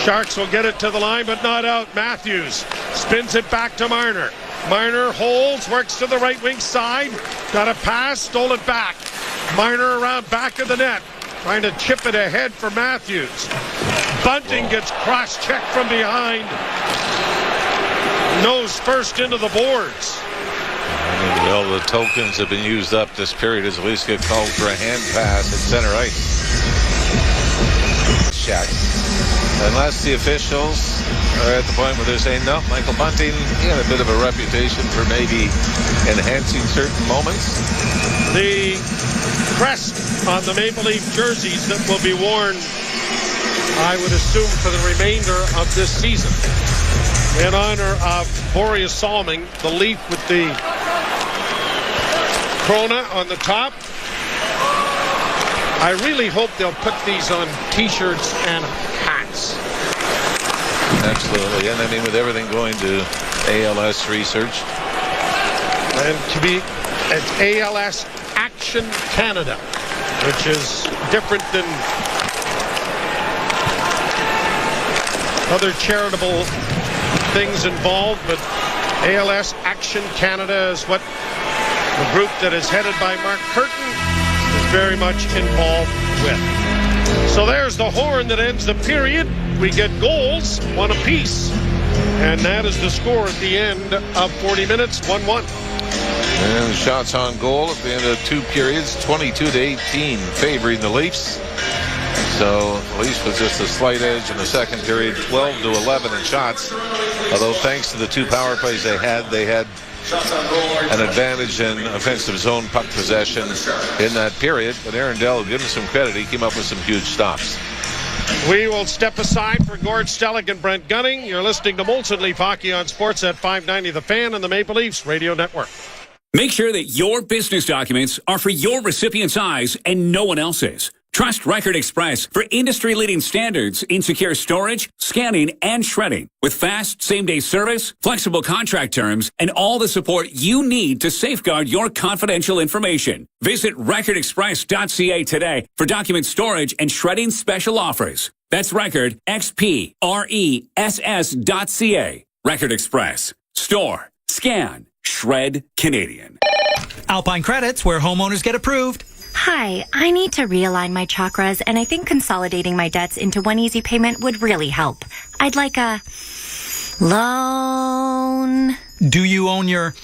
Sharks will get it to the line, but not out. Matthews spins it back to Marner. Marner holds, works to the right wing side. Got a pass, stole it back. Marner around back of the net, trying to chip it ahead for Matthews. Bunting gets cross-checked from behind. Nose first into the boards. All the tokens have been used up this period as the Leafs get called for a hand pass at center ice. Check. Unless the officials are at the point where they're saying, no, Michael Bunting, he had a bit of a reputation for maybe enhancing certain moments. The crest on the Maple Leaf jerseys that will be worn, I would assume, for the remainder of this season. In honor of Boreas Salming, the Leaf with the Krona on the top. I really hope they'll put these on T-shirts and hats. Absolutely, and I mean, with everything going to ALS research. And to be at ALS Action Canada, which is different than other charitable things involved, but ALS Action Canada is what the group that is headed by Mark Curtin is very much involved with. So there's the horn that ends the period. We get goals, one apiece. And that is the score at the end of 40 minutes, 1-1. And shots on goal at the end of two periods, 22-18, favoring the Leafs. So the Leafs with just a slight edge in the second period, 12-11 in shots. Although thanks to the two power plays they had an advantage in offensive zone puck possession in that period. But Aaron Dell, give him some credit, he came up with some huge stops. We will step aside for Gord Stellick and Brent Gunning. You're listening to Molson Leaf Hockey on Sportsnet 590 The Fan and the Maple Leafs Radio Network. Make sure that your business documents are for your recipient's eyes and no one else's. Trust Record Express for industry-leading standards in secure storage, scanning, and shredding. With fast, same-day service, flexible contract terms, and all the support you need to safeguard your confidential information. Visit recordexpress.ca today for document storage and shredding special offers. That's Record, XPRESS.ca. Record Express. Store, scan, shred Canadian. Alpine Credits, where homeowners get approved. Hi, I need to realign my chakras, and I think consolidating my debts into one easy payment would really help. I'd like a loan. Do you own your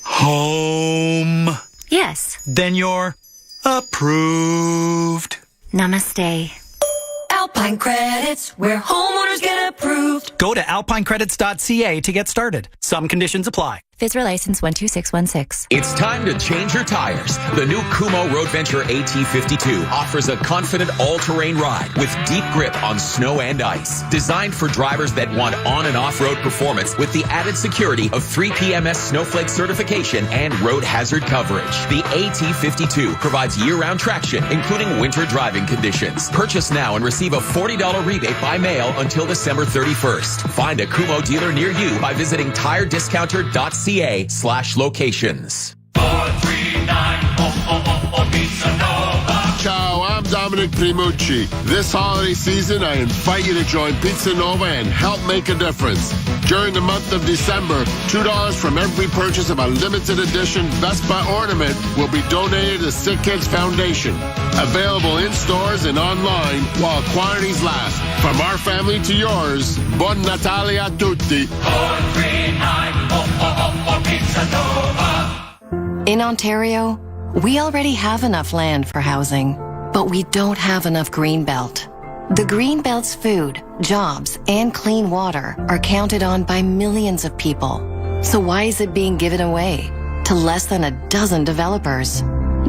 home? Yes. Then you're approved. Namaste. Alpine Credits, where homeowners get approved. Go to alpinecredits.ca to get started. Some conditions apply. FSRA license 12616. It's time to change your tires. The new Kumho Road Venture AT52 offers a confident all-terrain ride with deep grip on snow and ice. Designed for drivers that want on- and off-road performance with the added security of 3PMS Snowflake certification and road hazard coverage. The AT52 provides year-round traction, including winter driving conditions. Purchase now and receive a $40 rebate by mail until December 31st. Find a Kumho dealer near you by visiting tirediscounter.ca/locations. 439 Pizza Nova. Ciao, I'm Dominic Primucci. This holiday season, I invite you to join Pizza Nova and help make a difference. During the month of December, $2 from every purchase of a limited edition Vespa ornament will be donated to Sick Kids Foundation. Available in stores and online while quantities last. From our family to yours, Buon Natale a tutti. 439 Pizza Nova. In Ontario, we already have enough land for housing, but we don't have enough Greenbelt. The Greenbelt's food, jobs, and clean water are counted on by millions of people. So why is it being given away to less than a dozen developers?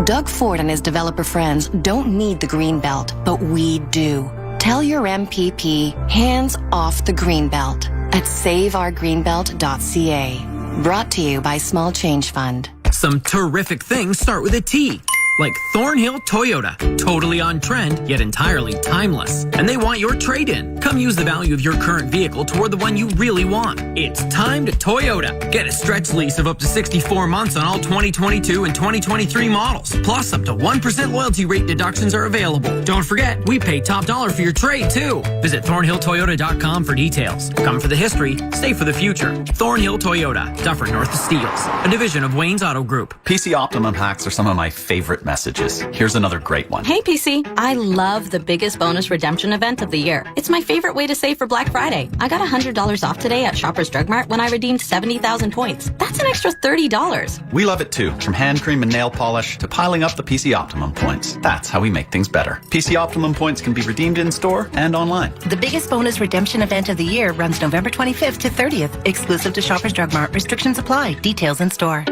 Doug Ford and his developer friends don't need the Greenbelt, but we do. Tell your MPP, hands off the Greenbelt at saveourgreenbelt.ca. Brought to you by Small Change Fund. Some terrific things start with a T. Like Thornhill Toyota. Totally on trend, yet entirely timeless. And they want your trade-in. Come use the value of your current vehicle toward the one you really want. It's time to Toyota. Get a stretch lease of up to 64 months on all 2022 and 2023 models. Plus, up to 1% loyalty rate deductions are available. Don't forget, we pay top dollar for your trade, too. Visit thornhilltoyota.com for details. Come for the history, stay for the future. Thornhill Toyota, Dufferin North of Steeles, a division of Wayne's Auto Group. PC Optimum hacks are some of my favorite messages. Here's another great one. Hey PC, I love the biggest bonus redemption event of the year. It's my favorite way to save for Black Friday. I got $100 off today at Shoppers Drug Mart when I redeemed 70,000 points. That's an extra $30. We love it too. From hand cream and nail polish to piling up the PC Optimum points. That's how we make things better. PC Optimum points can be redeemed in store and online. The biggest bonus redemption event of the year runs November 25th to 30th. Exclusive to Shoppers Drug Mart. Restrictions apply. Details in store.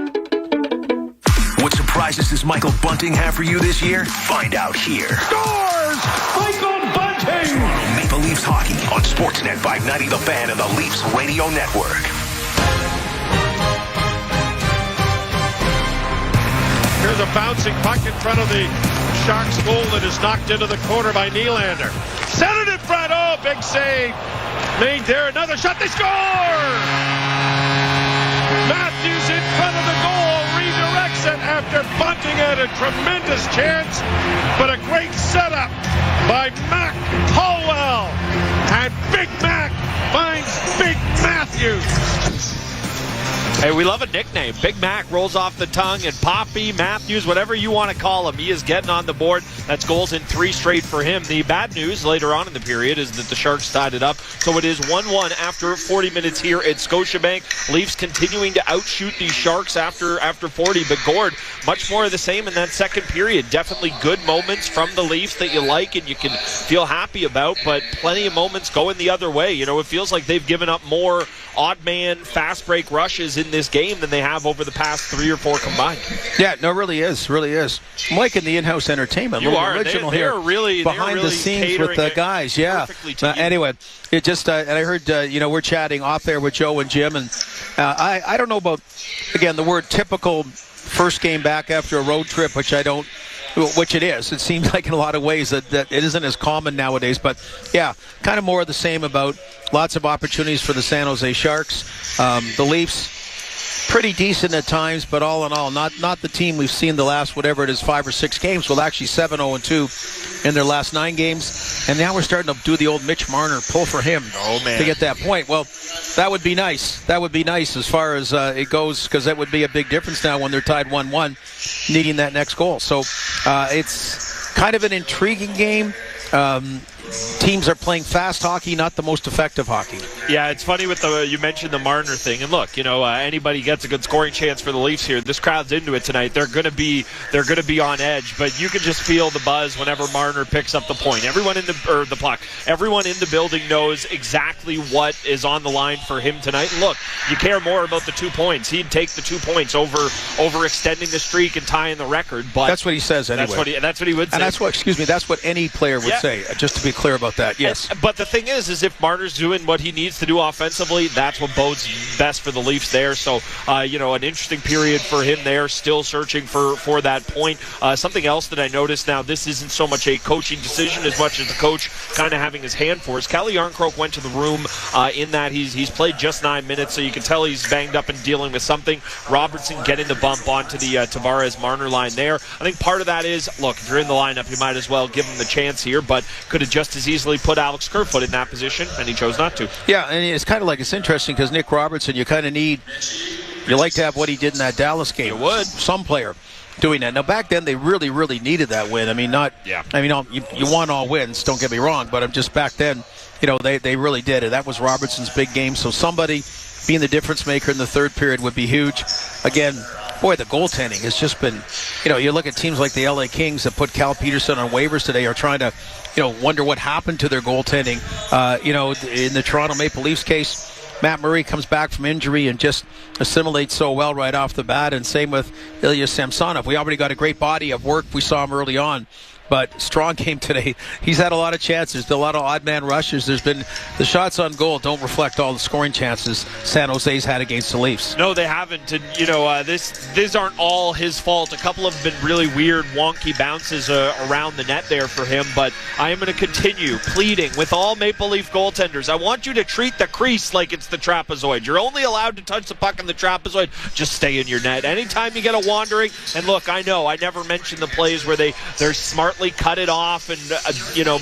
What surprises does Michael Bunting have for you this year? Find out here. Scores! Michael Bunting! Toronto Maple Leafs hockey on Sportsnet 590 The Fan and the Leafs Radio Network. Here's a bouncing puck in front of the Sharks goal that is knocked into the corner by Nylander. Set it in front. Oh, big save. Made there. Another shot. They score! Matthews in front of the goal. Redirects it after Bunting had a tremendous chance. But a great setup by Mac Howell. And Big Mac finds Big Matthews. Hey, we love a nickname. Big Mac rolls off the tongue, and Poppy, Matthews, whatever you want to call him, he is getting on the board. That's goals in 3 straight for him. The bad news later on in the period is that the Sharks tied it up, so it is 1-1 after 40 minutes here at Scotiabank. Leafs continuing to outshoot these Sharks after 40, but Gord, much more of the same in that second period. Definitely good moments from the Leafs that you like and you can feel happy about, but plenty of moments going the other way. You know, it feels like they've given up more odd man, fast break rushes in this game than they have over the past 3 or 4 combined. Yeah, no, really is. I'm liking the in-house entertainment. You are. Original They're here. really behind the scenes with the guys. Yeah. Anyway, it just and I heard we're chatting off there with Joe and Jim, and I don't know about, again, the word typical first game back after a road trip, which it is. It seems like in a lot of ways that it isn't as common nowadays. But, yeah, kind of more of the same about lots of opportunities for the San Jose Sharks. The Leafs, pretty decent at times, but all in all, not the team we've seen the last, whatever it is, 5 or 6 games. Well, actually 7-0-2 in their last 9 games. And now we're starting to do the old Mitch Marner pull for him to get that point. Well, that would be nice. That would be nice as far as it goes, because that would be a big difference now when they're tied 1-1, needing that next goal. So it's kind of an intriguing game. Teams are playing fast hockey, not the most effective hockey. Yeah, it's funny with you mentioned the Marner thing, and look, anybody gets a good scoring chance for the Leafs here. This crowd's into it tonight. They're going to be on edge, but you can just feel the buzz whenever Marner picks up the point. Everyone in the puck, everyone in the building knows exactly what is on the line for him tonight. And look, you care more about the 2 points. He'd take the 2 points over extending the streak and tying the record. But that's what he says anyway. That's what he would say. And that's what any player would say. Just to be clear about that. Yes. But the thing is if Marner's doing what he needs to do offensively, that's what bodes best for the Leafs there. So, an interesting period for him there, still searching for that point. Something else that I noticed now, this isn't so much a coaching decision as much as the coach kind of having his hand for us. Calle Jarnkrok went to the room in that he's played just 9 minutes, so you can tell he's banged up and dealing with something. Robertson getting the bump onto the Tavares-Marner line there. I think part of that is, look, if you're in the lineup, you might as well give him the chance here, but could have just as easily put Alex Kerfoot in that position, and he chose not to. Yeah, and it's kind of like, it's interesting because Nick Robertson, you like to have what he did in that Dallas game. You would. Some player doing that. Now, back then, they really, really needed that win. I mean, you want all wins, don't get me wrong, but just back then, they really did it. That was Robertson's big game, so somebody being the difference maker in the third period would be huge. Again, boy, the goaltending has just been, you look at teams like the LA Kings that put Cal Peterson on waivers today, are trying to, wonder what happened to their goaltending. In the Toronto Maple Leafs case, Matt Murray comes back from injury and just assimilates so well right off the bat, and same with Ilya Samsonov. We already got a great body of work. We saw him early on. But strong game today. He's had a lot of chances, a lot of odd man rushes. There's been the shots on goal don't reflect all the scoring chances San Jose's had against the Leafs. No, they haven't. And these aren't all his fault. A couple have been really weird, wonky bounces around the net there for him. But I am going to continue pleading with all Maple Leaf goaltenders. I want you to treat the crease like it's the trapezoid. You're only allowed to touch the puck in the trapezoid. Just stay in your net. Anytime you get a wandering, and look, I know I never mentioned the plays where they're smartly cut it off and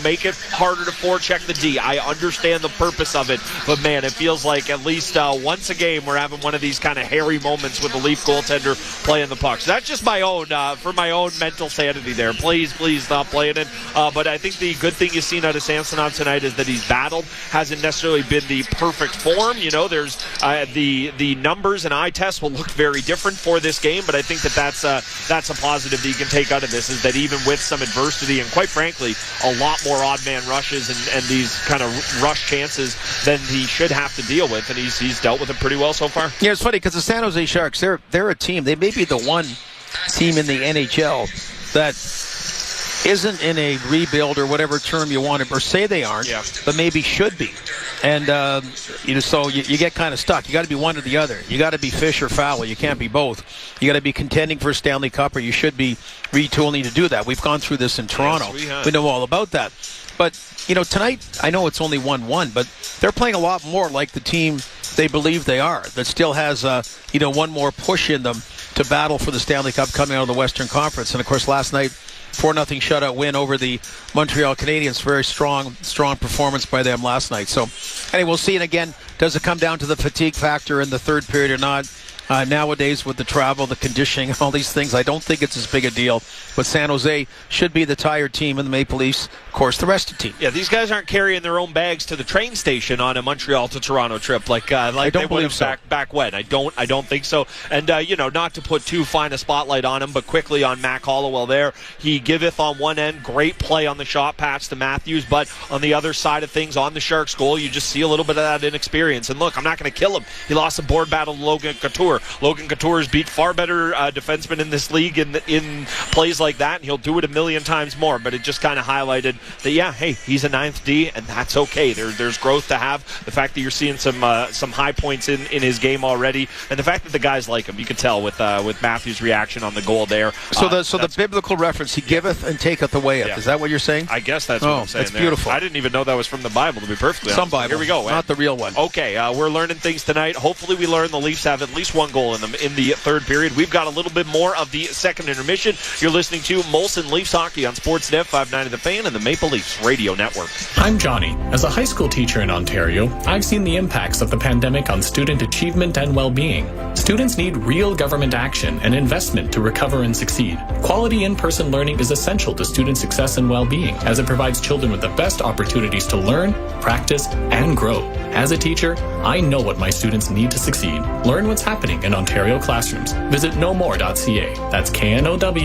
make it harder to forecheck the D. I understand the purpose of it, but man, it feels like at least once a game we're having one of these kind of hairy moments with the Leaf goaltender playing the puck. So that's just my own for my own mental sanity there. Please stop playing it. But I think the good thing you've seen out of Samsonov tonight is that he's battled. Hasn't necessarily been the perfect form. There's the numbers and eye tests will look very different for this game, but I think that's a positive that you can take out of this, is that even with some adversity and quite frankly a lot more odd man rushes and these kind of rush chances than he should have to deal with, and he's dealt with it pretty well so far. Yeah, it's funny because the San Jose Sharks, they're a team, they may be the one team in the NHL that isn't in a rebuild or whatever term you want to, or say they aren't, but maybe should be. And, so you get kind of stuck. You got to be one or the other. You got to be fish or fowl. You can't be both. You got to be contending for a Stanley Cup, or you should be retooling to do that. We've gone through this in Toronto. Yes, we know all about that. But, tonight, I know it's only 1-1, but they're playing a lot more like the team they believe they are, that still has, one more push in them to battle for the Stanley Cup coming out of the Western Conference. And, of course, last night, 4-0 shutout win over the Montreal Canadiens. Very strong performance by them last night. So, anyway, we'll see. And again, does it come down to the fatigue factor in the third period or not? Nowadays, with the travel, the conditioning, all these things, I don't think it's as big a deal. But San Jose should be the tired team, and the Maple Leafs, of course, the rest of the team. Yeah, these guys aren't carrying their own bags to the train station on a Montreal to Toronto trip like I don't they believe would so. have back when. I don't think so. And not to put too fine a spotlight on him, but quickly on Mac Hollowell there. He giveth on one end, great play on the shot patch to Matthews, but on the other side of things, on the Sharks goal, you just see a little bit of that inexperience. And look, I'm not going to kill him. He lost a board battle to Logan Couture. Couture. Logan Couture's beat far better defensemen in this league in plays like that, and he'll do it a million times more. But it just kind of highlighted that, yeah, hey, he's a 9th D, and that's okay. There's growth to have. The fact that you're seeing some high points in his game already, and the fact that the guys like him, you can tell with Matthews' reaction on the goal there. So the biblical reference, he giveth and taketh away. Yeah. Is that what you're saying? I guess that's what I'm saying. That's beautiful. I didn't even know that was from the Bible, to be perfectly honest. Some Bible. Here we go. Not the real one. Okay, we're learning things tonight. Hopefully we learn the Leafs have at least one goal in them in the third period. We've got a little bit more of the second intermission. You're listening to Molson Leafs Hockey on Sportsnet 590 The Fan and the Maple Leafs Radio Network. I'm Johnny. As a high school teacher in Ontario, I've seen the impacts of the pandemic on student achievement and well-being. Students need real government action and investment to recover and succeed. Quality in-person learning is essential to student success and well-being, as it provides children with the best opportunities to learn, practice, and grow. As a teacher, I know what my students need to succeed. Learn what's happening in Ontario classrooms. Visit knowmore.ca. That's KNOWMORE.ca.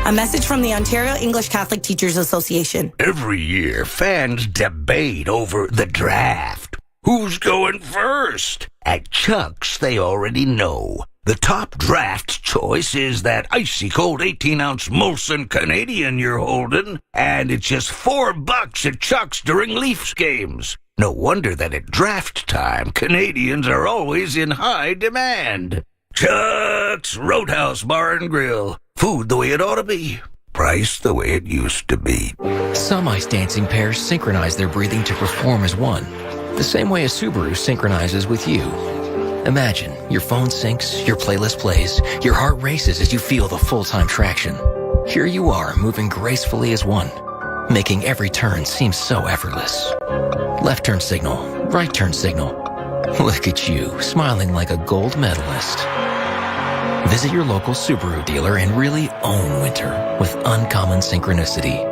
A message from the Ontario English Catholic Teachers Association. Every year, fans debate over the draft. Who's going first? At Chuck's, they already know. The top draft choice is that icy cold 18-ounce Molson Canadian you're holding, and it's just $4 at Chuck's during Leafs games. No wonder that at draft time, Canadians are always in high demand. Chuck's Roadhouse Bar and Grill. Food the way it ought to be. Price the way it used to be. Some ice dancing pairs synchronize their breathing to perform as one, the same way a Subaru synchronizes with you. Imagine your phone syncs, your playlist plays, your heart races as you feel the full-time traction. Here you are, moving gracefully as one, making every turn seem so effortless. Left turn signal, right turn signal. Look at you, smiling like a gold medalist. Visit your local Subaru dealer and really own winter with uncommon synchronicity.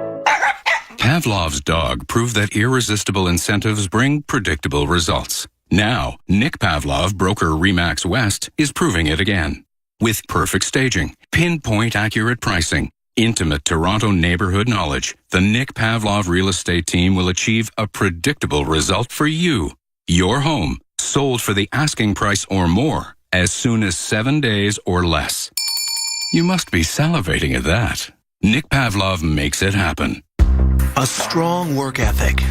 Pavlov's dog proved that irresistible incentives bring predictable results. Now, Nick Pavlov, broker RE/MAX West, is proving it again. With perfect staging, pinpoint accurate pricing, intimate Toronto neighborhood knowledge, the Nick Pavlov real estate team will achieve a predictable result for you. Your home, sold for the asking price or more, as soon as 7 days or less. You must be salivating at that. Nick Pavlov makes it happen. A strong work ethic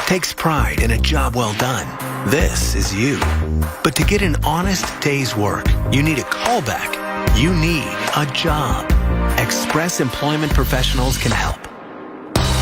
takes pride in a job well done. This is you. But to get an honest day's work, you need a callback. You need a job. Express Employment Professionals can help.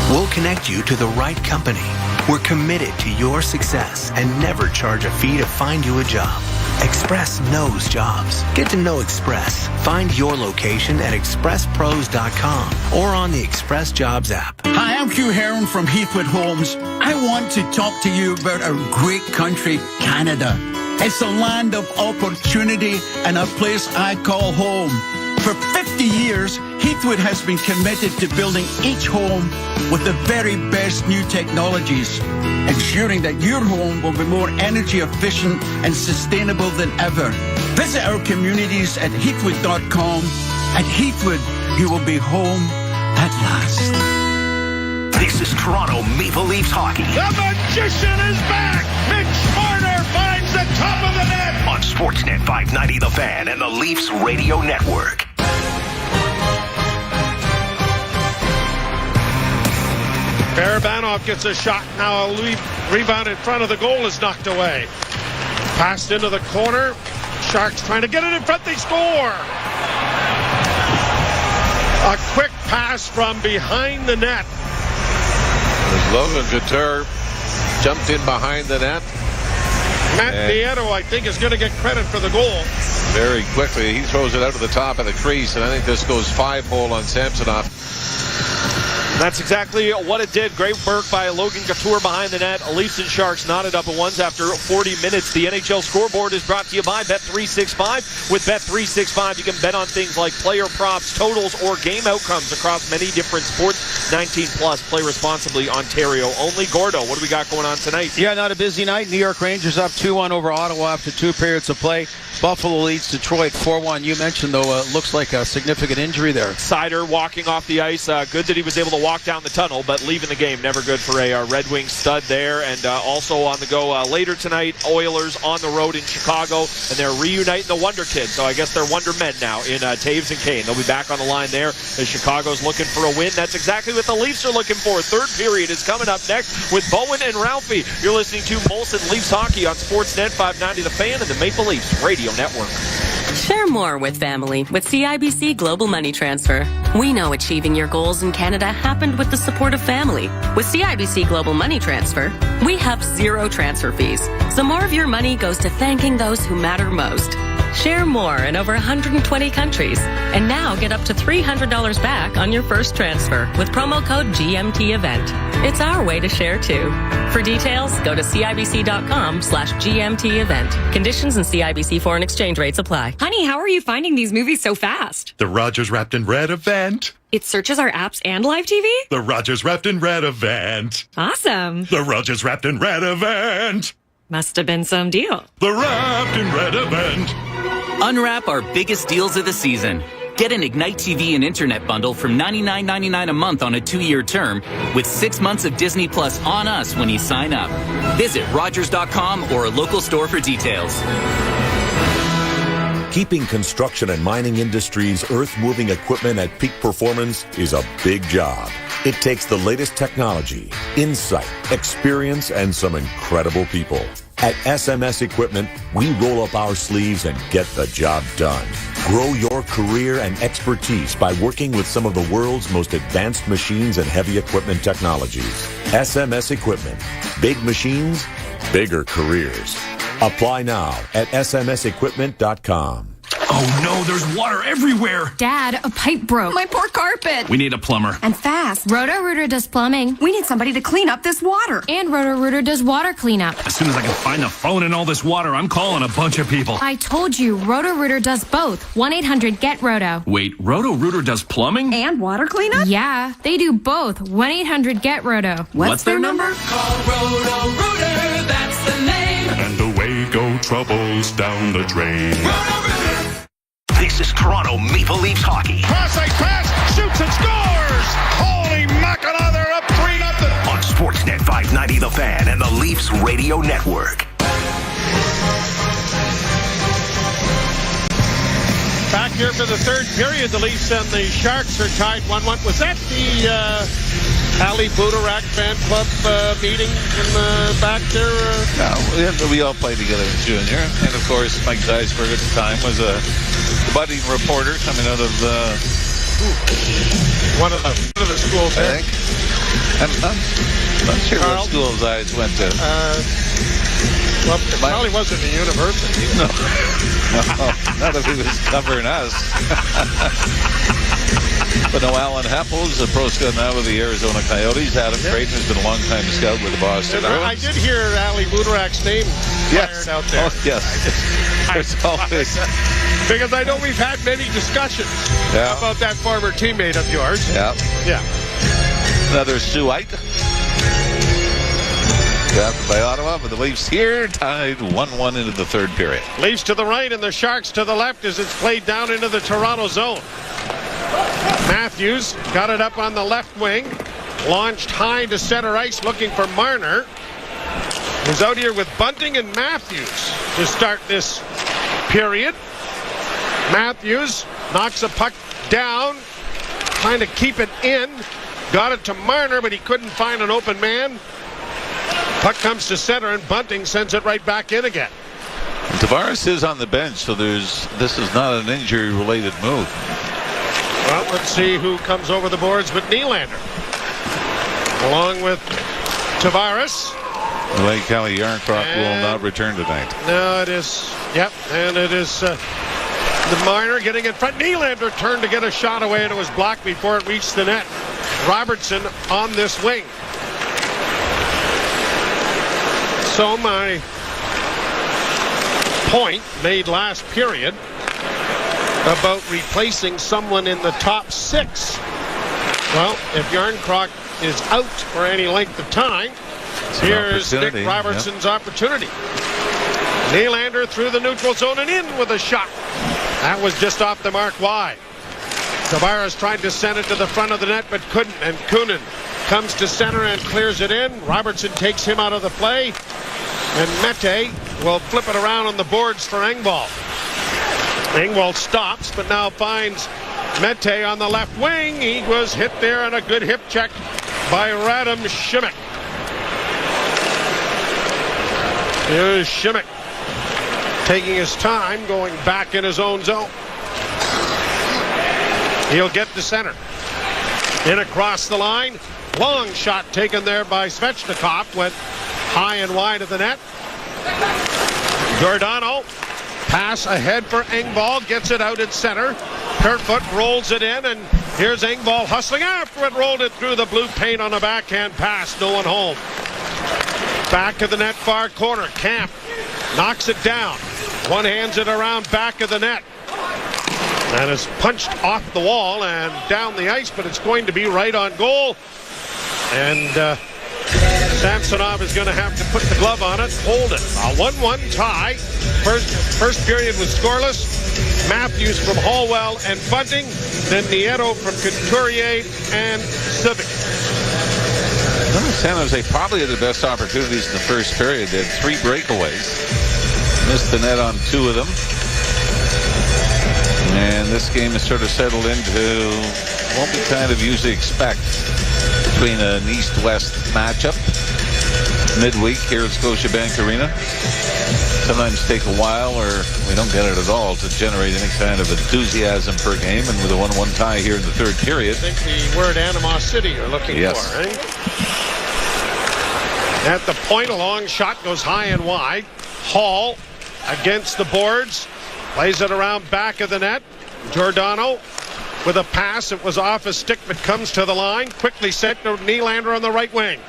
We'll connect you to the right company. We're committed to your success and never charge a fee to find you a job. Express knows jobs. Get to know Express. Find your location at expresspros.com or on the Express Jobs app. Hi, I'm Hugh Heron from Heathwood Homes. I want to talk to you about our great country, Canada. It's a land of opportunity and a place I call home. For 50 years, Heathwood has been committed to building each home with the very best new technologies, ensuring that your home will be more energy efficient and sustainable than ever. Visit our communities at heathwood.com. At Heathwood, you will be home at last. This is Toronto Maple Leafs hockey. The magician is back! Mitch Marner finds the top of the net! On Sportsnet 590 The Fan and the Leafs Radio Network. Barabanov gets a shot. Now a rebound in front of the goal is knocked away. Passed into the corner. Sharks trying to get it in front. They score! A quick pass from behind the net. As Logan Couture jumped in behind the net. Matt Nieto, I think, is going to get credit for the goal. Very quickly, he throws it out to the top of the crease, and I think this goes 5-hole on Samsonov. That's exactly what it did. Great work by Logan Couture behind the net. Leafs and Sharks knotted up at ones after 40 minutes. The NHL scoreboard is brought to you by Bet365. With Bet365, you can bet on things like player props, totals, or game outcomes across many different sports. 19 plus. Play responsibly. Ontario only. Gordo, what do we got going on tonight? Yeah, not a busy night. New York Rangers up 2-1 over Ottawa after 2 periods of play. Buffalo leads Detroit 4-1. You mentioned, though, looks like a significant injury there. Sider walking off the ice. Good that he was able to walk down the tunnel, but leaving the game, never good for a Red Wings stud there. And also on the go later tonight, Oilers on the road in Chicago, and they're reuniting the Wonder Kids. So I guess they're Wonder Men now in Taves and Kane. They'll be back on the line there as Chicago's looking for a win. That's exactly what the Leafs are looking for. Third period is coming up next with Bowen and Ralphie. You're listening to Molson Leafs Hockey on Sportsnet 590 The Fan and the Maple Leafs Radio Network. Share more with family with CIBC Global Money Transfer. We know achieving your goals in Canada happened with the support of family. With CIBC Global Money Transfer, we have 0 transfer fees, so more of your money goes to thanking those who matter most. Share more in over 120 countries, and now get up to $300 back on your first transfer with promo code GMT Event. It's our way to share too. For details, go to CIBC.com/GMT Event. Conditions and CIBC foreign exchange rates apply. Honey, how are you finding these movies so fast? The Rogers Wrapped in Red event. It searches our apps and live TV? The Rogers Wrapped in Red event. Awesome. The Rogers Wrapped in Red event. Must have been some deal. The Wrapped in Red event. Unwrap our biggest deals of the season. Get an Ignite TV and Internet bundle from $99.99 a month on a 2-year term with 6 months of Disney Plus on us when you sign up. Visit Rogers.com or a local store for details. Keeping construction and mining industries' earth-moving equipment at peak performance is a big job. It takes the latest technology, insight, experience, and some incredible people. At SMS Equipment, we roll up our sleeves and get the job done. Grow your career and expertise by working with some of the world's most advanced machines and heavy equipment technologies. SMS Equipment. Big machines, bigger careers. Apply now at smsequipment.com. Oh no, there's water everywhere. Dad, a pipe broke. My poor carpet. We need a plumber. And fast. Roto-Rooter does plumbing. We need somebody to clean up this water. And Roto-Rooter does water cleanup. As soon as I can find the phone in all this water, I'm calling a bunch of people. I told you, Roto-Rooter does both. 1-800-GET-ROTO. Wait, Roto-Rooter does plumbing? And water cleanup? Yeah, they do both. 1-800-GET-ROTO. What's their number? Call Roto-Rooter, that's the name. And away go troubles down the drain. This is Toronto Maple Leafs hockey. Cross-ice pass, shoots and scores! Holy mackerel, they're up 3-0. On Sportsnet 590 The Fan and the Leafs Radio Network. Back here for the third period, the Leafs and the Sharks are tied 1-1. Was that the Ali Budarak fan club meeting in the back there? No, we all played together in junior. And, of course, Mike Zeisberg at the time was a budding reporter coming out of one of the schools there. I think. I'm not sure what schools I went to. Well, it probably wasn't a university. No, not if he was covering us. But no, Alan Heppels, the pro scout now with the Arizona Coyotes. Adam Creighton has been a long-time scout with the Boston Bruins. I did hear Ali Budarak's name fired out there. Oh, yes. There's always... Because I know we've had many discussions about that former teammate of yours. Yeah. Another Suite. Drafted by Ottawa, but the Leafs here tied 1-1 into the third period. Leafs to the right and the Sharks to the left as it's played down into the Toronto zone. Matthews got it up on the left wing, launched high to center ice looking for Marner. He's out here with Bunting and Matthews to start this period. Matthews knocks a puck down, trying to keep it in. Got it to Marner, but he couldn't find an open man. Puck comes to center, and Bunting sends it right back in again. Tavares is on the bench, so this is not an injury-related move. Well, let's see who comes over the boards with Nylander. Along with Tavares. Lake Kelly Yarncroft will not return tonight. No, it is. Yep, and it is the Marner getting in front. Nylander turned to get a shot away, and it was blocked before it reached the net. Robertson on this wing. So my point made last period about replacing someone in the top six. Well, if Yarncroft is out for any length of time, here's Nick Robertson's opportunity. Nylander through the neutral zone and in with a shot. That was just off the mark wide. Tavares tried to send it to the front of the net, but couldn't. And Kunin comes to center and clears it in. Robertson takes him out of the play. And Mete will flip it around on the boards for Engvall. Engvall stops, but now finds Mete on the left wing. He was hit there on a good hip check by Radim Šimek. Here's Šimek taking his time, going back in his own zone. He'll get to center. In across the line. Long shot taken there by Svechnikov. Went high and wide of the net. Giordano. Pass ahead for Engvall. Gets it out at center. Kerfoot rolls it in. And here's Engvall hustling after it. Rolled it through the blue paint on a backhand pass. No one home. Back of the net, far corner. Camp knocks it down. One hands it around back of the net. And it's punched off the wall and down the ice, but it's going to be right on goal. And Samsonov is going to have to put the glove on it, hold it. A 1-1 tie. First period was scoreless. Matthews from Hallwell and Bunting. Then Nieto from Couturier and Civic. San Jose probably had the best opportunities in the first period. They had 3 breakaways. Missed the net on 2 of them. And this game has sort of settled into what we kind of usually expect between an East-West matchup. Midweek here at Scotiabank Arena. Sometimes take a while, or we don't get it at all, to generate any kind of enthusiasm per game. And with a 1-1 tie here in the third period. I think the word animosity you're looking for, eh? At the point, a long shot goes high and wide. Hall against the boards. Plays it around back of the net. Giordano with a pass. It was off his stick, but comes to the line. Quickly sent to Nylander on the right wing.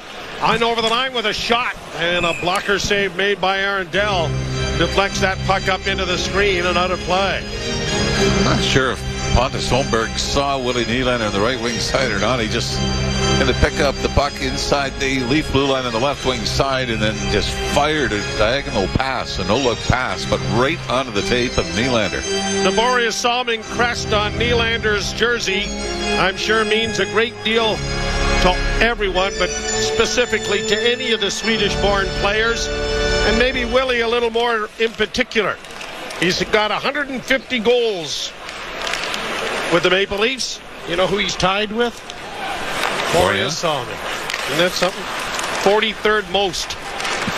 On over the line with a shot. And a blocker save made by Aaron Dell. Deflects that puck up into the screen and out of play. Not sure if Pontus Holmberg saw Willie Nylander on the right wing side or not. He just going to pick up the puck inside the Leaf blue line on the left wing side and then just fired a diagonal pass, a no-look pass, but right onto the tape of Nylander. The Boreas Salming crest on Nylander's jersey, I'm sure means a great deal to everyone, but specifically to any of the Swedish-born players, and maybe Willie a little more in particular. He's got 150 goals with the Maple Leafs. You know who he's tied with? Boreas Salming. Isn't that something? 43rd most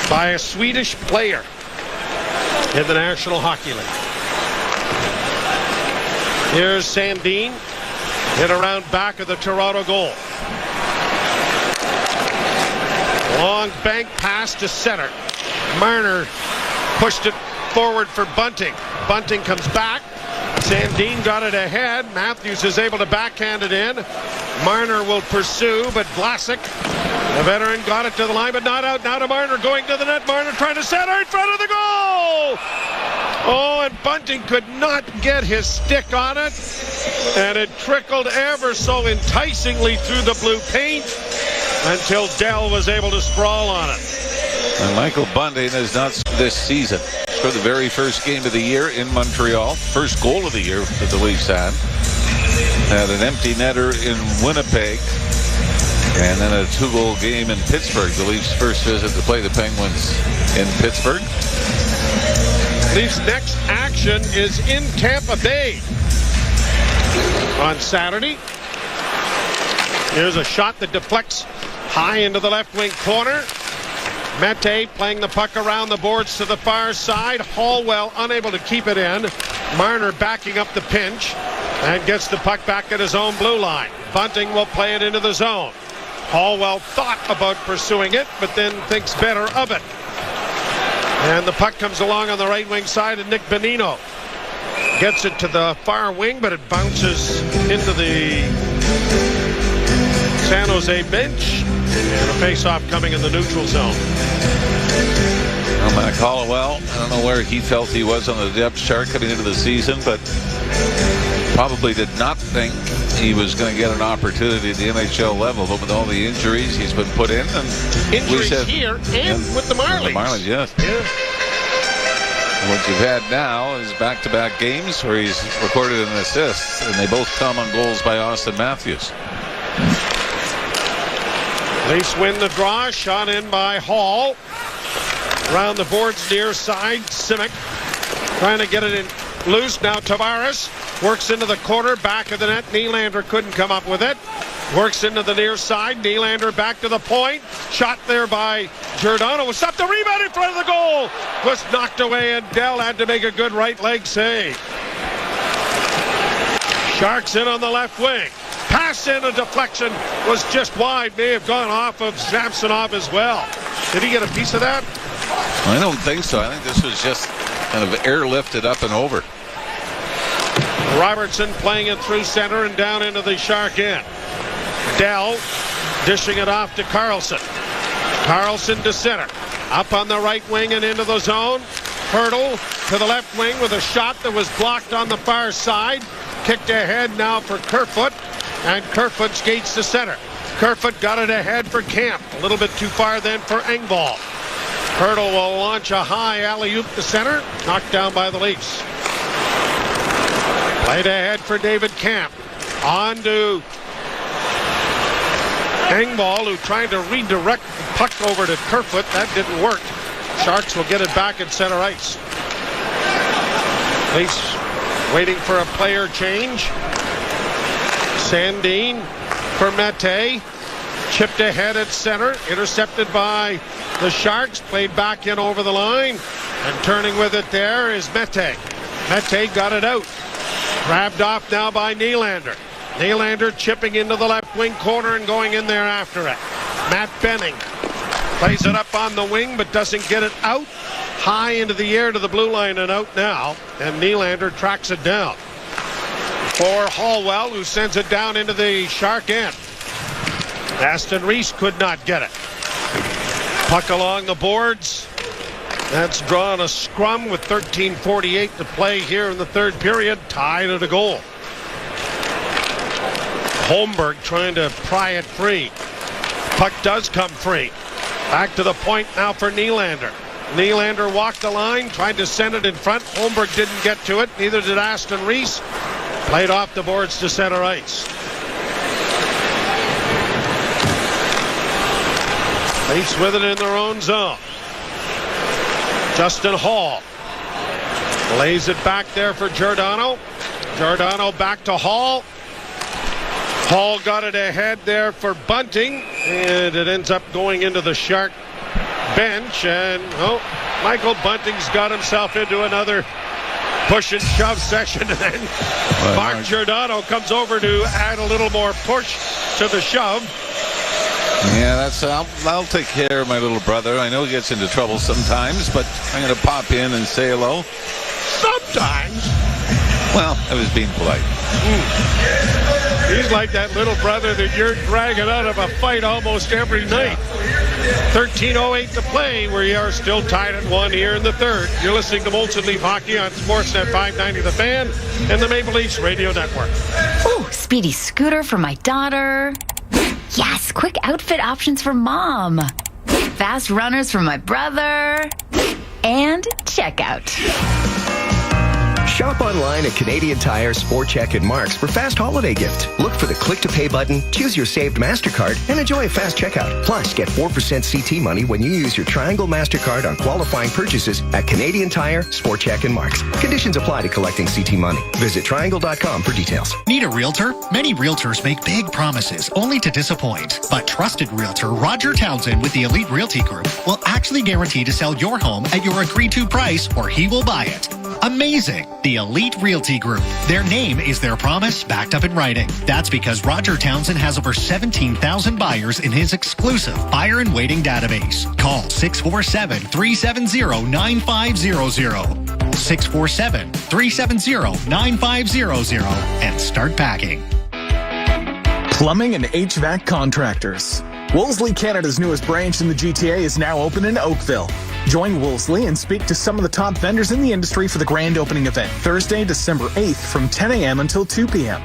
by a Swedish player in the National Hockey League. Here's Sandin. Hit around back of the Toronto goal. Long bank pass to center. Marner pushed it forward for Bunting. Bunting comes back. Sandin got it ahead. Matthews is able to backhand it in. Marner will pursue, but Vlasic, the veteran, got it to the line, but not out. Now to Marner, going to the net. Marner trying to center in front of the goal. Oh, and Bunting could not get his stick on it, and it trickled ever so enticingly through the blue paint until Dell was able to sprawl on it. And Michael Bunting is not this season. For the very first game of the year in Montreal, first goal of the year that the Leafs had an empty netter in Winnipeg, and then a 2-goal game in Pittsburgh. The Leafs' first visit to play the Penguins in Pittsburgh. Leafs' next action is in Tampa Bay on Saturday. Here's a shot that deflects high into the left wing corner. Mete playing the puck around the boards to the far side. Hallwell unable to keep it in. Marner backing up the pinch and gets the puck back at his own blue line. Bunting will play it into the zone. Hallwell thought about pursuing it, but then thinks better of it. And the puck comes along on the right wing side, and Nick Bonino gets it to the far wing, but it bounces into the San Jose bench. And a face-off coming in the neutral zone. Well, Matt Hollowell, I don't know where he felt he was on the depth chart coming into the season, but probably did not think he was going to get an opportunity at the NHL level. But with all the injuries he's been put in, and injuries here and with the Marlies. Yes. Yeah. What you've had now is back-to-back games where he's recorded an assist, and they both come on goals by Austin Matthews. Leafs win the draw. Shot in by Hall. Around the boards near side. Simic trying to get it in loose. Now Tavares works into the corner. Back of the net. Nylander couldn't come up with it. Works into the near side. Nylander back to the point. Shot there by Giordano. Was stopped. The rebound in front of the goal was knocked away, and Dell had to make a good right leg save. Sharks in on the left wing. Pass in, a deflection was just wide. May have gone off of Samsonov as well. Did he get a piece of that? I don't think so. I think this was just kind of airlifted up and over. Robertson playing it through center and down into the Shark end. Dell dishing it off to Carlson. Carlson to center. Up on the right wing and into the zone. Hurdle to the left wing with a shot that was blocked on the far side. Kicked ahead now for Kerfoot. And Kerfoot skates to center. Kerfoot got it ahead for Camp. A little bit too far then for Engvall. Hurdle will launch a high alley-oop to center. Knocked down by the Leafs. Played ahead for David Camp. On to Engvall, who tried to redirect the puck over to Kerfoot. That didn't work. Sharks will get it back at center ice. Leafs waiting for a player change. Sandin for Mete. Chipped ahead at center. Intercepted by the Sharks. Played back in over the line. And turning with it there is Mete. Mete got it out. Grabbed off now by Nylander. Nylander chipping into the left wing corner and going in there after it. Matt Benning plays it up on the wing but doesn't get it out. High into the air to the blue line and out now. And Nylander tracks it down for Hallwell, who sends it down into the Shark end. Aston Reese could not get it. Puck along the boards. That's drawn a scrum with 13:48 to play here in the third period. Tied at a goal. Holmberg trying to pry it free. Puck does come free. Back to the point now for Nylander. Nylander walked the line, tried to send it in front. Holmberg didn't get to it. Neither did Aston Reese. Played off the boards to center ice. Leafs with it in their own zone. Justin Hall lays it back there for Giordano. Giordano back to Hall. Hall got it ahead there for Bunting, and it ends up going into the Shark bench. And Michael Bunting's got himself into another push and shove session, and then Mark Giordano comes over to add a little more push to the shove. Yeah, that's. I'll take care of my little brother. I know he gets into trouble sometimes, but I'm going to pop in and say hello. Sometimes? Well, I was being polite. He's like that little brother that you're dragging out of a fight almost every night. 13:08 to play. We are still tied at 1 here in the third. You're listening to Molson Leaf Hockey on Sportsnet 590 The Fan and the Maple Leafs Radio Network. Ooh, speedy scooter for my daughter. Yes, quick outfit options for mom. Fast runners for my brother. And checkout. Shop online at Canadian Tire, Sport Chek, and Marks for fast holiday gifts. Look for the click-to-pay button, choose your saved MasterCard, and enjoy a fast checkout. Plus, get 4% CT money when you use your Triangle MasterCard on qualifying purchases at Canadian Tire, Sport Chek, and Marks. Conditions apply to collecting CT money. Visit Triangle.com for details. Need a realtor? Many realtors make big promises only to disappoint. But trusted realtor Roger Townsend with the Elite Realty Group will actually guarantee to sell your home at your agreed-to price or he will buy it. Amazing! The Elite Realty Group. Their name is their promise backed up in writing. That's because Roger Townsend has over 17,000 buyers in his exclusive buyer and waiting database. Call 647-370-9500. 647-370-9500 and start packing. Plumbing and HVAC contractors. Wolseley, Canada's newest branch in the GTA, is now open in Oakville. Join Wolseley and speak to some of the top vendors in the industry for the grand opening event, Thursday, December 8th from 10 a.m. until 2 p.m.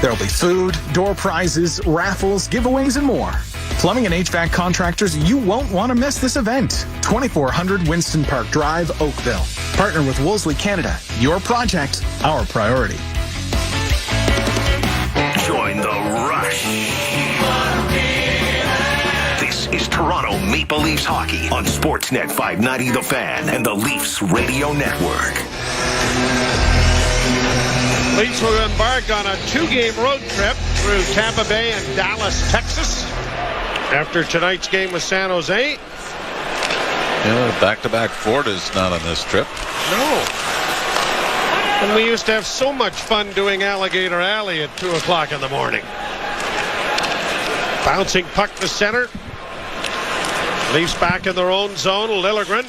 There'll be food, door prizes, raffles, giveaways, and more. Plumbing and HVAC contractors, you won't want to miss this event. 2400 Winston Park Drive, Oakville. Partner with Wolseley Canada. Your project, our priority. Join the rush. This is Toronto Maple Leafs hockey on Sportsnet 590 The Fan and the Leafs Radio Network. Leafs will embark on a 2-game road trip through Tampa Bay and Dallas, Texas. After tonight's game with San Jose. Back-to-back Florida's not on this trip. No. And we used to have so much fun doing Alligator Alley at 2 o'clock in the morning. Bouncing puck to center. Leafs back in their own zone. Liljegren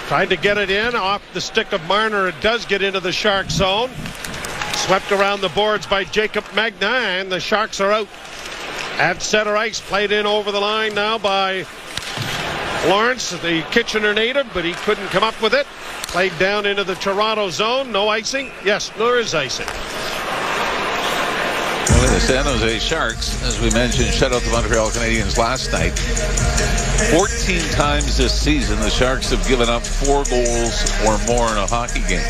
tried to get it in off the stick of Marner. It does get into the Shark zone. Swept around the boards by Jacob Magna, and the Sharks are out. At center ice, played in over the line now by Lawrence, the Kitchener native, but he couldn't come up with it. Played down into the Toronto zone. No icing? Yes, there is icing. Well, the San Jose Sharks, as we mentioned, shut out the Montreal Canadiens last night. 14 times this season, the Sharks have given up 4 goals or more in a hockey game.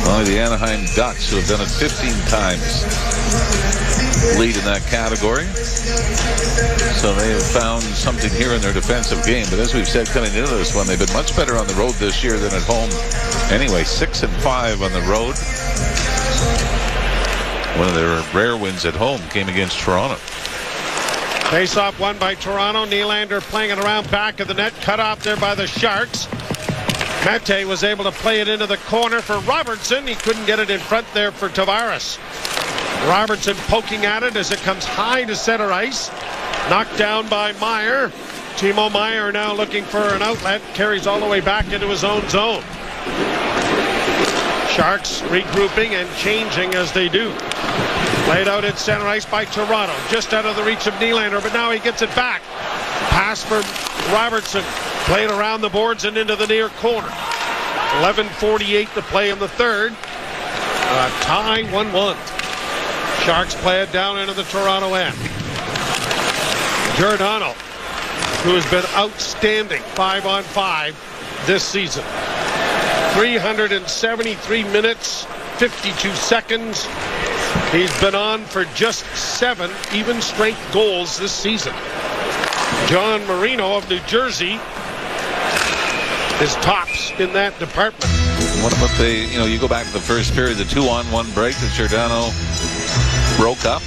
Only the Anaheim Ducks, who have done it 15 times, lead in that category. So they have found something here in their defensive game. But as we've said coming into this one, they've been much better on the road this year than at home. Anyway, 6-5 on the road. One of their rare wins at home came against Toronto. Face-off won by Toronto. Nylander playing it around back of the net. Cut off there by the Sharks. Mete was able to play it into the corner for Robertson. He couldn't get it in front there for Tavares. Robertson poking at it as it comes high to center ice. Knocked down by Meyer. Timo Meyer now looking for an outlet. Carries all the way back into his own zone. Sharks regrouping and changing as they do. Played out at center ice by Toronto. Just out of the reach of Nylander, but now he gets it back. Pass for Robertson. Played around the boards and into the near corner. 11:48 to play in the third. Tie 1-1. Sharks play it down into the Toronto end. Giordano, who has been outstanding 5-on-5 this season. 373 minutes, 52 seconds. He's been on for just 7 even strength goals this season. John Marino of New Jersey is tops in that department. What about you go back to the first period, the 2-on-1 break that Giordano broke up?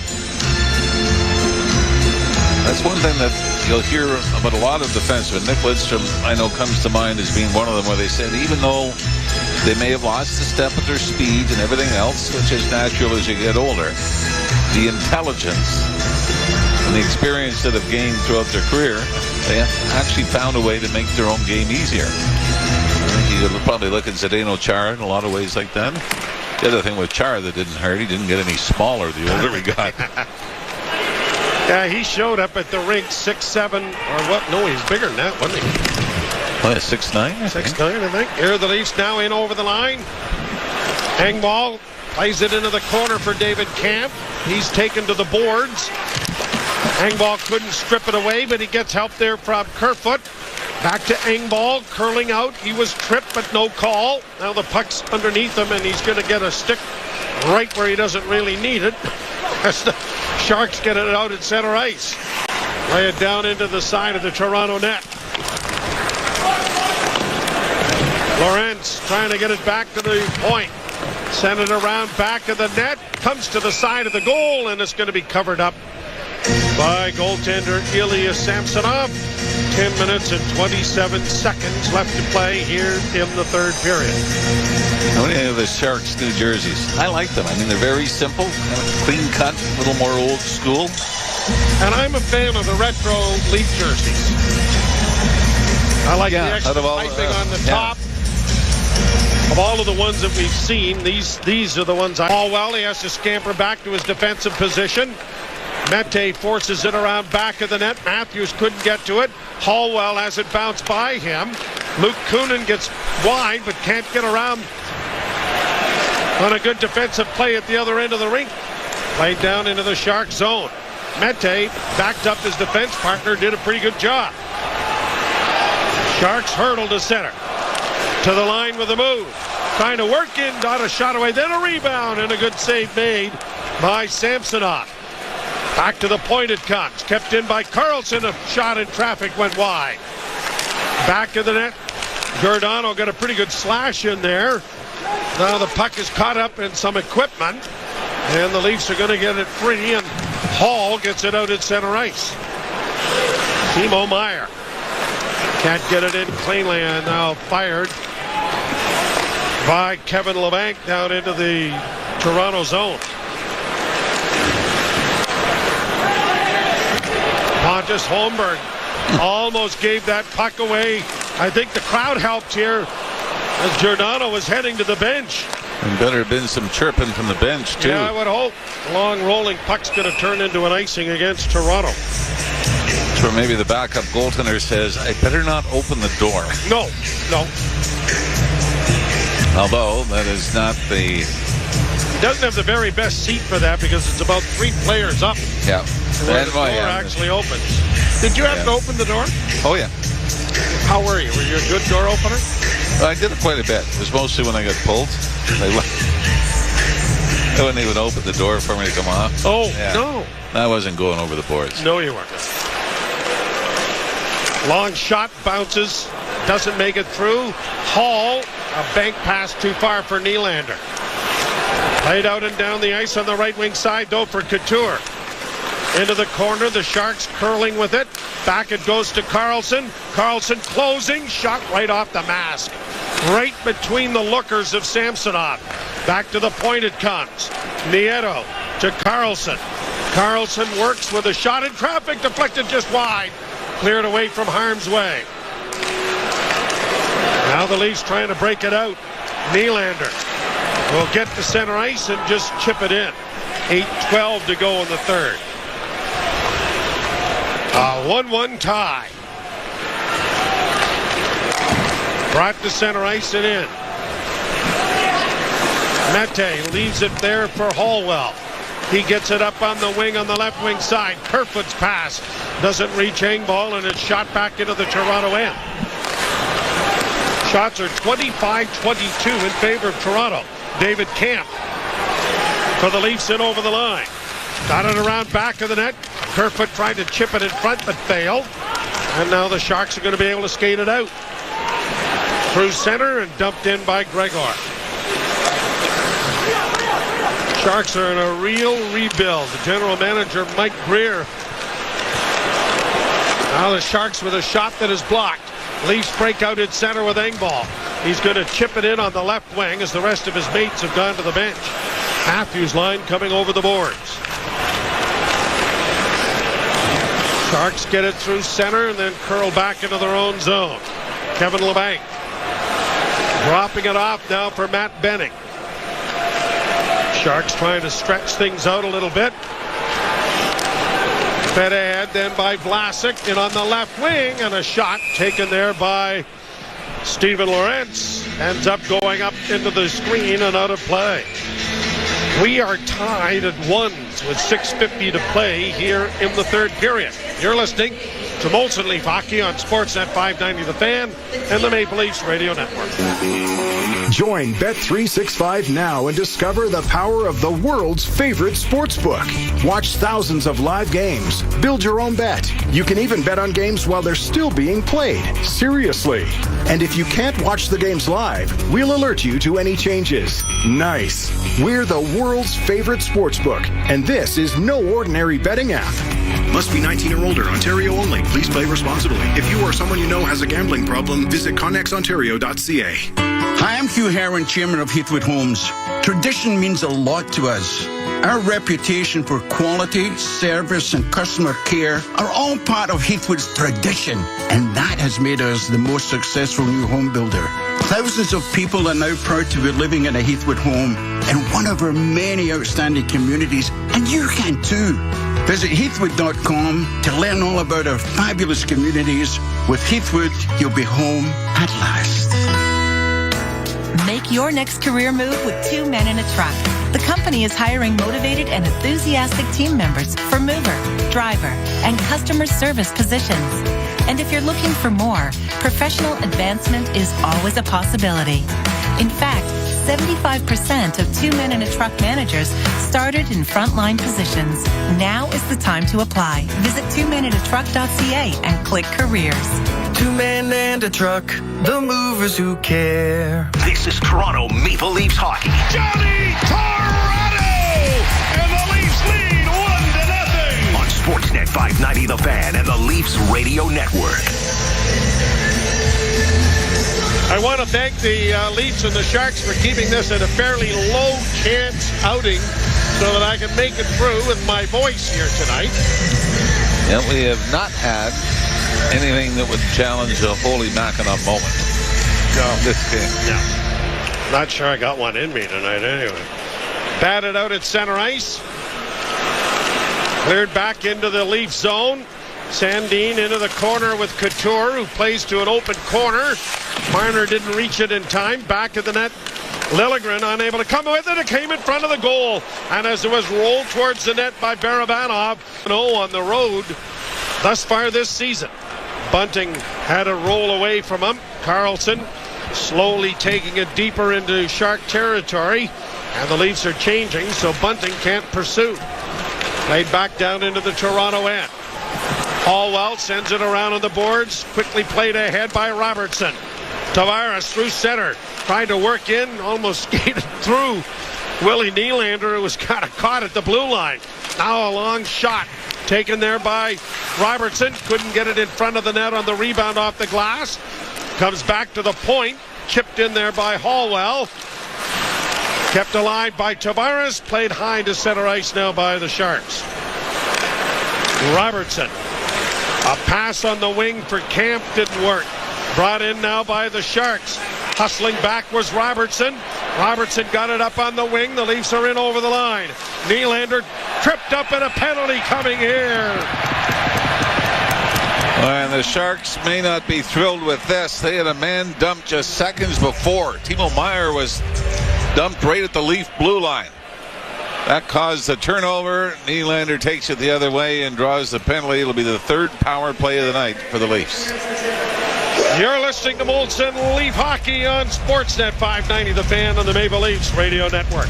That's one thing that you'll hear about a lot of defensemen. Nick Lidstrom, I know, comes to mind as being one of them, where they said even though they may have lost a step with their speed and everything else, which is natural as you get older, the intelligence and the experience that have gained throughout their career, they have actually found a way to make their own game easier. I think you could probably look at Zdeno Chara in a lot of ways like that. The other thing with Chara that didn't hurt, he didn't get any smaller the older we got. Yeah, he showed up at the rink 6'7", or what? No, he's bigger than that, wasn't he? Oh, yeah, 6'9", I think. 6'9", I think. Here are the Leafs now in over the line. Engvall plays it into the corner for David Kampf. He's taken to the boards. Engvall couldn't strip it away, but he gets help there from Kerfoot. Back to Engvall, curling out. He was tripped, but no call. Now the puck's underneath him, and he's going to get a stick right where he doesn't really need it. As the Sharks get it out at center ice. Play it down into the side of the Toronto net. Lawrence trying to get it back to the point. Send it around back of the net. Comes to the side of the goal, and it's going to be covered up by goaltender Ilya Samsonov. 10 minutes and 27 seconds left to play here in the third period. What do you think of the Sharks' new jerseys? I like them. I mean, they're very simple, kind of clean cut, a little more old school. And I'm a fan of the retro Leaf jerseys. I like the extra piping on the top. Of all of the ones that we've seen, these are the ones I... Well, he has to scamper back to his defensive position. Mete forces it around back of the net. Matthews couldn't get to it. Hallwell has it bounced by him. Luke Kunin gets wide but can't get around on a good defensive play at the other end of the rink. Played down into the Shark zone. Mete backed up his defense partner, did a pretty good job. Sharks hurdle to center. To the line with a move. trying to work in, got a shot away, then a rebound, and a good save made by Samsonov. Back to the point it comes. Kept in by Carlson. A shot in traffic went wide. Back of the net. Giordano got a pretty good slash in there. Now the puck is caught up in some equipment. And the Leafs are going to get it free. And Hall gets it out at center ice. Timo Meier can't get it in cleanly, and now fired by Kevin Labanc down into the Toronto zone. Pontus Holmberg almost gave that puck away. I think the crowd helped here as Giordano was heading to the bench. And better have been some chirping from the bench, too. Yeah, I would hope. Long rolling puck's going to turn into an icing against Toronto. So maybe the backup goaltender says, I better not open the door. No. Although, that is not the... He doesn't have the very best seat for that because it's about 3 players up. Yeah. Where the door actually opens. Did you have to open the door? Oh, yeah. How were you? Were you a good door opener? I did it quite a bit. It was mostly when I got pulled. They wouldn't even open the door for me to come off. Oh, yeah. No. I wasn't going over the boards. No, you weren't. Long shot bounces. Doesn't make it through. Hall, a bank pass too far for Nylander. Played out and down the ice on the right wing side, though, for Couture. Into the corner, the Sharks curling with it. Back it goes to Carlson. Carlson closing, shot right off the mask. Right between the lookers of Samsonov. Back to the point it comes. Nieto to Carlson. Carlson works with a shot in traffic, deflected just wide. Cleared away from harm's way. Now the Leafs trying to break it out. Nylander will get to center ice and just chip it in. 8:12 to go in the third. A 1-1 tie. Brought to center ice and in. Mete leaves it there for Hallwell. He gets it up on the wing on the left wing side. Kerfoot's pass doesn't reach Engvall, and it's shot back into the Toronto end. Shots are 25-22 in favor of Toronto. David Camp for the Leafs in over the line. Got it around back of the net. Kerfoot tried to chip it in front but failed. And now the Sharks are going to be able to skate it out. Through center and dumped in by Gregor. Sharks are in a real rebuild. The general manager, Mike Greer. Now the Sharks with a shot that is blocked. Leafs break out in center with Engvall. He's going to chip it in on the left wing as the rest of his mates have gone to the bench. Matthews line coming over the boards. Sharks get it through center and then curl back into their own zone. Kevin Labanc dropping it off now for Matt Benning. Sharks trying to stretch things out a little bit. Fed ahead then by Vlasic in on the left wing, and a shot taken there by Steven Lorentz. Ends up going up into the screen and out of play. We are tied at 1s with 6:50 to play here in the third period. You're listening to Molson Leaf Hockey on Sportsnet 590 The Fan and the Maple Leafs Radio Network. Join Bet365 now and discover the power of the world's favorite sportsbook. Watch thousands of live games. Build your own bet. You can even bet on games while they're still being played. Seriously. And if you can't watch the games live, we'll alert you to any changes. Nice. We're the world's favorite sportsbook, and this is no ordinary betting app. Must be 19 or older. Ontario only. Please play responsibly. If you or someone you know has a gambling problem, visit connexontario.ca. Hi, I'm Hugh Herron, Chairman of Heathwood Homes. Tradition means a lot to us. Our reputation for quality, service, and customer care are all part of Heathwood's tradition, and that has made us the most successful new home builder. Thousands of people are now proud to be living in a Heathwood home in one of our many outstanding communities, and you can too. Visit heathwood.com to learn all about our fabulous communities. With Heathwood, you'll be home at last. Make your next career move with 2 men in a truck. The company is hiring motivated and enthusiastic team members for mover, driver, and customer service positions. And if you're looking for more, professional advancement is always a possibility. In fact, 75% of 2 Men in a Truck managers started in frontline positions. Now is the time to apply. Visit 2meninatruck.ca and click careers. 2 Men and a Truck, the movers who care. This is Toronto Maple Leafs hockey. Johnny Torado! And the Leafs lead 1-0. On Sportsnet 590 The Fan and the Leafs Radio Network. I want to thank the Leafs and the Sharks for keeping this at a fairly low-chance outing so that I can make it through with my voice here tonight. Yeah, we have not had anything that would challenge a Holy Mackinac moment. No. This game. No. Not sure I got one in me tonight anyway. Batted out at center ice. Cleared back into the Leaf zone. Sandin into the corner with Couture, who plays to an open corner. Marner didn't reach it in time. Back of the net. Liljegren unable to come with it. It came in front of the goal. And as it was rolled towards the net by Barabanov, on the road thus far this season. Bunting had a roll away from him. Carlson slowly taking it deeper into Shark territory. And the Leafs are changing, so Bunting can't pursue. Played back down into the Toronto end. Hallwell sends it around on the boards. Quickly played ahead by Robertson. Tavares through center. Tried to work in. Almost skated through Willie Nylander, who was kind of caught at the blue line. Now a long shot taken there by Robertson. Couldn't get it in front of the net on the rebound off the glass. Comes back to the point. Chipped in there by Hallwell. Kept alive by Tavares. Played high to center ice now by the Sharks. Robertson. A pass on the wing for Camp didn't work. Brought in now by the Sharks. Hustling back was Robertson. Robertson got it up on the wing. The Leafs are in over the line. Nylander tripped up and a penalty coming here. And the Sharks may not be thrilled with this. They had a man dumped just seconds before. Timo Meier was dumped right at the Leaf blue line. That caused the turnover. Nylander takes it the other way and draws the penalty. It'll be the third power play of the night for the Leafs. You're listening to Molson Leaf Hockey on Sportsnet 590 The Fan on the Maple Leafs Radio Network.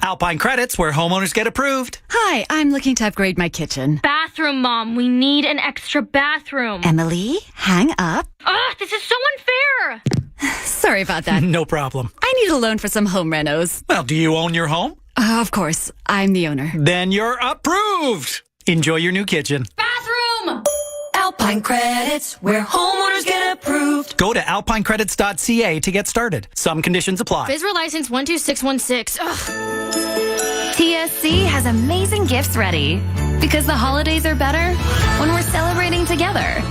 Alpine Credits, where homeowners get approved. Hi, I'm looking to upgrade my kitchen. Bathroom, Mom. We need an extra bathroom. Emily, hang up. Ugh, this is so unfair. Sorry about that. No problem. I need a loan for some home renos. Well, do you own your home? Of course. I'm the owner. Then you're approved. Enjoy your new kitchen. Bathroom! Alpine Credits, where homeowners get approved. Go to alpinecredits.ca to get started. Some conditions apply. FSRA license 12616. Ugh. TSC has amazing gifts ready. Because the holidays are better when we're celebrating together.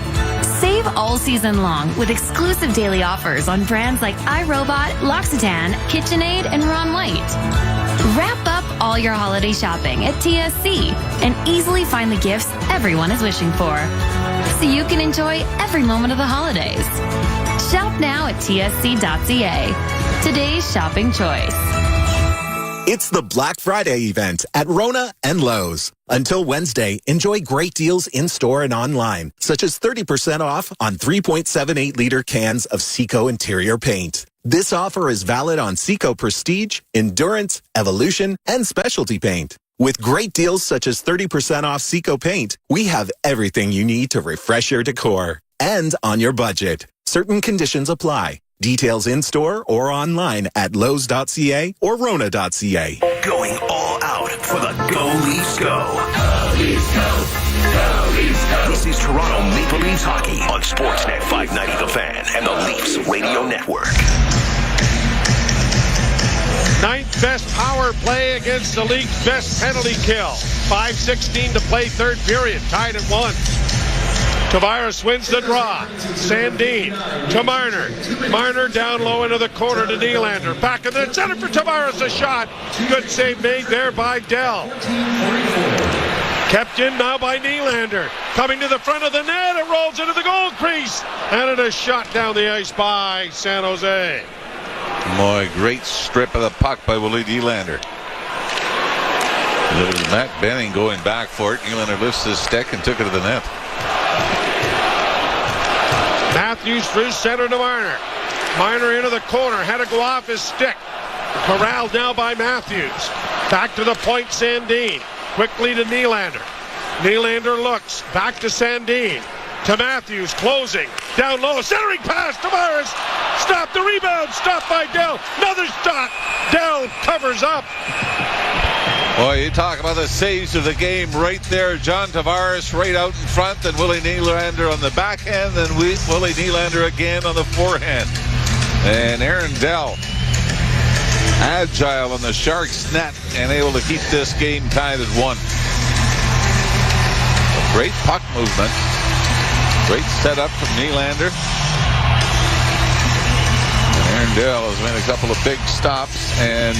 Save all season long with exclusive daily offers on brands like iRobot, L'Occitane, KitchenAid, and Ron White. Wrap up all your holiday shopping at TSC and easily find the gifts everyone is wishing for, so you can enjoy every moment of the holidays. Shop now at tsc.ca. Today's shopping choice. It's the Black Friday event at Rona and Lowe's. Until Wednesday, enjoy great deals in-store and online, such as 30% off on 3.78-liter cans of Seco interior paint. This offer is valid on Seco Prestige, Endurance, Evolution, and Specialty Paint. With great deals such as 30% off Seco paint, we have everything you need to refresh your decor and on your budget. Certain conditions apply. Details in-store or online at Lowe's.ca or Rona.ca. Going all out for the Go Leafs Go. Go Leafs Go. Go Leafs Go. This is Toronto Maple Leafs Hockey on Sportsnet 590 The Fan and the Leafs Radio Network. Ninth best power play against the league's best penalty kill. 5:16 to play third period. Tied at 1. Tavares wins the draw. Sandin to Marner. Marner down low into the corner to Nylander. Back in the center for Tavares. A shot. Good save made there by Dell. Kept in now by Nylander. Coming to the front of the net. It rolls into the goal crease. And it is shot down the ice by San Jose. Boy, great strip of the puck by Willie Nylander. There was Matt Benning going back for it. Nylander lifts his stick and took it to the net. Matthews through center to Marner. Marner into the corner, had to go off his stick. Corralled now by Matthews. Back to the point, Sandin. Quickly to Nylander. Nylander looks. Back to Sandin. To Matthews, closing. Down low, centering pass. Tavares. Stop the rebound. Stopped by Dell. Another stop. Dell covers up. Boy, you talk about the saves of the game right there. John Tavares right out in front, then Willie Nylander on the backhand, then Willie Nylander again on the forehand. And Aaron Dell, agile on the Sharks' net and able to keep this game tied at 1. A great puck movement. Great setup from Nylander. And Aaron Dell has made a couple of big stops, and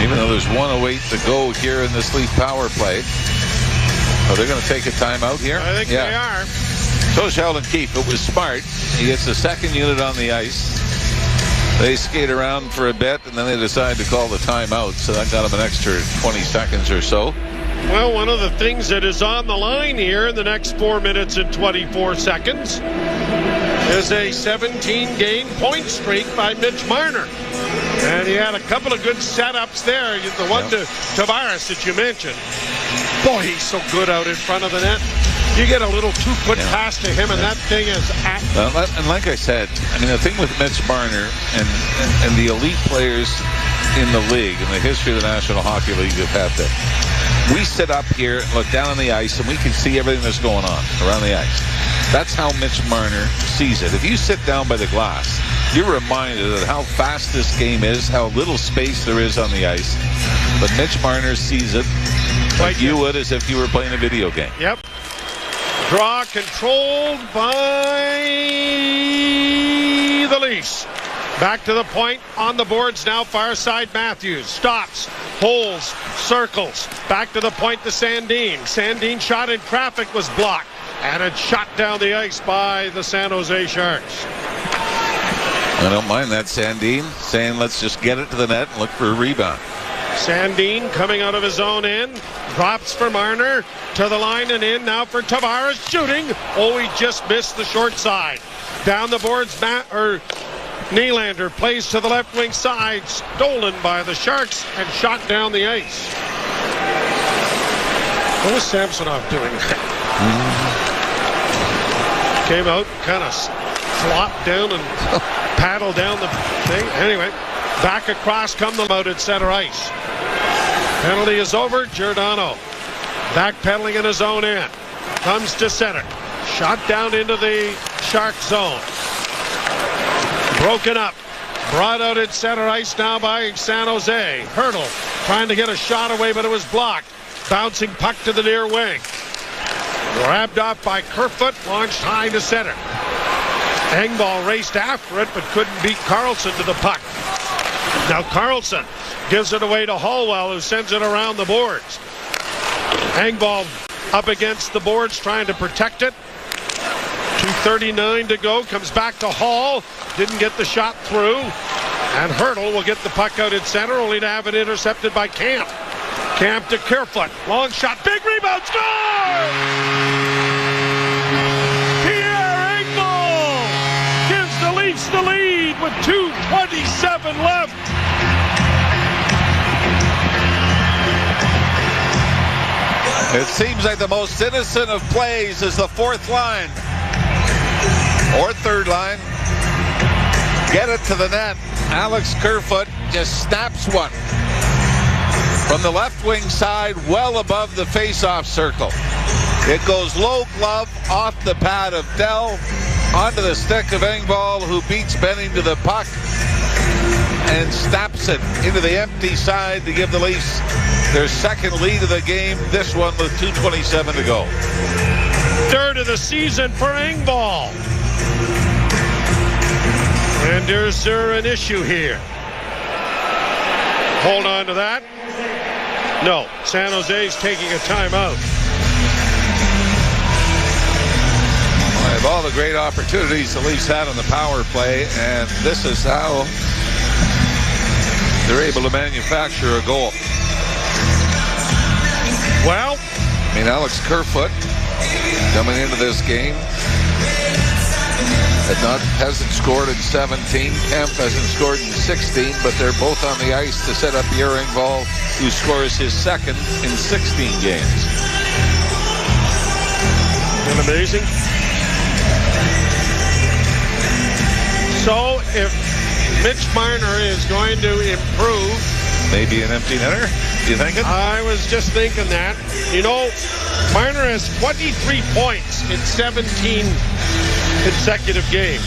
even though there's 1:08 to go here in this Leaf power play, they're going to take a timeout here? I think they are. So Sheldon Keefe, it was smart. He gets the second unit on the ice. They skate around for a bit, and then they decide to call the timeout, so that got them an extra 20 seconds or so. Well, one of the things that is on the line here in the next 4 minutes and 24 seconds is a 17-game point streak by Mitch Marner. And he had a couple of good setups there. The one to Tavares that you mentioned. Boy, he's so good out in front of the net. You get a little 2-foot pass to him, and that thing is at... and like I said, I mean, the thing with Mitch Marner and the elite players in the league, in the history of the National Hockey League, have had that. We sit up here, look down on the ice, and we can see everything that's going on around the ice. That's how Mitch Marner sees it. If you sit down by the glass, you're reminded of how fast this game is, how little space there is on the ice. But Mitch Marner sees it like you would as if you were playing a video game. Yep. Draw controlled by the Leafs. Back to the point, on the boards now, far side Matthews. Stops, holds, circles. Back to the point to Sandin. Sandin shot in traffic, was blocked. And it's shot down the ice by the San Jose Sharks. I don't mind that, Sandin, saying let's just get it to the net and look for a rebound. Sandin coming out of his own end. Drops for Marner. To the line and in now for Tavares shooting. Oh, he just missed the short side. Down the boards, Nylander plays to the left wing side. Stolen by the Sharks and shot down the ice. What was Samsonov doing? Came out, kind of flopped down and paddled down the thing. Anyway, back across come the out at center ice. Penalty is over. Giordano backpedaling in his own end. Comes to center. Shot down into the Shark zone. Broken up. Brought out at center ice now by San Jose. Hurdle trying to get a shot away, but it was blocked. Bouncing puck to the near wing. Grabbed off by Kerfoot. Launched high to center. Engvall raced after it, but couldn't beat Carlson to the puck. Now Carlson gives it away to Hallwell, who sends it around the boards. Engvall up against the boards, trying to protect it. 2:39 to go. Comes back to Hall. Didn't get the shot through. And Hurdle will get the puck out in center, only to have it intercepted by Camp. Camp to Kerfoot. Long shot. Big rebound. Score! Pierre Engvall gives the Leafs the lead with 2:27 left. It seems like the most innocent of plays is the fourth line or third line. Get it to the net. Alex Kerfoot just snaps one from the left wing side, well above the face-off circle. It goes low glove off the pad of Dell onto the stick of Engvall, who beats Benning to the puck and snaps it into the empty side to give the Leafs their second lead of the game, this one with 2:27 to go. Third of the season for Engvall. And is there an issue here? Hold on to that. No, San Jose's taking a timeout. Of all the great opportunities the Leafs had on the power play, and this is how they're able to manufacture a goal. Well, I mean, Alex Kerfoot coming into this game hasn't scored in 17. Kemp hasn't scored in 16, but they're both on the ice to set up Ehringvall, who scores his second in 16 games. Isn't it amazing? So if Mitch Marner is going to improve, maybe an empty netter, you thinking? I was just thinking that. You know, Marner has 23 points in 17 consecutive games.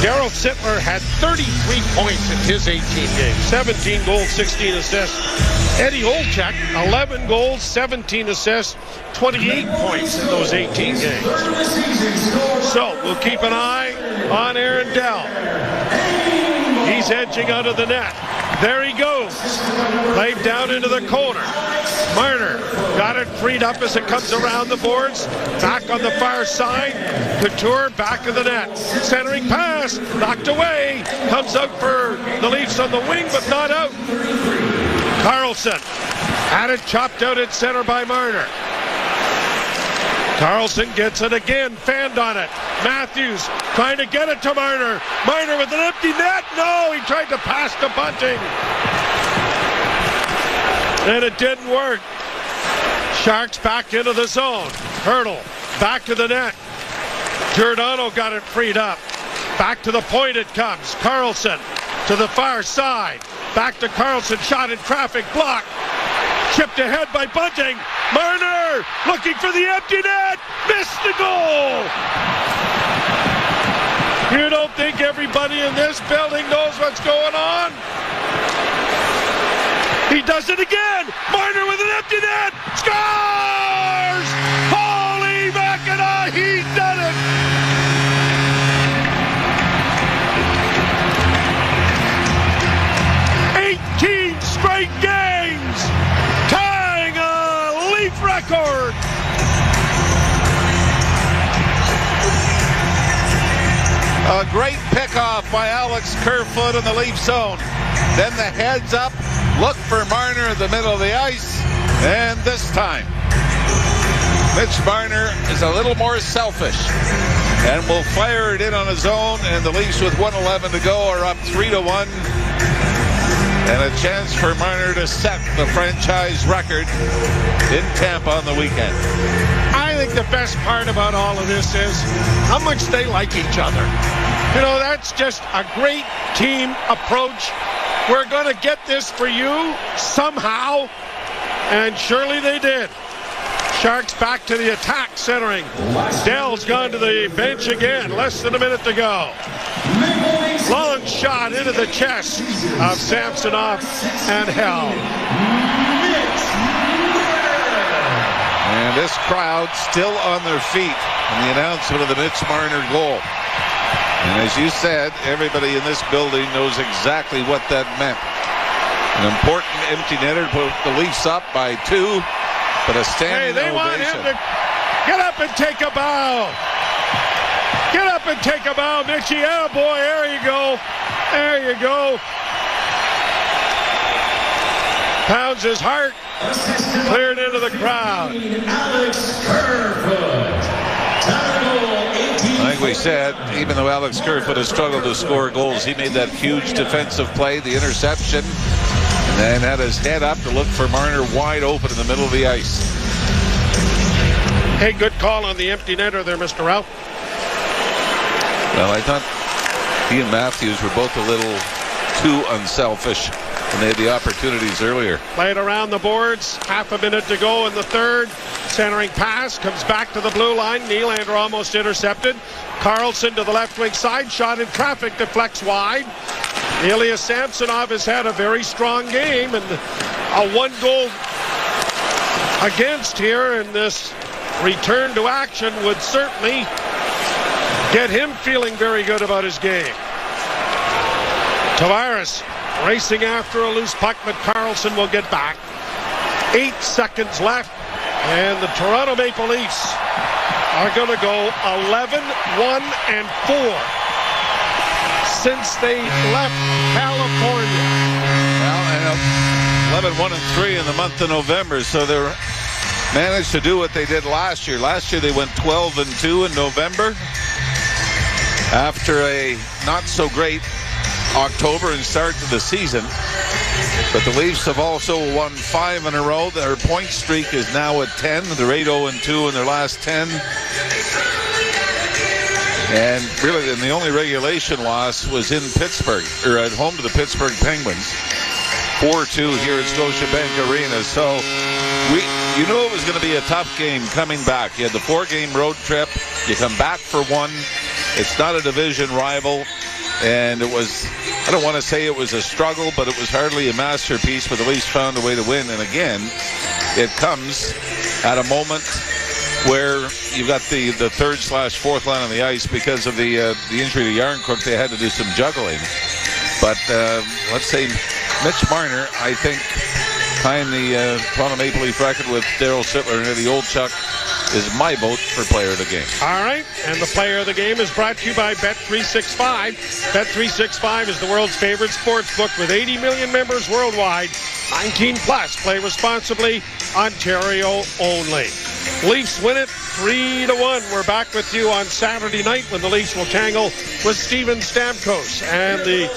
Darryl Sittler had 33 points in his 18 games. 17 goals, 16 assists. Eddie Olczyk, 11 goals, 17 assists, 28 points in those 18 games. So we'll keep an eye on Aaron Dell. He's edging out of the net. There he goes. Played down into the corner. Marner got it freed up as it comes around the boards. Back on the far side. Couture back of the net. Centering pass. Knocked away. Comes out for the Leafs on the wing, but not out. Carlson had it chopped out at center by Marner. Carlson gets it again, fanned on it. Matthews trying to get it to Marner. Marner with an empty net. No, he tried to pass to Bunting. And it didn't work. Sharks back into the zone. Hurdle back to the net. Giordano got it freed up. Back to the point it comes. Carlson to the far side. Back to Carlson. Shot in traffic. Blocked. Chipped ahead by Bunting. Marner looking for the empty net. Missed the goal. You don't think everybody in this building knows what's going on? He does it again. Marner with an empty net. Scores! Holy Mackinac, he's done it. Straight games, tying a Leaf record. A great pickoff by Alex Kerfoot in the Leaf zone. Then the heads up, look for Marner in the middle of the ice, and this time, Mitch Marner is a little more selfish and will fire it in on his own, and the Leafs with 1:11 to go are up 3-1. And a chance for Marner to set the franchise record in Tampa on the weekend. I think the best part about all of this is how much they like each other. You know, that's just a great team approach. We're going to get this for you somehow. And surely they did. Sharks back to the attack, centering. Dell's gone to the bench again. Less than a minute to go. Long shot into the chest of Samsonov and Hell. And this crowd still on their feet in the announcement of the Mitch Marner goal. And as you said, everybody in this building knows exactly what that meant. An important empty netter put the Leafs up by 2, but a standing ovation. Hey, they want him to get up and take a bow. Get up and take a bow, Mitchie. Oh, boy, there you go. There you go. Pounds his heart. Cleared into the crowd. Alex Kerfoot. Like we said, even though Alex Kerfoot has struggled to score goals, he made that huge defensive play, the interception, and then had his head up to look for Marner wide open in the middle of the ice. Hey, good call on the empty netter there, Mr. Ralph. Well, I thought he and Matthews were both a little too unselfish, and they had the opportunities earlier. Played around the boards, half a minute to go in the third. Centering pass, comes back to the blue line. Nylander almost intercepted. Carlson to the left wing side, shot in traffic, deflects wide. Ilya Samsonov has had a very strong game, and a 1-goal against here, and this return to action would certainly get him feeling very good about his game. Tavares racing after a loose puck, but Carlson will get back. 8 seconds left, and the Toronto Maple Leafs are going to go 11-1-4 since they left California. Well, 11-1-3 in the month of November, so they're managed to do what they did last year. Last year they went 12-2 in November. After a not-so-great October and start to the season, but the Leafs have also won 5 in a row. Their point streak is now at 10. They're 8-0-2 in their last 10. And really, the only regulation loss was in Pittsburgh, or at home to the Pittsburgh Penguins. 4-2 here at Scotiabank Arena. So you knew it was going to be a tough game coming back. You had the 4-game road trip. You come back for one. It's not a division rival. And it was, I don't want to say it was a struggle, but it was hardly a masterpiece, but the Leafs found a way to win. And again, it comes at a moment where you've got the third/fourth line on the ice because of the injury to Yarncrook. They had to do some juggling. But let's say Mitch Marner, I think, tying the Toronto Maple Leaf record with Darryl Sittler and Eddie Olczyk, is my vote for player of the game. All right, and the player of the game is brought to you by Bet365. Bet365 is the world's favorite sports book with 80 million members worldwide. 19 plus. Play responsibly. Ontario only. Leafs win it 3-1. We're back with you on Saturday night when the Leafs will tangle with Steven Stamkos and the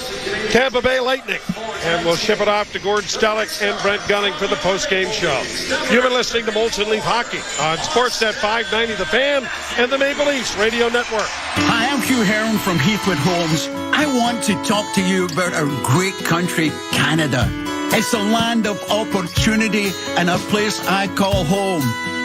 Tampa Bay Lightning. And we'll ship it off to Gord Stellick and Brent Gunning for the post-game show. You've been listening to Molson Leaf Hockey on Sportsnet 590 The Fan and the Maple Leafs Radio Network. Hi, I'm Hugh Heron from Heathwood Homes. I want to talk to you about our great country, Canada. It's a land of opportunity and a place I call home.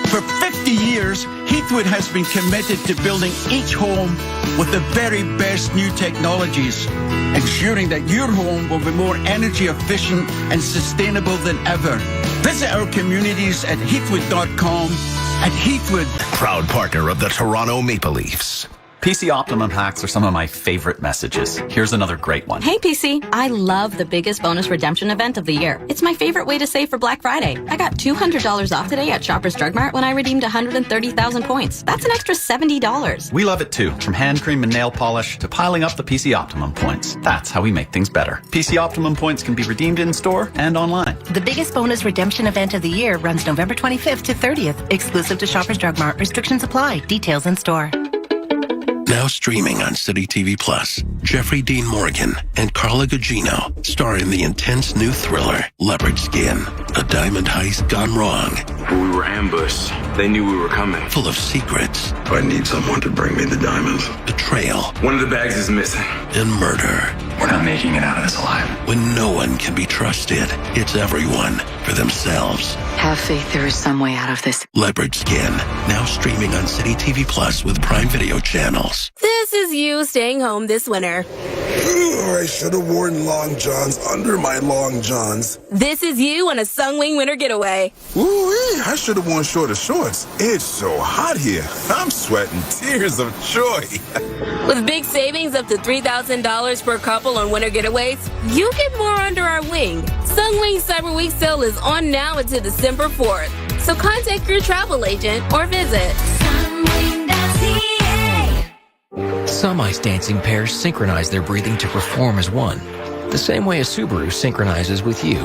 For 50 years, Heathwood has been committed to building each home with the very best new technologies, ensuring that your home will be more energy efficient and sustainable than ever. Visit our communities at heathwood.com. At Heathwood, proud partner of the Toronto Maple Leafs. PC Optimum hacks are some of my favorite messages. Here's another great one. Hey, PC. I love the biggest bonus redemption event of the year. It's my favorite way to save for Black Friday. I got $200 off today at Shoppers Drug Mart when I redeemed 130,000 points. That's an extra $70. We love it too. From hand cream and nail polish to piling up the PC Optimum points. That's how we make things better. PC Optimum points can be redeemed in store and online. The biggest bonus redemption event of the year runs November 25th to 30th. Exclusive to Shoppers Drug Mart. Restrictions apply. Details in store. Now streaming on City TV Plus, Jeffrey Dean Morgan and Carla Gugino star in the intense new thriller, Leopard Skin, a diamond heist gone wrong. When we were ambushed, they knew we were coming. Full of secrets. I need someone to bring me the diamonds. Betrayal. One of the bags is missing. And murder. We're not making it out of this alive. When no one can be trusted, it's everyone for themselves. Have faith there is some way out of this. Leopard Skin, now streaming on City TV Plus with Prime Video channels. This is you staying home this winter. I should have worn long johns under my long johns. This is you on a Sunwing winter getaway. Ooh, I should have worn shorter shorts. It's so hot here. I'm sweating tears of joy. With big savings up to $3,000 per couple on winter getaways, you get more under our wing. Sunwing's Cyber Week sale is on now until December 4th. So contact your travel agent or visit sunwing.ca. Some ice dancing pairs synchronize their breathing to perform as one, the same way a Subaru synchronizes with you.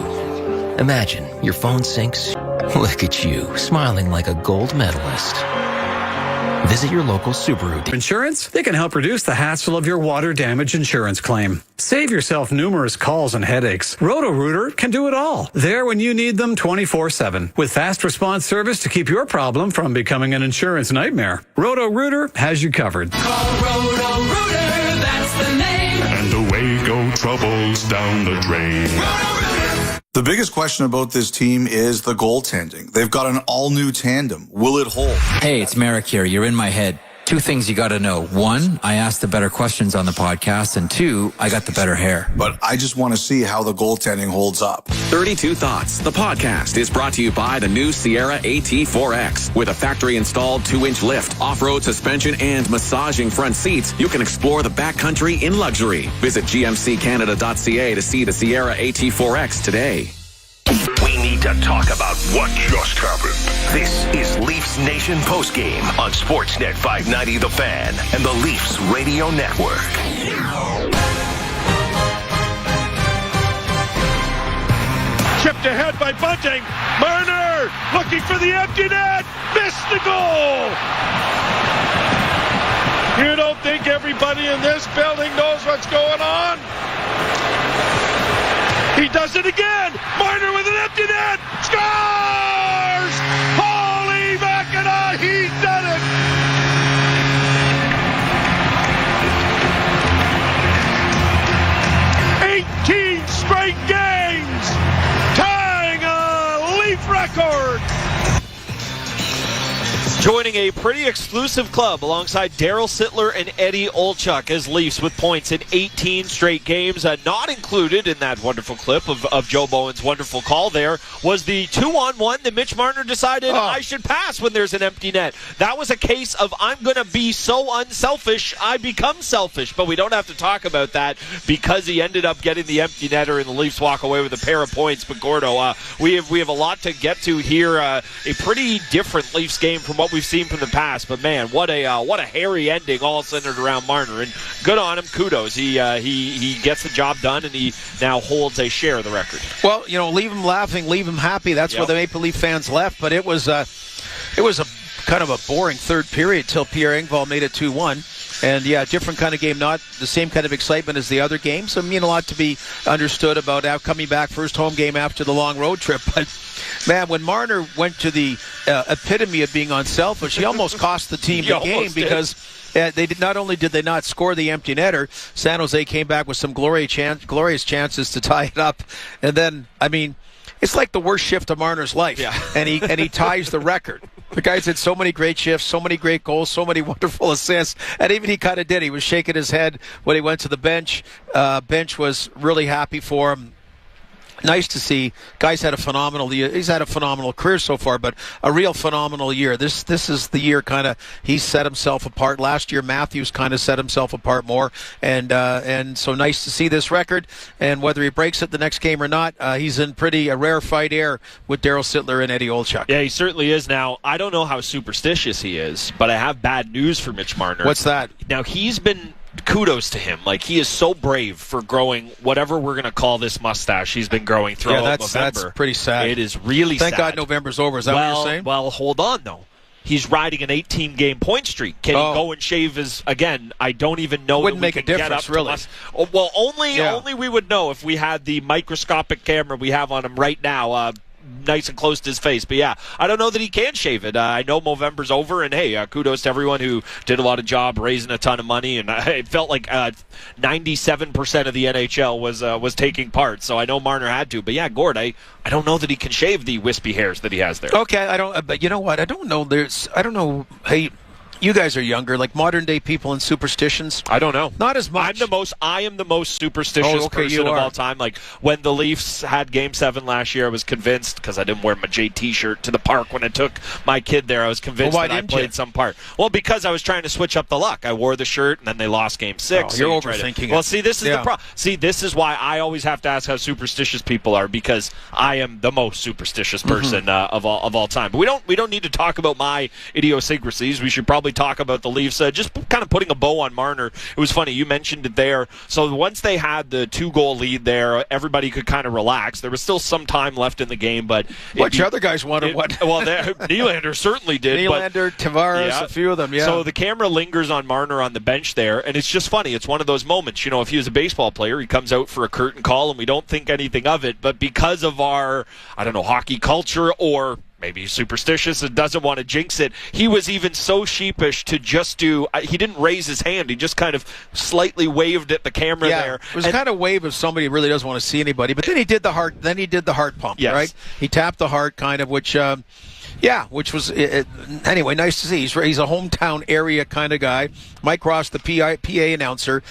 Imagine your phone syncs. Look at you, smiling like a gold medalist. Visit your local Subaru dealer. Insurance? They can help reduce the hassle of your water damage insurance claim. Save yourself numerous calls and headaches. Roto-Rooter can do it all. There when you need them 24/7. With fast response service to keep your problem from becoming an insurance nightmare. Roto-Rooter has you covered. Call Roto-Rooter, that's the name. And away go troubles down the drain. The biggest question about this team is the goaltending. They've got an all-new tandem. Will it hold? Hey, it's Merrick here. You're in my head. Two things you got to know. One, I asked the better questions on the podcast. And two, I got the better hair. But I just want to see how the goaltending holds up. 32 Thoughts, the podcast, is brought to you by the new Sierra AT4X. With a factory-installed 2-inch lift, off-road suspension, and massaging front seats, you can explore the backcountry in luxury. Visit gmccanada.ca to see the Sierra AT4X today. We need to talk about what just happened. This is Leafs Nation postgame on Sportsnet 590 The Fan and the Leafs Radio Network. Chipped ahead by Bunting. Marner looking for the empty net. Missed the goal. You don't think everybody in this building knows what's going on? He does it again. Marner with an empty net. Scores! Holy Mackinac, he's done it! Straight games, tying a Leaf record. Joining a pretty exclusive club alongside Daryl Sittler and Eddie Olchuk as Leafs with points in 18 straight games. Not included in that wonderful clip of Joe Bowen's wonderful call there was the 2-on-1 that Mitch Marner decided I should pass when there's an empty net. That was a case of I'm going to be so unselfish, I become selfish. But we don't have to talk about that because he ended up getting the empty netter and the Leafs walk away with a pair of points. But Gordo, we have a lot to get to here. A pretty different Leafs game from what we've seen from the past, but man, what a hairy ending, all centered around Marner, and good on him. Kudos. He gets the job done, and he now holds a share of the record. Well, leave him laughing, leave him happy. That's where the Maple Leaf fans left. But it was a kind of a boring third period till Pierre Engvall made it 2-1. And yeah, different kind of game, not the same kind of excitement as the other games. I mean, a lot to be understood about coming back, first home game after the long road trip. But man, when Marner went to the epitome of being unselfish, he almost cost the team the game because they did not only did they not score the empty netter, San Jose came back with some glorious chances to tie it up, and then it's like the worst shift of Marner's life, and he ties the record. The guy's had so many great shifts, so many great goals, so many wonderful assists, and even he kind of did. He was shaking his head when he went to the bench. Bench was really happy for him. Nice to see. Guy's had a phenomenal year. He's had a phenomenal career so far, but a real phenomenal year. This is the year kind of he's set himself apart. Last year, Matthews kind of set himself apart more, and so nice to see this record. And whether he breaks it the next game or not, he's in pretty a rarefied air with Daryl Sittler and Eddie Olchuk. Yeah, he certainly is. Now, I don't know how superstitious he is, but I have bad news for Mitch Marner. What's that? Now, he's been... Kudos to him. Like, he is so brave for growing whatever we're going to call this mustache he's been growing throughout November. That's pretty sad. It is really Thank sad. God November's over. Is that what you're saying? Well, hold on, though. He's riding an 18-game point streak. Can he go and shave his, again, I don't even know. Wouldn't make a difference, really. Well, only we would know if we had the microscopic camera we have on him right now, nice and close to his face. But yeah, I don't know that he can shave it. I know Movember's over, and hey, kudos to everyone who did a lot of job raising a ton of money, and it felt like 97% of the NHL was taking part, so I know Marner had to. But yeah, Gord, I don't know that he can shave the wispy hairs that he has there. Okay, but you know what? I don't know. Hey, you guys are younger, like modern day people and superstitions. I don't know. Not as much. I am the most superstitious person of all time. Like when the Leafs had Game 7 last year, I was convinced, because I didn't wear my JT shirt to the park when I took my kid there, I was convinced that I played some part. Well, because I was trying to switch up the luck. I wore the shirt, and then they lost Game 6. You're overthinking it. Well, see, this is the problem. See, this is why I always have to ask how superstitious people are, because I am the most superstitious person of all time. But we don't need to talk about my idiosyncrasies. We should probably talk about the Leafs. Just kind of putting a bow on Marner. It was funny. You mentioned it there. So once they had the 2-goal lead there, everybody could kind of relax. There was still some time left in the game, but which other guys wanted what? Well, Nylander certainly did. Nylander, Tavares, a few of them. Yeah. So the camera lingers on Marner on the bench there, and it's just funny. It's one of those moments. You know, if he was a baseball player, he comes out for a curtain call, and we don't think anything of it. But because of our, hockey culture, or maybe he's superstitious and doesn't want to jinx it, he was even so sheepish to just do, he didn't raise his hand, he just kind of slightly waved at the camera there. It was kind of wave of somebody who really doesn't want to see anybody, but then he did the heart pump, right? He tapped the heart kind of, which was anyway, nice to see. He's a hometown area kind of guy. Mike Ross, the PA announcer,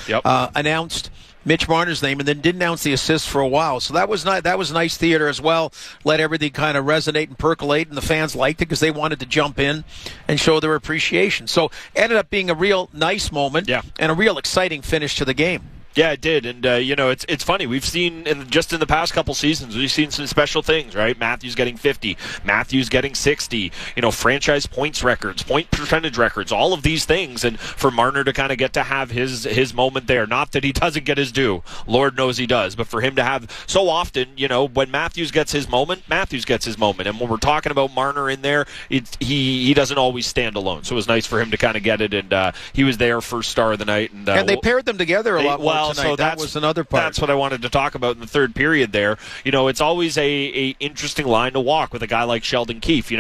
announced Mitch Marner's name, and then didn't announce the assist for a while. So that was nice theater as well. Let everything kind of resonate and percolate, and the fans liked it because they wanted to jump in and show their appreciation. So ended up being a real nice moment and a real exciting finish to the game. Yeah, it did. And, it's funny. We've seen, just in the past couple seasons, we've seen some special things, right? Matthews getting 50, Matthews getting 60, franchise points records, point percentage records, all of these things. And for Marner to kind of get to have his moment there, not that he doesn't get his due, Lord knows he does, but for him to have so often, when Matthews gets his moment, Matthews gets his moment. And when we're talking about Marner in there, he doesn't always stand alone. So it was nice for him to kind of get it, and he was there first star of the night. And they paired them together a lot more tonight. So that was another part. That's what I wanted to talk about in the third period there. It's always a interesting line to walk with a guy like Sheldon Keefe.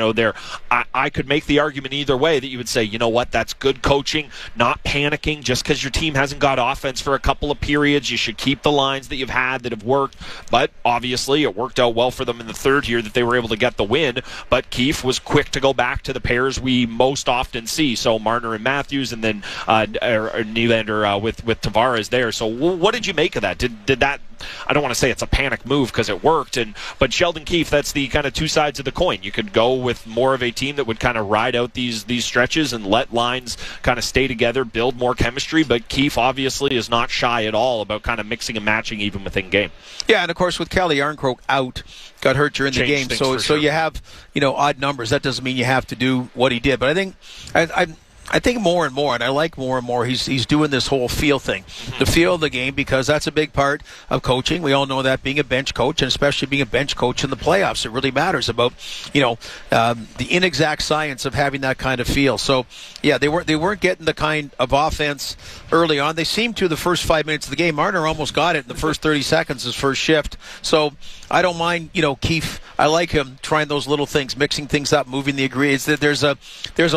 I could make the argument either way that you would say, you know what, that's good coaching, not panicking just because your team hasn't got offense for a couple of periods. You should keep the lines that you've had that have worked. But obviously it worked out well for them in the third here that they were able to get the win. But Keefe was quick to go back to the pairs we most often see. So Marner and Matthews, and then Nylander with Tavares there. So what did you make of that? Did that, I don't want to say it's a panic move because it worked, but Sheldon Keefe, that's the kind of two sides of the coin. You could go with more of a team that would kind of ride out these stretches and let lines kind of stay together, build more chemistry, but Keefe obviously is not shy at all about kind of mixing and matching even within game. Yeah, and of course with Kelly Yarncroke out, got hurt during the game, so you have odd numbers. That doesn't mean you have to do what he did, but I think more and more, and I like more and more, he's doing this whole feel thing, the feel of the game, because that's a big part of coaching. We all know that, being a bench coach, and especially being a bench coach in the playoffs, it really matters about the inexact science of having that kind of feel. So yeah, they weren't getting the kind of offense early on. They seemed to the first 5 minutes of the game. Marner almost got it in the first 30 seconds, his first shift. So I don't mind, Keefe. I like him trying those little things, mixing things up, moving the agrees. There's a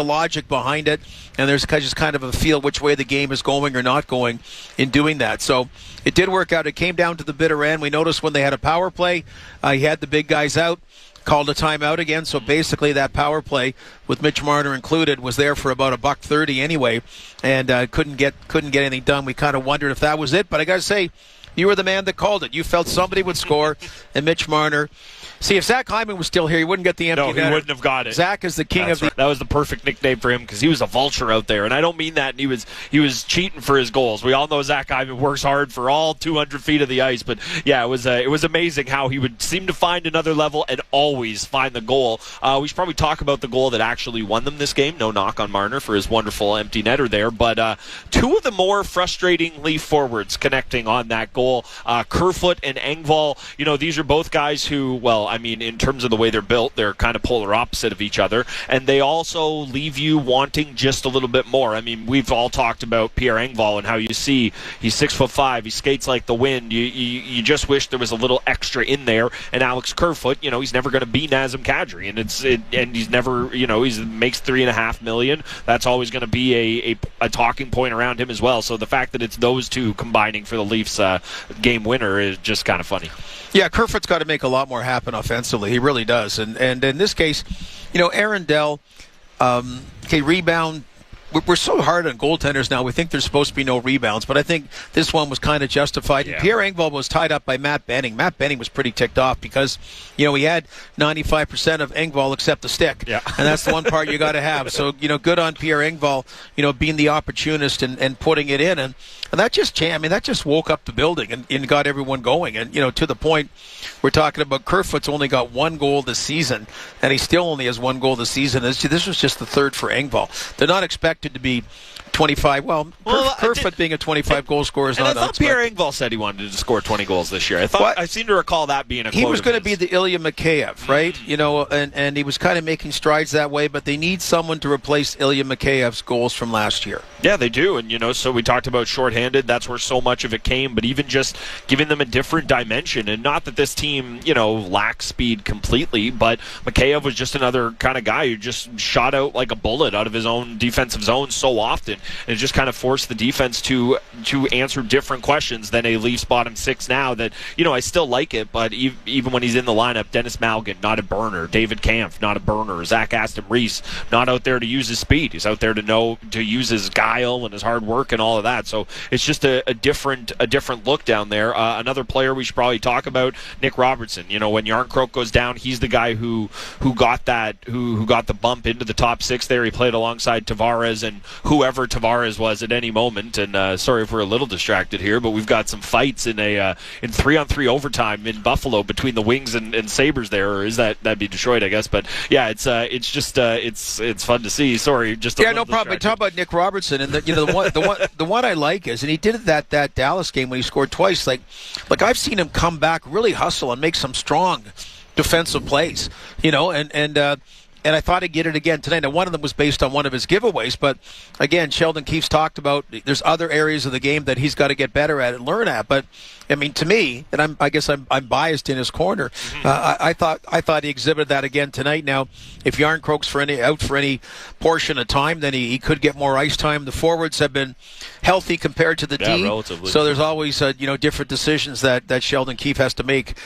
logic behind it, and there's just kind of a feel which way the game is going or not going in doing that. So it did work out. It came down to the bitter end. We noticed when they had a power play, he had the big guys out, called a timeout again. So basically that power play, with Mitch Marner included, was there for about $1.30 anyway, and couldn't get anything done. We kind of wondered if that was it, but I got to say, you were the man that called it. You felt somebody would score, and Mitch Marner. See, if Zach Hyman was still here, he wouldn't get the empty netter. No, he wouldn't have got it. Zach is the king of the... That was the perfect nickname for him, because he was a vulture out there. And I don't mean that. He was cheating for his goals. We all know Zach Hyman works hard for all 200 feet of the ice. But, yeah, it was amazing how he would seem to find another level and always find the goal. We should probably talk about the goal that actually won them this game. No knock on Marner for his wonderful empty netter there. But two of the more frustrating Leaf forwards connecting on that goal, Kerfoot and Engvall. These are both guys who, in terms of the way they're built, they're kind of polar opposite of each other, and they also leave you wanting just a little bit more. We've all talked about Pierre Engvall and how you see he's 6'5", he skates like the wind. You just wish there was a little extra in there. And Alex Kerfoot, he's never going to be Nazem Kadri, and he's never, he makes $3.5 million. That's always going to be a talking point around him as well. So the fact that it's those two combining for the Leafs game winner is just kind of funny. Yeah, Kerfoot's got to make a lot more happen offensively. He really does. And in this case, Aaron Dell, rebound. We're so hard on goaltenders now. We think there's supposed to be no rebounds, but I think this one was kind of justified. Yeah. Pierre Engvall was tied up by Matt Benning. Matt Benning was pretty ticked off because, he had 95% of Engvall except the stick. Yeah. And that's the one part you got to have. So, good on Pierre Engvall, being the opportunist and putting it in. And that just woke up the building and got everyone going. And, to the point we're talking about, Kerfoot's only got one goal this season, and he still only has one goal this season. This was just the third for Engvall. They're not expected to be 25. Kerfoot being a 25 goal scorer is not. I thought Pierre Engvall said he wanted to score 20 goals this year. I seem to recall that being a quote. He was going to be the Ilya Mikheyev, right? And he was kind of making strides that way. But they need someone to replace Ilya Mikheyev's goals from last year. Yeah, they do. And so we talked about shorthanded. That's where so much of it came. But even just giving them a different dimension, and not that this team lacks speed completely, but Mikheyev was just another kind of guy who just shot out like a bullet out of his own defensive zone so often. And it just kind of forced the defense to answer different questions than a Leafs bottom six now that, I still like it, but even when he's in the lineup, Dennis Malgin, not a burner. David Kampf, not a burner. Zach Aston Reese, not out there to use his speed. He's out there to use his guile and his hard work and all of that. So it's just a different look down there. Another player we should probably talk about, Nick Robertson. When Yarncroke goes down, he's the guy who got the bump into the top six there. He played alongside Tavares and whoever Tavares was at any moment. And sorry if we're a little distracted here, but we've got some fights in 3-on-3 overtime in Buffalo between the Wings and Sabres there, or that'd be Detroit, I guess. But yeah, it's fun to see. Sorry, just a no problem. Talk about Nick Robertson, and the one I like is, and he did it that Dallas game when he scored twice. Like I've seen him come back, really hustle, and make some strong defensive plays. And I thought he'd get it again tonight. Now, one of them was based on one of his giveaways, but again, Sheldon Keefe's talked about there's other areas of the game that he's got to get better at and learn at. But I mean, to me, and I guess I'm biased in his corner. I thought he exhibited that again tonight. Now, if Yarncroke's out for any portion of time, then he could get more ice time. The forwards have been healthy compared to the D, relatively. So there's always different decisions that Sheldon Keefe has to make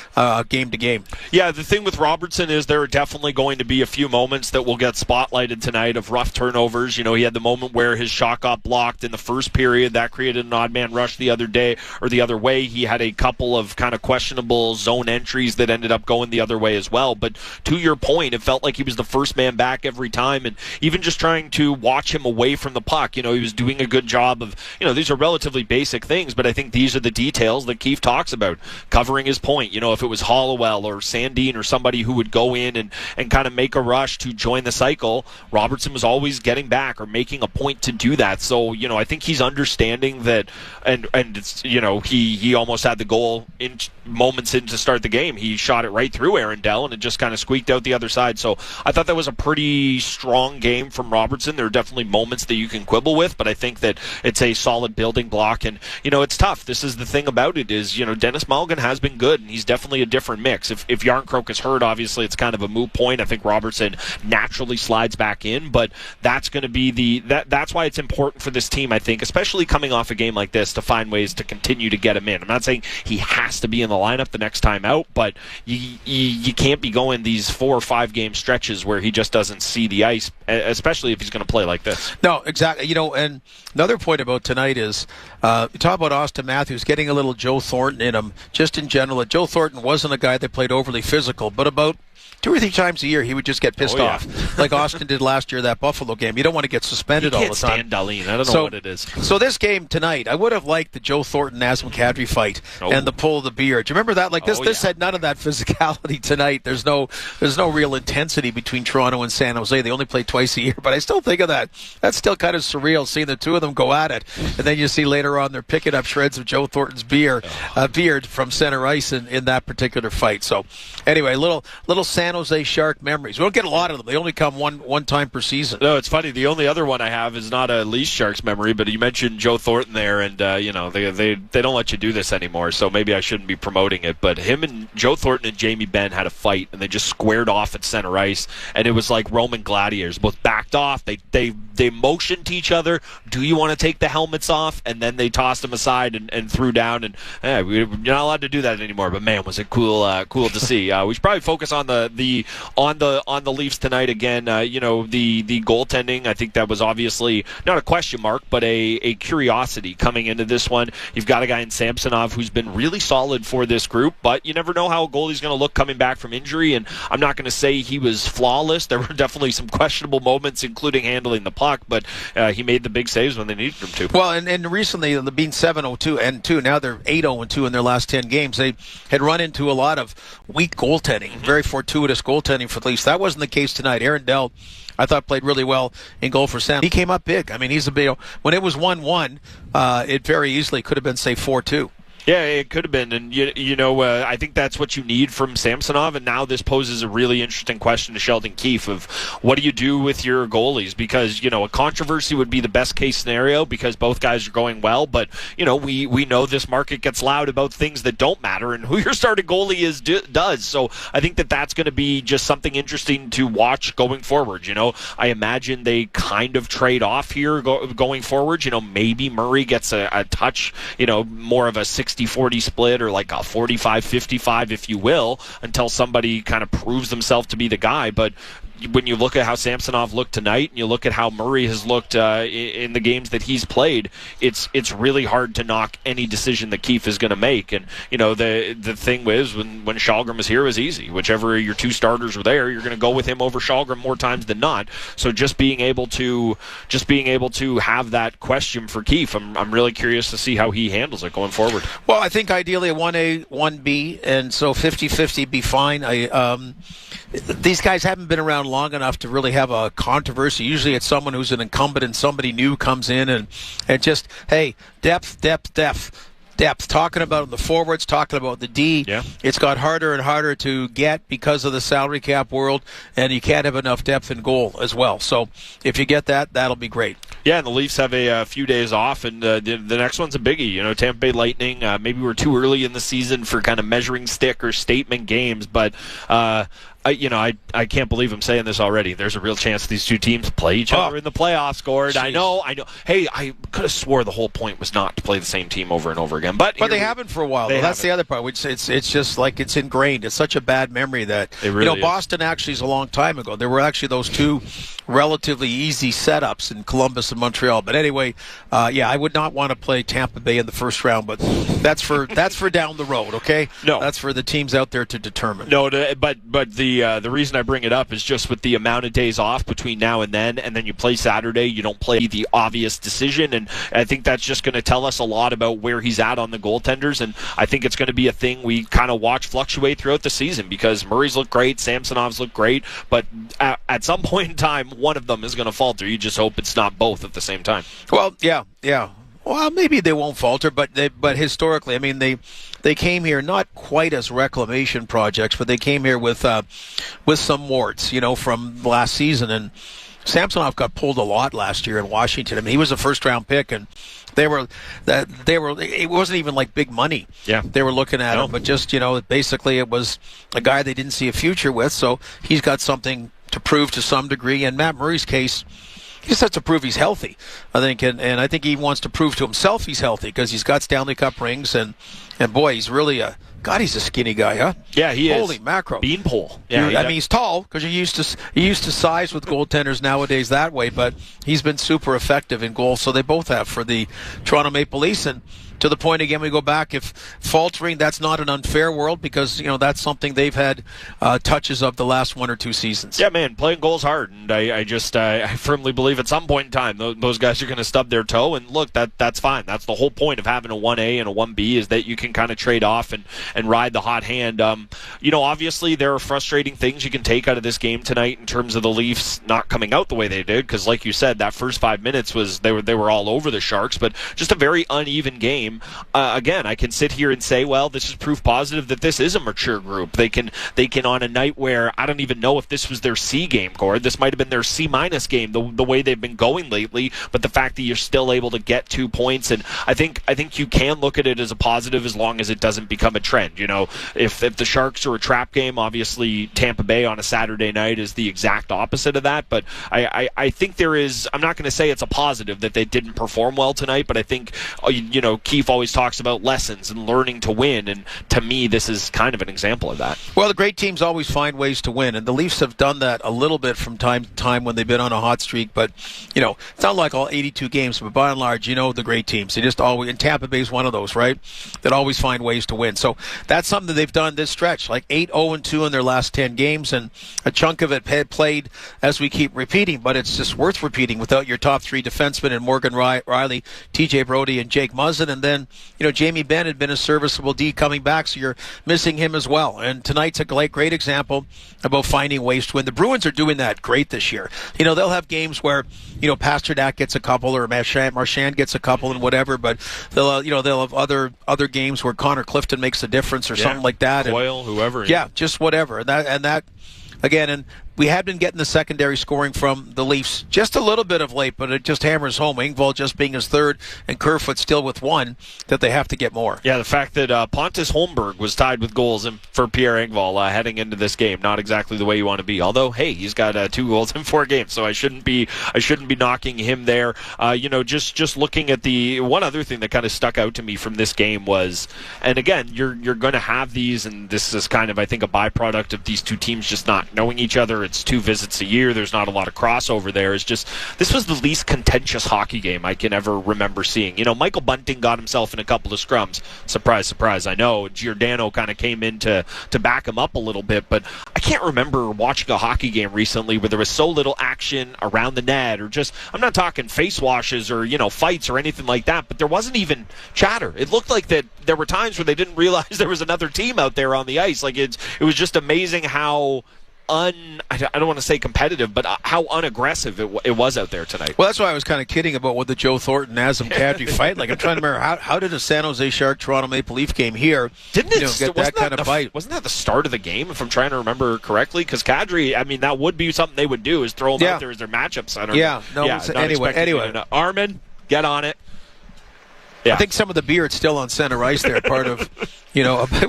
game to game. Yeah, the thing with Robertson is there are definitely going to be a few moments that will get spotlighted tonight of rough turnovers. He had the moment where his shot got blocked in the first period. That created an odd man rush the other way. He had a couple of kind of questionable zone entries that ended up going the other way as well. But to your point, it felt like he was the first man back every time, and even just trying to watch him away from the puck, he was doing a good job of, these are relatively basic things, but I think these are the details that Keefe talks about, covering his point. If it was Hollowell or Sandin or somebody who would go in and kind of make a rush to join the cycle, Robertson was always getting back or making a point to do that. So, I think he's understanding that, and it's, he almost had the goal in moments in to start the game. He shot it right through Aaron Dell, and it just kind of squeaked out the other side. So I thought that was a pretty strong game from Robertson. There are definitely moments that you can quibble with, but I think that it's a solid building block. And, it's tough. This is the thing about it is, Dennis Mulligan has been good, and he's definitely a different mix. If Yarncroke is hurt, obviously it's kind of a moot point. I think Robertson naturally slides back in, but that's going to be that's why it's important for this team, I think, especially coming off a game like this, to find ways to continue to get him in. I'm not saying he has to be in the lineup the next time out, but you can't be going these 4 or 5 game stretches where he just doesn't see the ice, especially if he's going to play like this. No, exactly. And another point about tonight is you talk about Austin Matthews getting a little Joe Thornton in him, just in general. Joe Thornton wasn't a guy that played overly physical, but about 2 or 3 times a year he would just get pissed off, like Austin did last year, that Buffalo game. You don't want to get suspended all the time. Stand Darlene. I don't know what it is. So this game tonight, I would have liked the Joe Thornton-Nazem Kadri fight and the pull of the beard. Do you remember that? Like this had none of that physicality tonight. There's no real intensity between Toronto and San Jose. They only play twice a year, but I still think of that. That's still kind of surreal, seeing the two of them go at it. And then you see later on they're picking up shreds of Joe Thornton's beard from center ice in that particular fight. So anyway, little San Jose Shark memories. We don't get a lot of them. They only come one time per season. No, it's funny. The only other one I have is not a Leafs Sharks memory, but you mentioned Joe Thornton there, and they don't let you do this anymore, so maybe I shouldn't be promoting it. But him and Joe Thornton and Jamie Benn had a fight, and they just squared off at center ice, and it was like Roman gladiators. Both backed off. They motioned to each other. Do you want to take the helmets off? And then they tossed them aside and threw down. And you're not allowed to do that anymore. But man, was it cool to see. We should probably focus on the Leafs tonight again. The goaltending, I think that was obviously not a question mark, but a curiosity coming into this one. You've got a guy in Samsonov who's been really solid for this group, but you never know how a goalie's going to look coming back from injury, and I'm not going to say he was flawless. There were definitely some questionable moments, including handling the puck, but he made the big saves when they needed him to. Well, and recently, being 7-0-2, now they're 8-0-2 in their last 10 games. They had run into a lot of weak goaltending, very fortuitous goaltending for the Leafs. That wasn't the case tonight. Aaron Dell, I thought, played really well in goal for Sam. He came up big. I mean, he's a big. When it was 1-1, it very easily could have been, say, 4-2. Yeah, it could have been, and I think that's what you need from Samsonov, and now this poses a really interesting question to Sheldon Keefe of what do you do with your goalies, because, a controversy would be the best case scenario because both guys are going well, but, we know this market gets loud about things that don't matter, and who your starting goalie does, so I think that's going to be just something interesting to watch going forward. I imagine they kind of trade off here going forward. Maybe Murray gets a touch, more of a 60 60-40 split or like a 45-55, if you will, until somebody kind of proves themselves to be the guy. But when you look at how Samsonov looked tonight and you look at how Murray has looked in the games that he's played, it's really hard to knock any decision that Keefe is going to make. And, the thing was when Shalgren was here, it was easy. Whichever your two starters were there, you're going to go with him over Shalgren more times than not. So just being able to have that question for Keefe, I'm really curious to see how he handles it going forward. Well, I think ideally a 1A, 1B, and so 50-50 be fine. These guys haven't been around long enough to really have a controversy. Usually it's someone who's an incumbent and somebody new comes in and just, hey, depth. Talking about the forwards, talking about the D. Yeah. It's got harder and harder to get because of the salary cap world, and you can't have enough depth in goal as well. So if you get that, that'll be great. Yeah, and the Leafs have a few days off, and the next one's a biggie. Tampa Bay Lightning, maybe we're too early in the season for kind of measuring stick or statement games, but I can't believe I'm saying this already. There's a real chance these two teams play each other in the playoffs, Gord. I know. Hey, I could have swore the whole point was not to play the same team over and over again. But they haven't for a while. That's the other part. Which it's just like it's ingrained. It's such a bad memory that it really Boston actually is a long time ago. There were actually those two relatively easy setups in Columbus and Montreal. But anyway, I would not want to play Tampa Bay in the first round. But that's for down the road. Okay. No, that's for the teams out there to determine. No, but the reason I bring it up is just with the amount of days off between now and then you play Saturday, you don't play the obvious decision, and I think that's just going to tell us a lot about where he's at on the goaltenders, and I think it's going to be a thing we kind of watch fluctuate throughout the season because Murray's looked great, Samsonov's looked great, but at some point in time, one of them is going to falter. You just hope it's not both at the same time. Well, yeah. Well, maybe they won't falter, but historically, I mean, they came here not quite as reclamation projects, but they came here with some warts, from last season. And Samsonov got pulled a lot last year in Washington. I mean, he was a first-round pick, and they were. It wasn't even like big money. Yeah, they were looking at him, but just basically, it was a guy they didn't see a future with. So he's got something to prove to some degree. In Matt Murray's case, he just has to prove he's healthy, I think, and I think he wants to prove to himself he's healthy because he's got Stanley Cup rings, and boy, he's really he's a skinny guy, huh? Yeah, he is. Holy macro. Beanpole. Yeah, I mean, he's tall because you're used to size with goaltenders nowadays that way, but he's been super effective in goal, so they both have for the Toronto Maple Leafs. And to the point again, we go back, if faltering, that's not an unfair world because that's something they've had touches of the last one or two seasons. Yeah, man, playing goal's hard, and I firmly believe at some point in time those guys are going to stub their toe, and look, that's fine. That's the whole point of having a 1A and a 1B is that you can kind of trade off and ride the hot hand. Obviously there are frustrating things you can take out of this game tonight in terms of the Leafs not coming out the way they did, because like you said, that first 5 minutes was they were all over the Sharks, but just a very uneven game. Again, I can sit here and say, well, this is proof positive that this is a mature group. They can on a night where I don't even know if this was their C game, Gord. This might have been their C- game, the way they've been going lately. But the fact that you're still able to get 2 points, and I think you can look at it as a positive as long as it doesn't become a trend. If the Sharks are a trap game, obviously Tampa Bay on a Saturday night is the exact opposite of that. But I think there is. I'm not going to say it's a positive that they didn't perform well tonight, but I think Keefe always talks about lessons and learning to win, and to me, this is kind of an example of that. Well, the great teams always find ways to win, and the Leafs have done that a little bit from time to time when they've been on a hot streak, but, it's not like all 82 games, but by and large, the great teams. They just always, and Tampa Bay's one of those, right, that always find ways to win. So that's something that they've done this stretch, like 8-0-2 in their last 10 games, and a chunk of it had played, as we keep repeating, but it's just worth repeating without your top three defensemen and Morgan Riley, TJ Brody, and Jake Muzzin, and then Jamie Benn had been a serviceable D coming back, so you're missing him as well. And tonight's a great example about finding ways to win. The Bruins are doing that great this year. They'll have games where, Pasternak gets a couple or Marchand gets a couple and whatever, but they'll have other games where Connor Clifton makes a difference or something like that. Coyle, whoever. Yeah, just whatever. And that again, and we had been getting the secondary scoring from the Leafs just a little bit of late, but it just hammers home. Engvall just being his third and Kerfoot still with one, that they have to get more. Yeah, the fact that Pontus Holmberg was tied with goals for Pierre Engvall heading into this game, not exactly the way you want to be. Although, hey, he's got 2 goals in 4 games, so I shouldn't be knocking him there. Just looking at the one other thing that kind of stuck out to me from this game was, and again, you're going to have these, and this is kind of, I think, a byproduct of these two teams just not knowing each other. It's 2 visits a year. There's not a lot of crossover there. It's just, this was the least contentious hockey game I can ever remember seeing. Michael Bunting got himself in a couple of scrums. Surprise, surprise, I know. Giordano kind of came in to back him up a little bit, but I can't remember watching a hockey game recently where there was so little action around the net, or just, I'm not talking face washes or, fights or anything like that, but there wasn't even chatter. It looked like that there were times where they didn't realize there was another team out there on the ice. Like, it was just amazing how I don't want to say competitive, but how unaggressive it was out there tonight. Well, that's why I was kind of kidding about what the Joe Thornton Nazem Kadri fight. Like, I'm trying to remember how did a San Jose Shark Toronto Maple Leaf game here get that kind of fight? Wasn't that the start of the game, if I'm trying to remember correctly? Because Kadri, I mean, that would be something they would do, is throw him out there as their matchup center. Anyway, Armin, get on it. Yeah. I think some of the beer is still on center ice there, part of,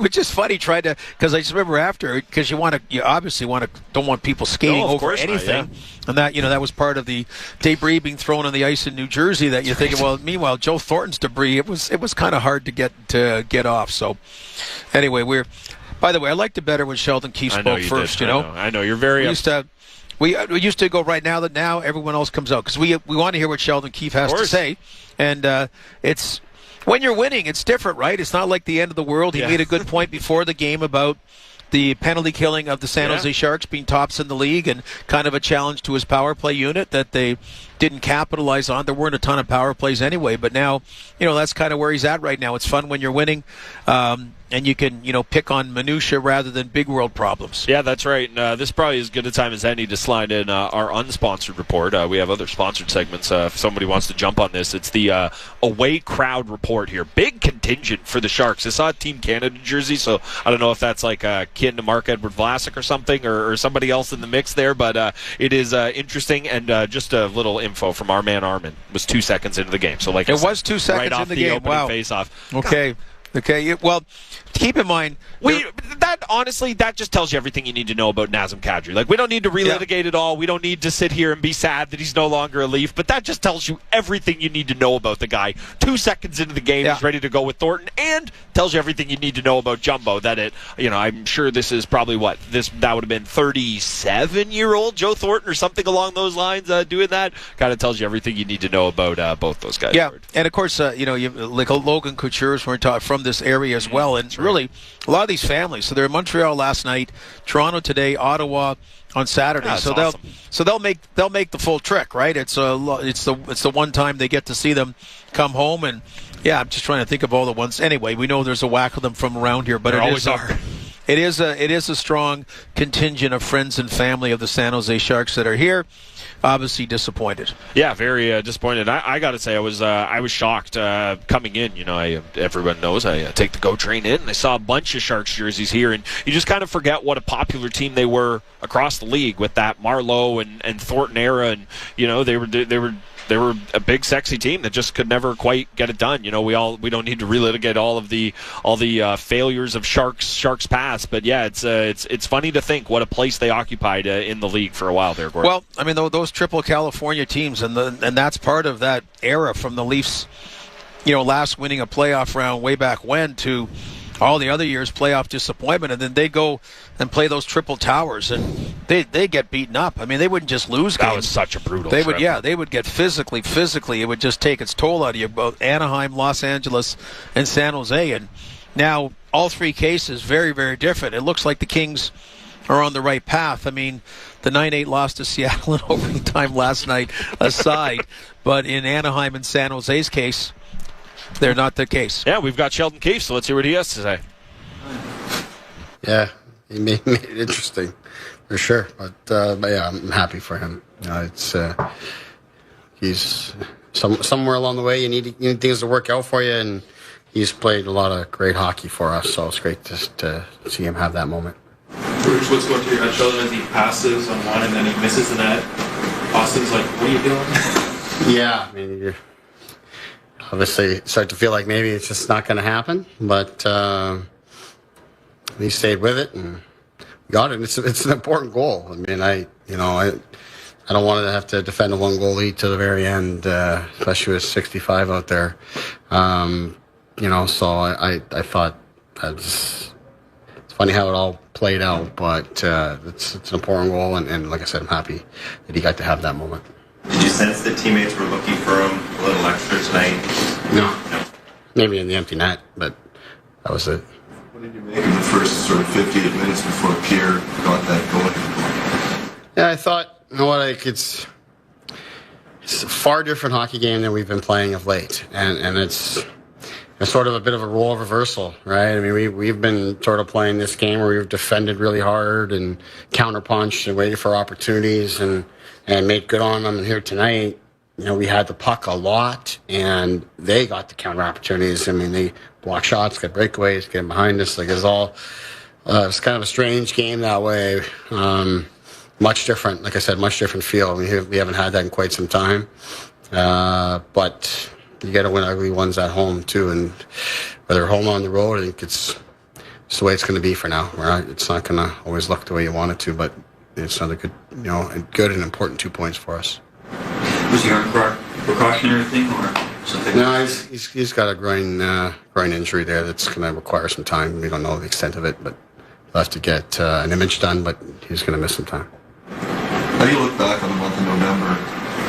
which is funny. Because I just remember after, because you obviously don't want people skating over anything, and that was part of the debris being thrown on the ice in New Jersey. That you're thinking, well, meanwhile, Joe Thornton's debris, it was kind of hard to get off. So, anyway, by the way, I liked it better when Sheldon Keefe spoke first. I know you're very. We used to go right now that now everyone else comes out because we want to hear what Sheldon Keefe has to say, and it's. When you're winning, it's different, right? It's not like the end of the world. He made a good point before the game about the penalty killing of the San Jose Sharks being tops in the league and kind of a challenge to his power play unit that they didn't capitalize on. There weren't a ton of power plays anyway, but now, that's kind of where he's at right now. It's fun when you're winning, and you can, pick on minutia rather than big world problems. Yeah, that's right. And, this is probably as good a time as any to slide in our unsponsored report. We have other sponsored segments. If somebody wants to jump on this, it's the away crowd report here. Big contingent for the Sharks. I saw a Team Canada jersey, so I don't know if that's like kin to Mark-Edward Vlasic or something, or somebody else in the mix there, but it is interesting. And just a little info from our man Armin. It was 2 seconds into the game. So like it was 2 seconds right in the game. Wow. Face-off. Okay. Well, keep in mind, that just tells you everything you need to know about Nazem Kadri. Like, we don't need to relitigate it all. We don't need to sit here and be sad that he's no longer a Leaf. But that just tells you everything you need to know about the guy. 2 seconds into the game, he's ready to go with Thornton, and tells you everything you need to know about Jumbo. That I'm sure this is probably that would have been 37-year-old Joe Thornton or something along those lines doing that. Kind of tells you everything you need to know about both those guys. Yeah, and of course, like Logan Couture's from this area as well, and really a lot of these families. So they're in Montreal last night, Toronto today, Ottawa on Saturday. So they'll make the full trek, right? It's the one time they get to see them come home, and I'm just trying to think of all the ones. Anyway, we know there's a whack of them from around here, but there always are. It is a strong contingent of friends and family of the San Jose Sharks that are here. Obviously disappointed. Yeah, very disappointed. I got to say, I was shocked coming in. Everyone knows I take the GO train in, and I saw a bunch of Sharks jerseys here, and you just kind of forget what a popular team they were across the league with that Marleau and Thornton era, and they were a big, sexy team that just could never quite get it done. We don't need to relitigate all the failures of Sharks past, but it's funny to think what a place they occupied in the league for a while there, Gordon. Well, I mean, those triple California teams, and that's part of that era from the Leafs, last winning a playoff round way back when to all the other years playoff disappointment, and then they go and play those triple towers, and they get beaten up. I mean, they wouldn't just lose games. That was such a brutal trip. They would get physically, it would just take its toll out of you, both Anaheim, Los Angeles, and San Jose. And now all 3 cases, very, very different. It looks like the Kings are on the right path. I mean, the 9-8 loss to Seattle in overtime last night aside, but in Anaheim and San Jose's case, they're not the case. Yeah, we've got Sheldon Keefe, so let's hear what he has to say. Yeah, he made it interesting, for sure. But yeah, I'm happy for him. He's somewhere along the way. You need things to work out for you, and he's played a lot of great hockey for us. So it's great to see him have that moment. what's going through your head, Sheldon, as he passes on one and then he misses the net? Austin's like, what are you doing? Yeah, I mean, you obviously start to feel like maybe it's just not going to happen, but he stayed with it and got it. It's an important goal. I mean, I don't want to have to defend a 1-goal lead to the very end, especially with 65 out there. So I thought it's funny how it all played out, but it's an important goal, and like I said, I'm happy that he got to have that moment. Did you sense that teammates were looking for him a little extra tonight? No. Maybe in the empty net, but that was it. What did you make of the first sort of 58 minutes before Pierre got that going? Yeah, I thought, you know what, it's a far different hockey game than we've been playing of late, and it's sort of a bit of a role reversal, right? I mean, we've been sort of playing this game where we've defended really hard and counterpunched and waited for opportunities and made good on them. And here tonight, we had the puck a lot, and they got the counter opportunities. I mean, they block shots, got breakaways, getting behind us. Like, it's kind of a strange game that way. Much different, like I said, much different feel. I mean, we haven't had that in quite some time. But you got to win ugly ones at home too, and whether home or on the road, I think it's the way it's going to be for now. Right? It's not going to always look the way you want it to, but it's another good, good and important 2 points for us. Was he on precautionary thing or something? No, he's got a groin injury there that's going to require some time. We don't know the extent of it, but he'll have to get an image done. But he's going to miss some time. How do you look back on the month of November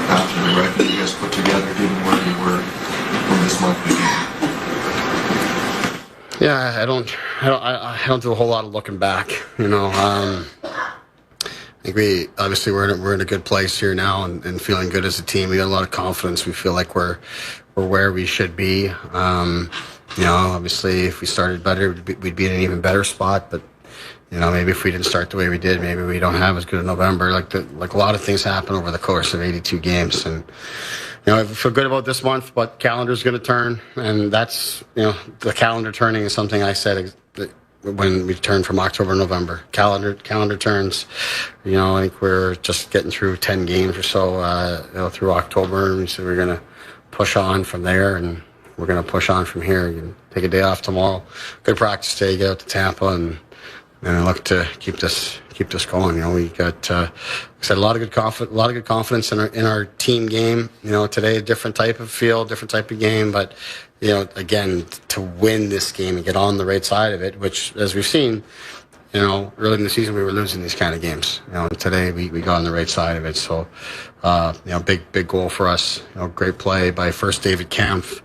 after the record you guys put together, given where you were when this month began? Yeah, I don't do a whole lot of looking back. I think we're in a good place here now and feeling good as a team. We got a lot of confidence. We feel like we're where we should be. Obviously, if we started better, we'd be in an even better spot. But maybe if we didn't start the way we did, maybe we don't have as good a November. Like a lot of things happen over the course of 82 games, and I feel good about this month. But calendar's going to turn, and that's the calendar turning is something I said when we turn from October to November. Calendar turns. I think we're just getting through 10 games or so through October, and we said we're going to push on from there, and we're going to push on from here. You can take a day off tomorrow. Good practice day. Get out to Tampa and look to keep this going. We got like I said, a lot of good confidence in our team game. Today a different type of feel, different type of game, but again, to win this game and get on the right side of it, which as we've seen, early in the season we were losing these kind of games. And today we got on the right side of it. So big goal for us. Great play by first David Kampf.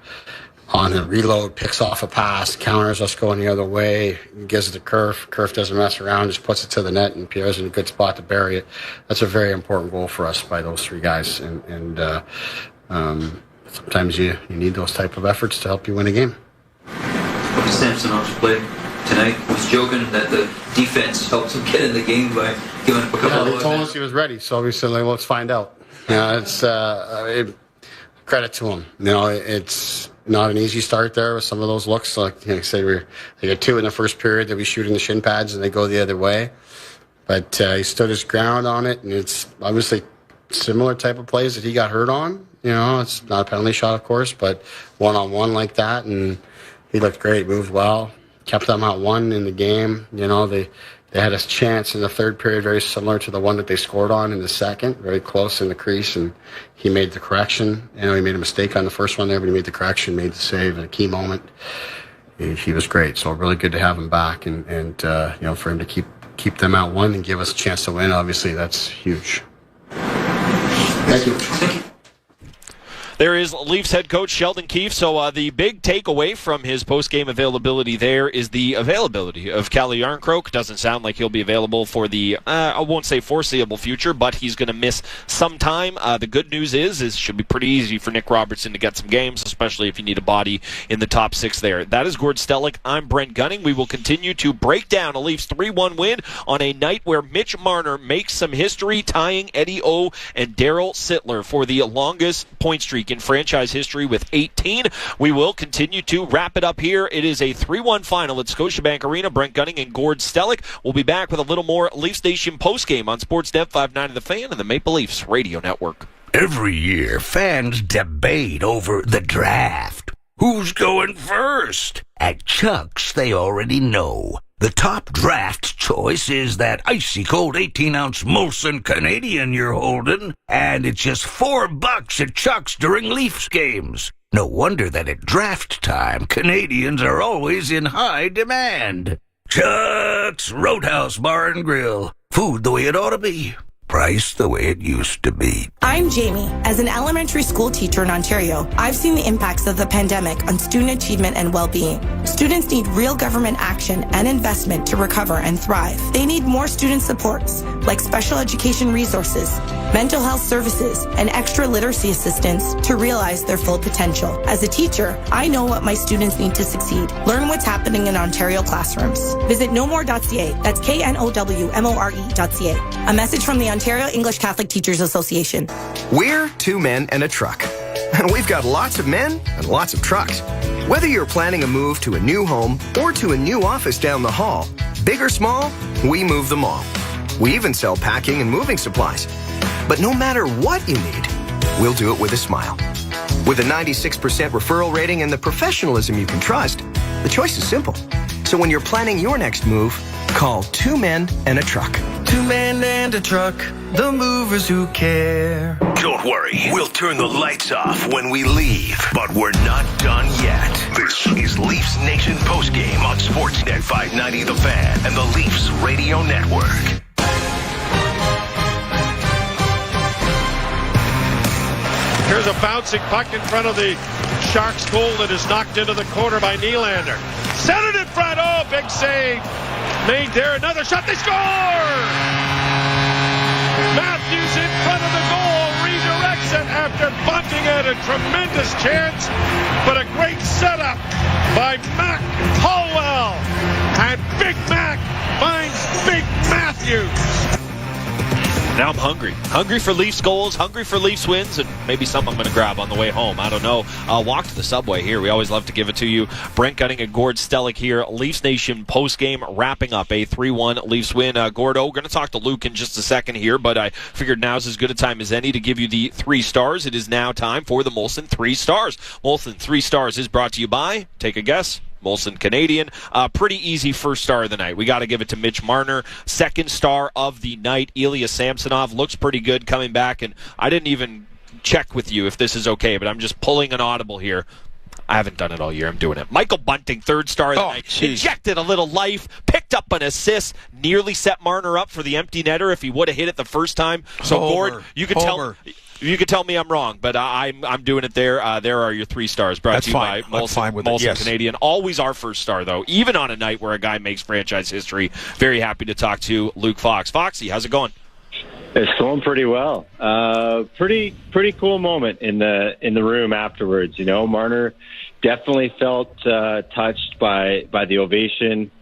On a reload, picks off a pass, counters us going the other way, gives it to Kerf. Kerf doesn't mess around, just puts it to the net, and Pierre's in a good spot to bury it. That's a very important goal for us by those three guys. And sometimes you need those type of efforts to help you win a game. What did Samsonov's play tonight? I was joking that the defense helped him get in the game by giving up a couple of they told us he was ready, so we said, let's find out. It's credit to him. It's not an easy start there with some of those looks. Like I said, they got two in the first period that we shoot in the shin pads and they go the other way. But he stood his ground on it, and it's obviously similar type of plays that he got hurt on. It's not a penalty shot, of course, but one-on-one like that, and he looked great, moved well, kept them at one in the game. They had a chance in the third period very similar to the one that they scored on in the second, very close in the crease, and he made the correction. He made a mistake on the first one there, but he made the correction, made the save at a key moment. He was great, so really good to have him back, and for him to keep them at one and give us a chance to win, obviously that's huge. Thank you. There is Leafs head coach Sheldon Keefe. So the big takeaway from his post-game availability there is the availability of Calle Jarnkrok. Doesn't sound like he'll be available for the, I won't say foreseeable future, but he's going to miss some time. The good news is it should be pretty easy for Nick Robertson to get some games, especially if you need a body in the top six there. That is Gord Stellick. I'm Brent Gunning. We will continue to break down a Leafs 3-1 win on a night where Mitch Marner makes some history, tying Eddie O and Daryl Sittler for the longest point streak in franchise history with 18. We will continue to wrap it up here. It is a 3-1 final at Scotiabank Arena. Brent Gunning and Gord Stellick will be back with a little more Leafs Nation postgame on Sportsnet 590 The Fan and the Maple Leafs Radio Network. Every year, fans debate over the draft. Who's going first? At Chuck's, they already know. The top draft choice is that icy cold 18-ounce Molson Canadian you're holding, and it's just $4 at Chuck's during Leafs games. No wonder that at draft time, Canadians are always in high demand. Chuck's Roadhouse Bar and Grill. Food the way it ought to be. Price the way it used to be. I'm Jamie. As an elementary school teacher in Ontario, I've seen the impacts of the pandemic on student achievement and well-being. Students need real government action and investment to recover and thrive. They need more student supports, like special education resources, mental health services, and extra literacy assistance to realize their full potential. As a teacher, I know what my students need to succeed. Learn what's happening in Ontario classrooms. Visit knowmore.ca. That's knowmore.ca. A message from the Ontario English Catholic Teachers Association. We're two men and a truck. And we've got lots of men and lots of trucks. Whether you're planning a move to a new home or to a new office down the hall, big or small, we move them all. We even sell packing and moving supplies. But no matter what you need, we'll do it with a smile. With a 96% referral rating and the professionalism you can trust, the choice is simple. So when you're planning your next move, call Two Men and a Truck. Two men and a truck, the movers who care. Don't worry, we'll turn the lights off when we leave, but we're not done yet. This is Leafs Nation postgame on Sportsnet 590 The Fan and the Leafs Radio Network. Here's a bouncing puck in front of the Sharks goal that is knocked into the corner by Nylander. Set it in front. Oh, big save. Made there. Another shot. They score! Matthews in front of the goal. Redirects it after bunting at a tremendous chance. But a great setup by Mac Hallwell. And Big Mac finds Big Matthews. Now I'm hungry. Hungry for Leafs goals, hungry for Leafs wins, and maybe something I'm going to grab on the way home. I don't know. I'll walk to the subway here. We always love to give it to you. Brent Gunning and Gord Stellick here. Leafs Nation postgame wrapping up a 3-1 Leafs win. Gordo, we're going to talk to Luke in just a second here, but I figured now's as good a time as any to give you the 3 stars. It is now time for the Molson 3 stars. Molson 3 stars is brought to you by, take a guess, Molson Canadian. Pretty easy first star of the night. We got to give it to Mitch Marner. Second star of the night, Ilya Samsonov. Looks pretty good coming back, and I didn't even check with you if this is okay, but I'm just pulling an audible here. I haven't done it all year. I'm doing it. Michael Bunting, third star of the night. Geez. Injected a little life, picked up an assist, nearly set Marner up for the empty netter if he would have hit it the first time. So, Gord, you could tell... You could tell me I'm wrong, but I'm doing it there. There are your 3 stars brought to you by Molson Canadian. Always our first star, though, even on a night where a guy makes franchise history. Very happy to talk to Luke Fox. Foxy, how's it going? It's going pretty well. Pretty cool moment in the room afterwards. You know, Marner definitely felt touched by the ovation.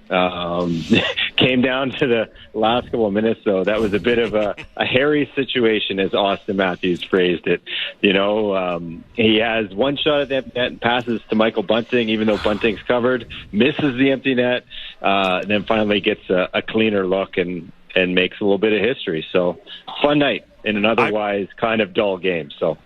Came down to the last couple of minutes, though. That was a bit of a hairy situation, as Austin Matthews phrased it. You know, he has one shot at the empty net and passes to Michael Bunting, even though Bunting's covered, misses the empty net, and then finally gets a cleaner look and makes a little bit of history. So, fun night in an otherwise kind of dull game. So,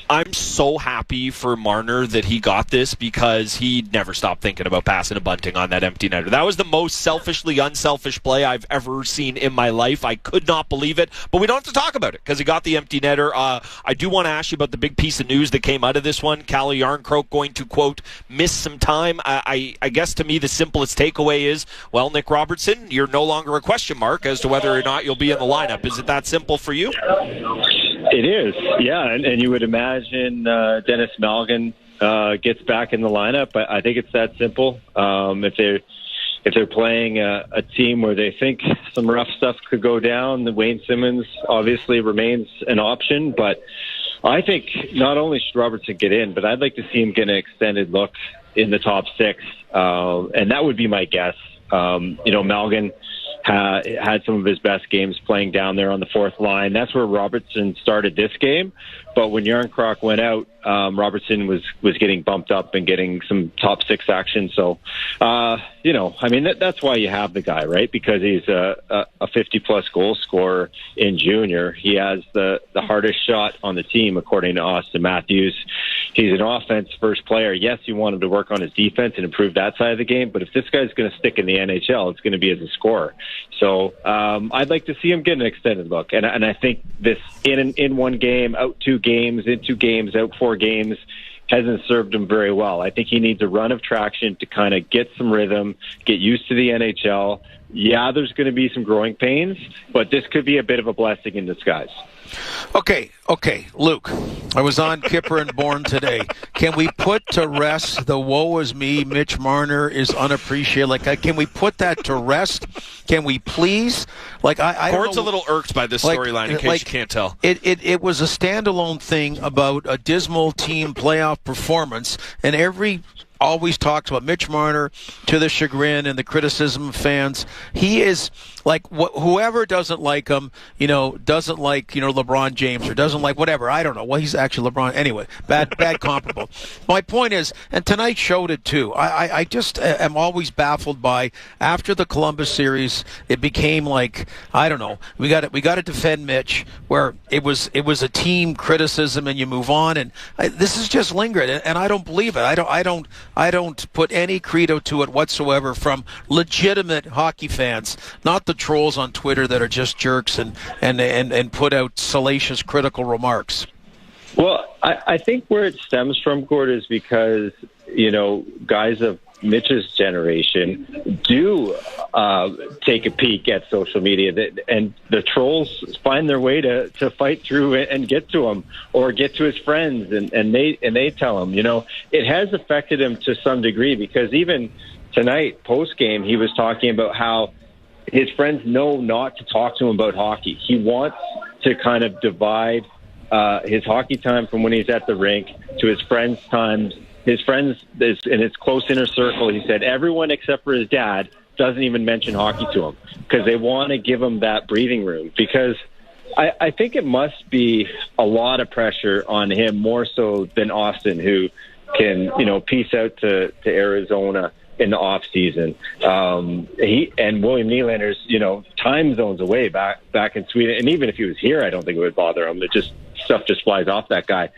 I'm so happy for Marner that he got this because he never stopped thinking about passing a Bunting on that empty netter. That was the most selfishly unselfish play I've ever seen in my life. I could not believe it, but we don't have to talk about it because he got the empty netter. I do want to ask you about the big piece of news that came out of this one. Calle Yarncroke going to, quote, miss some time. I guess to me the simplest takeaway is, well, Nick Robertson, you're no longer a question mark as to whether or not you'll be in the lineup. Is it that simple for you? It is, yeah, and you would imagine Dennis Malgin gets back in the lineup. I think it's that simple. If they're playing a team where they think some rough stuff could go down, then Wayne Simmons obviously remains an option. But I think not only should Robertson get in, but I'd like to see him get an extended look in the top 6, and that would be my guess. You know, Malgin had some of his best games playing down there on the fourth line. That's where Robertson started this game. But when Järnkrok went out, Robertson was getting bumped up and getting some top six action. So, that's why you have the guy, right? Because he's a 50-plus goal scorer in junior. He has the hardest shot on the team, according to Austin Matthews. He's an offense-first player. Yes, you want him to work on his defense and improve that side of the game, but if this guy's going to stick in the NHL, it's going to be as a scorer. So I'd like to see him get an extended look. And I think this in one game, out 2 games, in 2 games, out 4 games, hasn't served him very well. I think he needs a run of traction to kind of get some rhythm, get used to the NHL. Yeah, there's going to be some growing pains, but this could be a bit of a blessing in disguise. Okay, Luke. I was on Kipper and Bourne today. Can we put to rest the woe is me, Mitch Marner is unappreciated? Like, can we put that to rest? Can we please? Like, Gord's a little irked by this storyline, in case you can't tell. It was a standalone thing about a dismal team playoff performance, and always talks about Mitch Marner to the chagrin and the criticism of fans. He is like whoever doesn't like him, doesn't like, LeBron James or doesn't like whatever. I don't know. Well, he's actually LeBron. Anyway, bad comparable. My point is, and tonight showed it too. I just am always baffled by, after the Columbus series, it became like, I don't know, we got to defend Mitch, where it was a team criticism and you move on, and this is just lingered, and I don't believe it. I don't put any credo to it whatsoever from legitimate hockey fans, not the trolls on Twitter that are just jerks and put out salacious critical remarks. Well, I think where it stems from, Gord, is because, guys of Mitch's generation do take a peek at social media, and the trolls find their way to fight through it and get to him, or get to his friends, and they tell him, it has affected him to some degree, because even tonight, post game, he was talking about how his friends know not to talk to him about hockey. He wants to kind of divide his hockey time from when he's at the rink to his friends' times. His friends, in his close inner circle, he said everyone except for his dad doesn't even mention hockey to him, because they want to give him that breathing room. Because I think it must be a lot of pressure on him, more so than Austin, who can, peace out to Arizona in the off season. He and William Nylander's, time zones away back in Sweden. And even if he was here, I don't think it would bother him. Stuff just flies off that guy.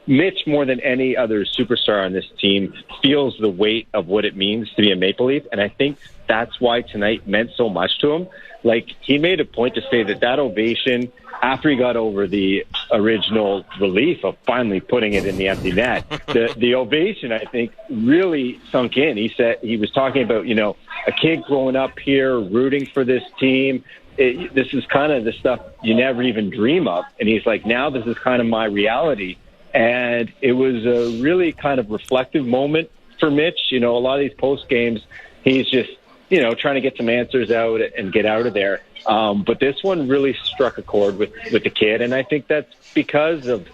Mitch, more than any other superstar on this team, feels the weight of what it means to be a Maple Leaf, and I think that's why tonight meant so much to him. Like, he made a point to say that ovation, after he got over the original relief of finally putting it in the empty net, the ovation, I think, really sunk in. He said, he was talking about, a kid growing up here, rooting for this team. This is kind of the stuff you never even dream of. And he's like, now this is kind of my reality. And it was a really kind of reflective moment for Mitch. A lot of these post games, he's just, trying to get some answers out and get out of there. But this one really struck a chord with the kid. And I think that's because of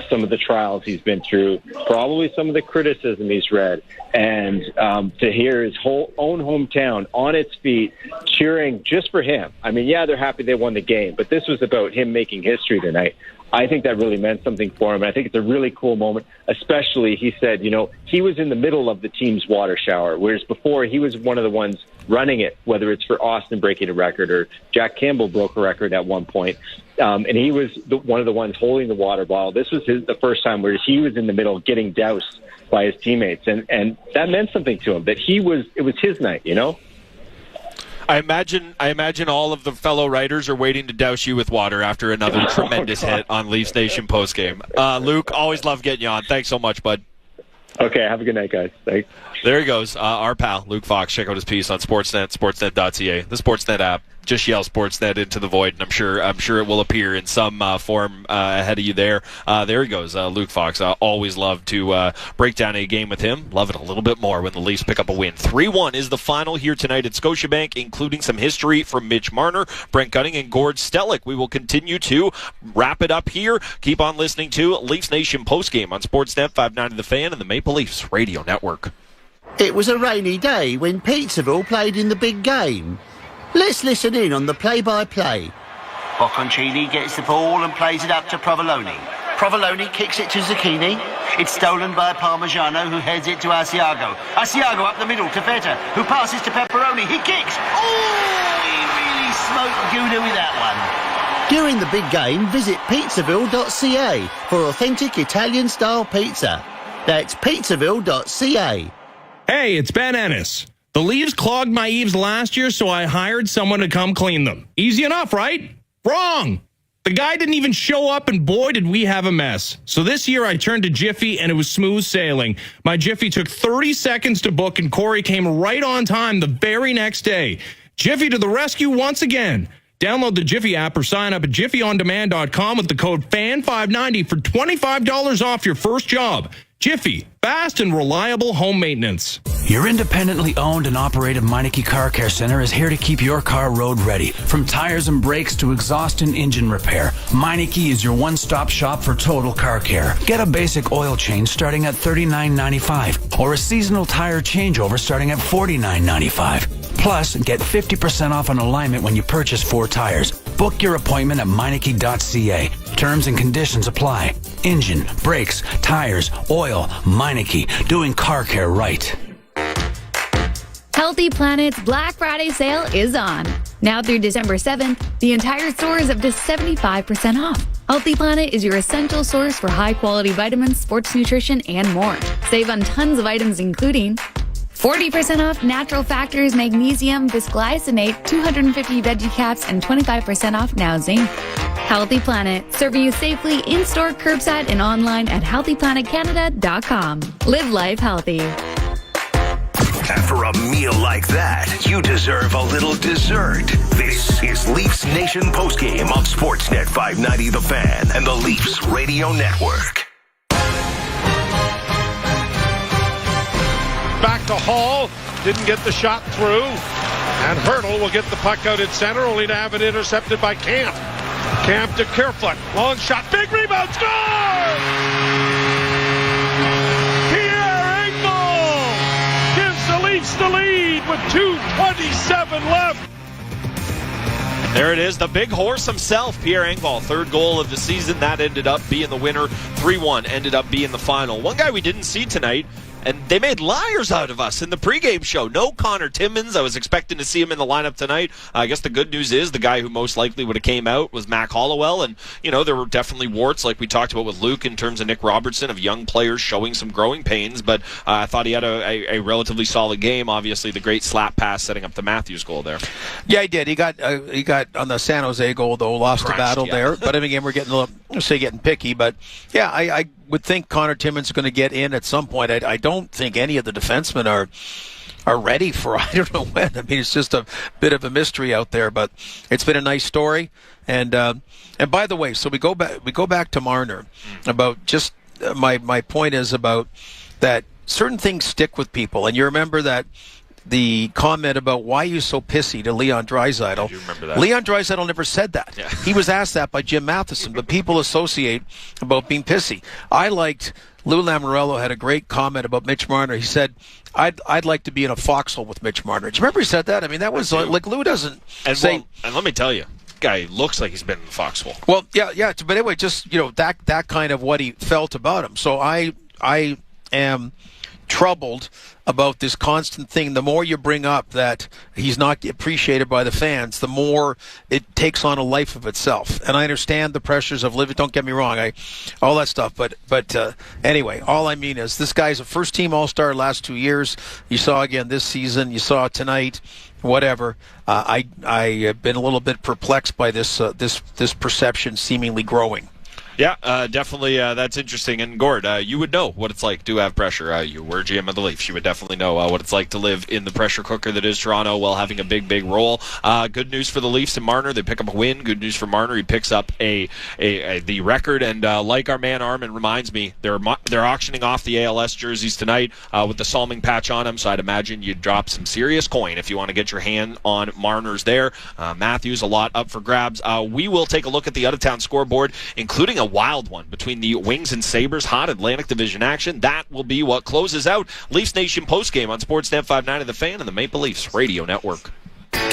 some of the trials he's been through, probably some of the criticism he's read. And to hear his own hometown on its feet cheering just for him. I mean, yeah, they're happy they won the game, but this was about him making history tonight. I think that really meant something for him. I think it's a really cool moment, especially, he said, he was in the middle of the team's water shower, whereas before he was one of the ones running it, whether it's for Austin breaking a record or Jack Campbell broke a record at one point. And he was one of the ones holding the water bottle. This was the first time where he was in the middle getting doused by his teammates. And that meant something to him, that it was his night, I imagine all of the fellow writers are waiting to douse you with water after another tremendous hit on Leafs Nation postgame. Luke, always love getting you on. Thanks so much, bud. Okay, have a good night, guys. Thanks. There he goes, our pal, Luke Fox. Check out his piece on Sportsnet, sportsnet.ca, the Sportsnet app. Just yell Sportsnet into the void, and I'm sure it will appear in some form ahead of you there. There he goes, Luke Fox. Always love to break down a game with him. Love it a little bit more when the Leafs pick up a win. 3-1 is the final here tonight at Scotiabank, including some history from Mitch Marner, Brent Gunning, and Gord Stellick. We will continue to wrap it up here. Keep on listening to Leafs Nation postgame on Sportsnet 590 The Fan and the Maple Leafs Radio Network. It was a rainy day when Pizzaville played in the big game. Let's listen in on the play-by-play. Bocconcini gets the ball and plays it up to Provolone. Provolone kicks it to Zucchini. It's stolen by Parmigiano, who heads it to Asiago. Asiago up the middle to Feta, who passes to Pepperoni. He kicks. Oh, he really smoked Gouda with that one. During the big game, visit pizzaville.ca for authentic Italian-style pizza. That's pizzaville.ca. Hey, it's Ben Ennis. The leaves clogged my eaves last year, so I hired someone to come clean them. Easy enough, right? Wrong. The guy didn't even show up, and boy, did we have a mess. So this year, I turned to Jiffy, and it was smooth sailing. My Jiffy took 30 seconds to book, and Corey came right on time the very next day. Jiffy to the rescue once again. Download the Jiffy app or sign up at jiffyondemand.com with the code FAN590 for $25 off your first job. Jiffy, fast and reliable home maintenance. Your independently owned and operated Meineke Car Care Center is here to keep your car road ready. From tires and brakes to exhaust and engine repair, Meineke is your one-stop shop for total car care. Get a basic oil change starting at $39.95 or a seasonal tire changeover starting at $49.95. Plus, get 50% off an alignment when you purchase 4 tires. Book your appointment at Meineke.ca. Terms and conditions apply. Engine, brakes, tires, oil, Meineke, doing car care right. Healthy Planet's Black Friday sale is on. Now through December 7th, the entire store is up to 75% off. Healthy Planet is your essential source for high-quality vitamins, sports nutrition, and more. Save on tons of items including 40% off Natural Factors Magnesium Bisglycinate, 250 veggie caps, and 25% off Now Zinc. Healthy Planet, serving you safely in-store, curbside, and online at healthyplanetcanada.com. Live life healthy. After a meal like that, you deserve a little dessert. This is Leafs Nation postgame on Sportsnet 590 The Fan and the Leafs Radio Network. Back to Hall, didn't get the shot through, and Hurdle will get the puck out at center, only to have it intercepted by Camp. Camp to Kerfoot, long shot, big rebound, score! Pierre Engvall gives the Leafs the lead with 2:27 left. There it is, the big horse himself, Pierre Engvall, third goal of the season. That ended up being the winner. 3-1 ended up being the final. One guy we didn't see tonight, and they made liars out of us in the pregame show. No Connor Timmins. I was expecting to see him in the lineup tonight. I guess the good news is the guy who most likely would have came out was Mac Hollowell. And, you know, there were definitely warts like we talked about with Luke in terms of Nick Robertson, of young players showing some growing pains. But I thought he had a relatively solid game. Obviously, the great slap pass setting up the Matthews goal there. Yeah, he did. He got on the San Jose goal, though, lost the battle there. But, I mean, again, we're getting a little, getting picky. But, yeah, I would think Connor Timmins is going to get in at some point. I don't think any of the defensemen are ready for I don't know when. I mean, it's just a bit of a mystery out there, but it's been a nice story. And by the way, so we go back to Marner about just my point is about that certain things stick with people, and you remember that. The comment about why are you so pissy to Leon Draisaitl. I do remember that. Leon Draisaitl never said that. Yeah. He was asked that by Jim Matheson, but people associate about being pissy. I liked Lou Lamoriello had a great comment about Mitch Marner. He said, I'd like to be in a foxhole with Mitch Marner. Do you remember he said that? I mean, that was like Lou doesn't say. Well, and let me tell you, guy looks like he's been in the foxhole. Well, yeah. But anyway, just that kind of what he felt about him. So I am troubled about this constant thing. The more you bring up that he's not appreciated by the fans, the more it takes on a life of itself. And I understand the pressures of living. Don't get me wrong, all that stuff. But anyway, all I mean is this guy's a first-team All-Star last 2 years. You saw again this season. You saw tonight. Whatever. I have been a little bit perplexed by this perception seemingly growing. Yeah, definitely. That's interesting. And Gord, you would know what it's like to have pressure. You were GM of the Leafs. You would definitely know what it's like to live in the pressure cooker that is Toronto while having a big role. Good news for the Leafs and Marner. They pick up a win. Good news for Marner. He picks up the record. And like our man Armin reminds me, they're auctioning off the ALS jerseys tonight with the Salming patch on them. So I'd imagine you'd drop some serious coin if you want to get your hand on Marner's there. Matthews, a lot up for grabs. We will take a look at the out-of-town scoreboard, including a wild one between the Wings and Sabres, hot Atlantic Division action. That will be what closes out Leafs Nation postgame on Sportsnet 590 The Fan and the Maple Leafs Radio Network.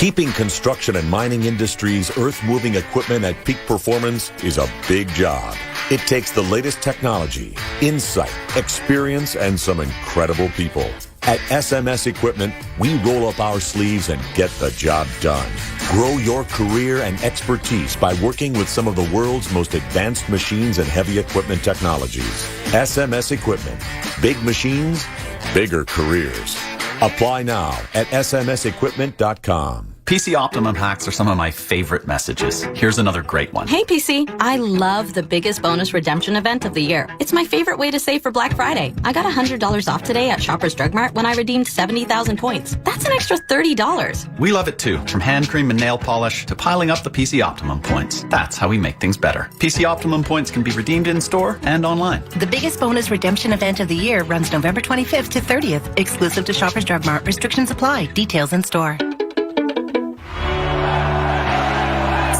Keeping construction and mining industries earth-moving equipment at peak performance is a big job. It takes the latest technology, insight, experience, and some incredible people. At SMS Equipment, we roll up our sleeves and get the job done. Grow your career and expertise by working with some of the world's most advanced machines and heavy equipment technologies. SMS Equipment. Big machines, bigger careers. Apply now at smsequipment.com. PC Optimum hacks are some of my favorite messages. Here's another great one. Hey PC, I love the biggest bonus redemption event of the year. It's my favorite way to save for Black Friday. I got $100 off today at Shoppers Drug Mart when I redeemed 70,000 points. That's an extra $30. We love it too. From hand cream and nail polish to piling up the PC Optimum points. That's how we make things better. PC Optimum points can be redeemed in store and online. The biggest bonus redemption event of the year runs November 25th to 30th. Exclusive to Shoppers Drug Mart. Restrictions apply. Details in store.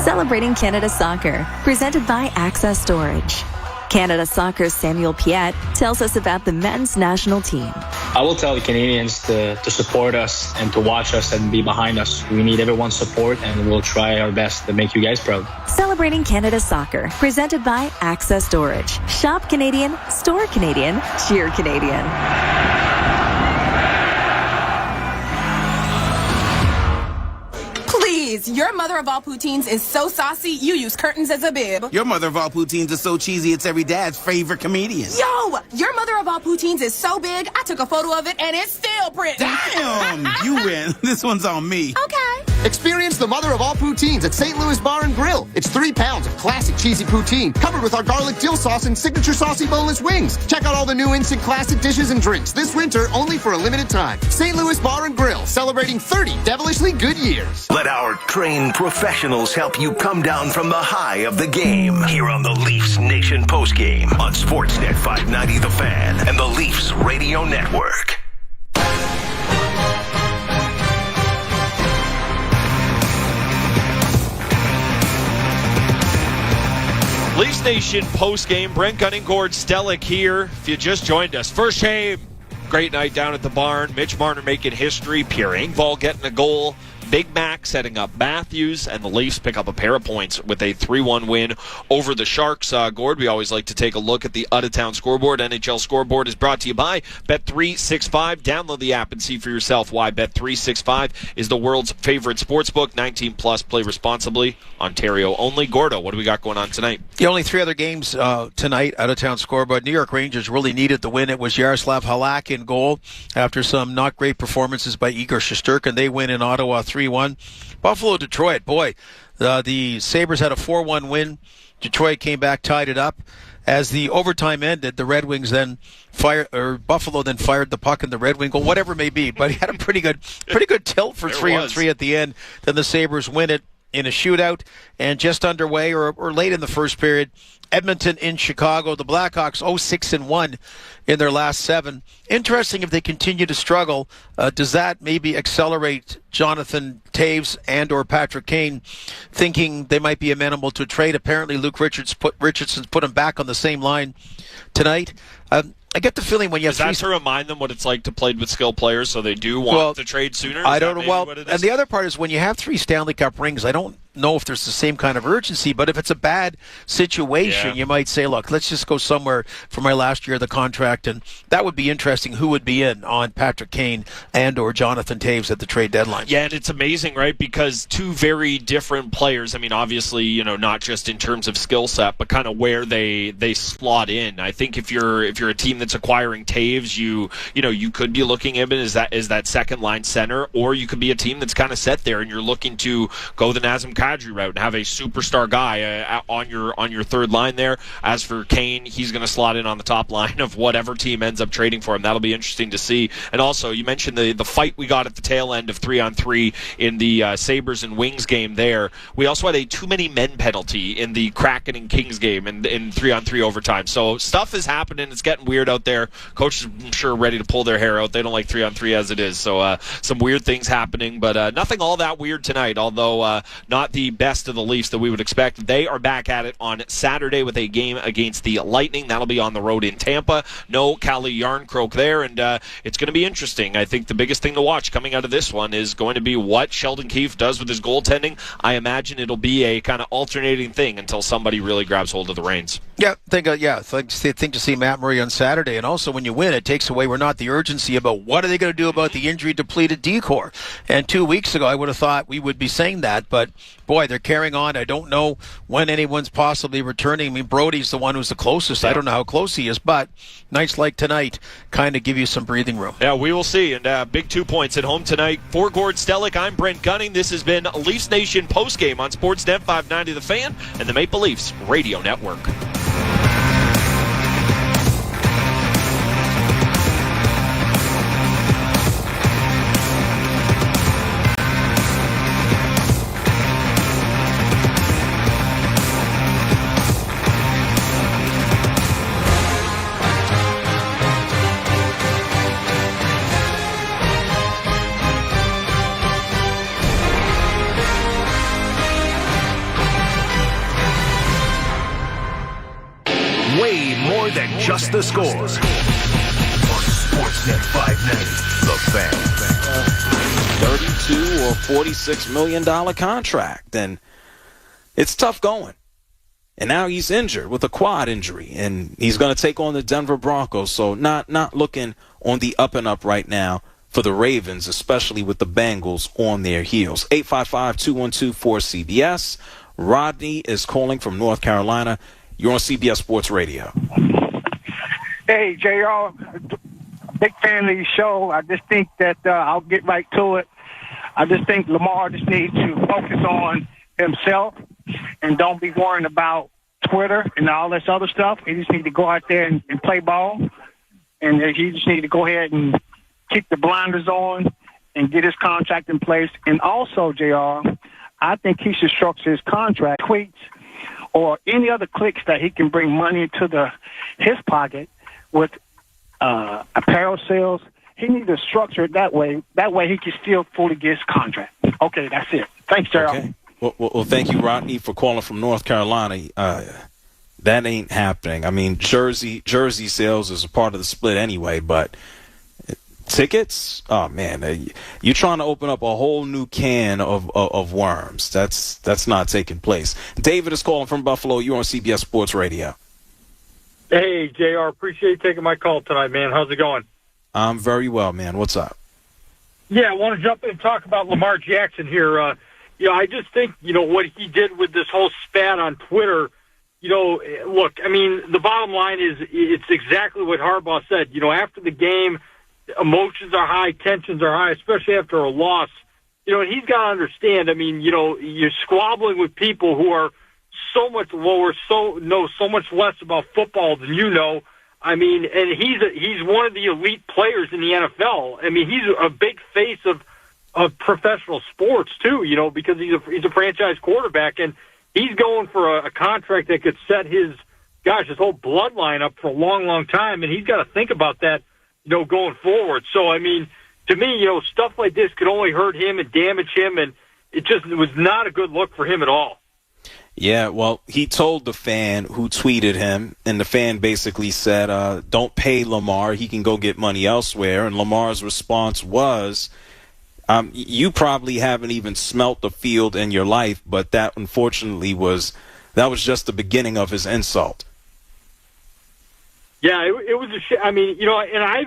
Celebrating Canada Soccer, presented by Access Storage. Canada Soccer's Samuel Piette tells us about the men's national team. I will tell the Canadians to support us and to watch us and be behind us. We need everyone's support, and we'll try our best to make you guys proud. Celebrating Canada Soccer, presented by Access Storage. Shop Canadian, store Canadian, cheer Canadian. Your mother of all poutines is so saucy, you use curtains as a bib. Your mother of all poutines is so cheesy, it's every dad's favorite comedian. Yo! Your mother of all poutines is so big, I took a photo of it and it's still printing. Damn! You win. This one's on me. Okay. Experience the mother of all poutines at St. Louis Bar and Grill. It's 3 pounds of classic cheesy poutine, covered with our garlic dill sauce and signature saucy boneless wings. Check out all the new instant classic dishes and drinks this winter, only for a limited time. St. Louis Bar and Grill, celebrating 30 devilishly good years. Let our trained professionals help you come down from the high of the game here on the Leafs Nation postgame on Sportsnet 590 The Fan and the Leafs Radio Network. Leafs Nation postgame. Brent Gunning, Gord Stellick here. If you just joined us, first shame. Great night down at the barn. Mitch Marner making history. Pierre Engvall getting a goal. Big Mac setting up Matthews, and the Leafs pick up a pair of points with a 3-1 win over the Sharks. Gord, we always like to take a look at the out-of-town scoreboard. NHL scoreboard is brought to you by Bet365. Download the app and see for yourself why Bet365 is the world's favorite sportsbook. 19 plus, play responsibly. Ontario only. Gordo, what do we got going on tonight? The only 3 other games tonight, out-of-town scoreboard. New York Rangers really needed the win. It was Yaroslav Halak in goal after some not great performances by Igor Shesterkin. They win in Ottawa 3-1. Buffalo, Detroit, boy, the Sabres had a 4-1 win. Detroit came back, tied it up. As the overtime ended, the Red Wings then Buffalo then fired the puck in the Red Wing goal, whatever it may be. But he had a pretty good tilt for 3-on-3 at the end. Then the Sabres win it in a shootout, and just underway or late in the first period, Edmonton in Chicago. The Blackhawks 0-6-1 in their last 7. Interesting if they continue to struggle. Does that maybe accelerate Jonathan Toews and or Patrick Kane thinking they might be amenable to a trade? Apparently Luke Richardson's put him back on the same line tonight. I get the feeling when you have that to remind them what it's like to play with skilled players, so they do want to trade sooner? I don't know. Well, and the other part is when you have 3 Stanley Cup rings, I don't know if there's the same kind of urgency, but if it's a bad situation, you might say, look, let's just go somewhere for my last year of the contract, and that would be interesting who would be in on Patrick Kane and or Jonathan Toews at the trade deadline. Yeah, and it's amazing, right, because 2 very different players. I mean, obviously, not just in terms of skill set, but kind of where they slot in. I think if you're a team that's acquiring Toews, you could be looking at him as that second line center, or you could be a team that's kind of set there and you're looking to go the Nazem Kadri route and have a superstar guy on your third line there. As for Kane, he's going to slot in on the top line of whatever team ends up trading for him. That'll be interesting to see. And also, you mentioned the fight we got at the tail end of 3-on-3 in the Sabres and Wings game there. We also had a too many men penalty in the Kraken and Kings game in 3-on-3 overtime. So stuff is happening. It's getting weird out there. Coaches, I'm sure, ready to pull their hair out. They don't like 3-on-3 as it is. So some weird things happening, but nothing all that weird tonight, although not not the best of the Leafs that we would expect. They are back at it on Saturday with a game against the Lightning. That'll be on the road in Tampa. No Calle Yarncroke there, and it's going to be interesting. I think the biggest thing to watch coming out of this one is going to be what Sheldon Keefe does with his goaltending. I imagine it'll be a kind of alternating thing until somebody really grabs hold of the reins. Yeah, think to see Matt Murray on Saturday, and also when you win, it takes away not the urgency about what are they going to do about the injury-depleted decor. And 2 weeks ago, I would have thought we would be saying that, but boy, they're carrying on. I don't know when anyone's possibly returning. I mean, Brody's the one who's the closest. I don't know how close he is, but nights like tonight kind of give you some breathing room. Yeah, we will see. And big 2 points at home tonight. For Gord Stellick, I'm Brent Gunning. This has been Leafs Nation postgame on Sportsnet 590 The Fan and the Maple Leafs Radio Network. Way more than just the score. On Sportsnet 590, The Fan. $32 or $46 million contract. And it's tough going. And now he's injured with a quad injury. And he's going to take on the Denver Broncos. So not looking on the up and up right now for the Ravens, especially with the Bengals on their heels. 855-212-4CBS. Rodney is calling from North Carolina. You're on CBS Sports Radio. Hey, JR, big fan of your show. I just think that I'll get right to it. I just think Lamar just needs to focus on himself and don't be worrying about Twitter and all this other stuff. He just needs to go out there and play ball. And he just needs to go ahead and keep the blinders on and get his contract in place. And also, JR, I think he should structure his contract, tweets, or any other clicks that he can bring money into his pocket with apparel sales. He needs to structure it that way. That way he can still fully get his contract. Okay, that's it. Thanks, Gerald. Okay. Well, thank you, Rodney, for calling from North Carolina. That ain't happening. I mean, jersey sales is a part of the split anyway, but tickets? Oh, man. You're trying to open up a whole new can of worms. That's not taking place. David is calling from Buffalo. You're on CBS Sports Radio. Hey, JR. Appreciate you taking my call tonight, man. How's it going? I'm very well, man. What's up? Yeah, I want to jump in and talk about Lamar Jackson here. I just think, what he did with this whole spat on Twitter, look, I mean, the bottom line is it's exactly what Harbaugh said. After the game, emotions are high, tensions are high, especially after a loss. And he's got to understand, I mean, you're squabbling with people who are so much lower, know so much less about football than you know. I mean, and he's one of the elite players in the NFL. I mean, he's a big face of professional sports too, because he's a franchise quarterback, and he's going for a contract that could set his whole bloodline up for a long, long time, and he's got to think about that, going forward. So, I mean, to me, stuff like this could only hurt him and damage him, and it was not a good look for him at all. Yeah, well, he told the fan who tweeted him, and the fan basically said, don't pay Lamar. He can go get money elsewhere. And Lamar's response was, you probably haven't even smelt the field in your life, but that unfortunately was just the beginning of his insult. Yeah, it was a I mean, and I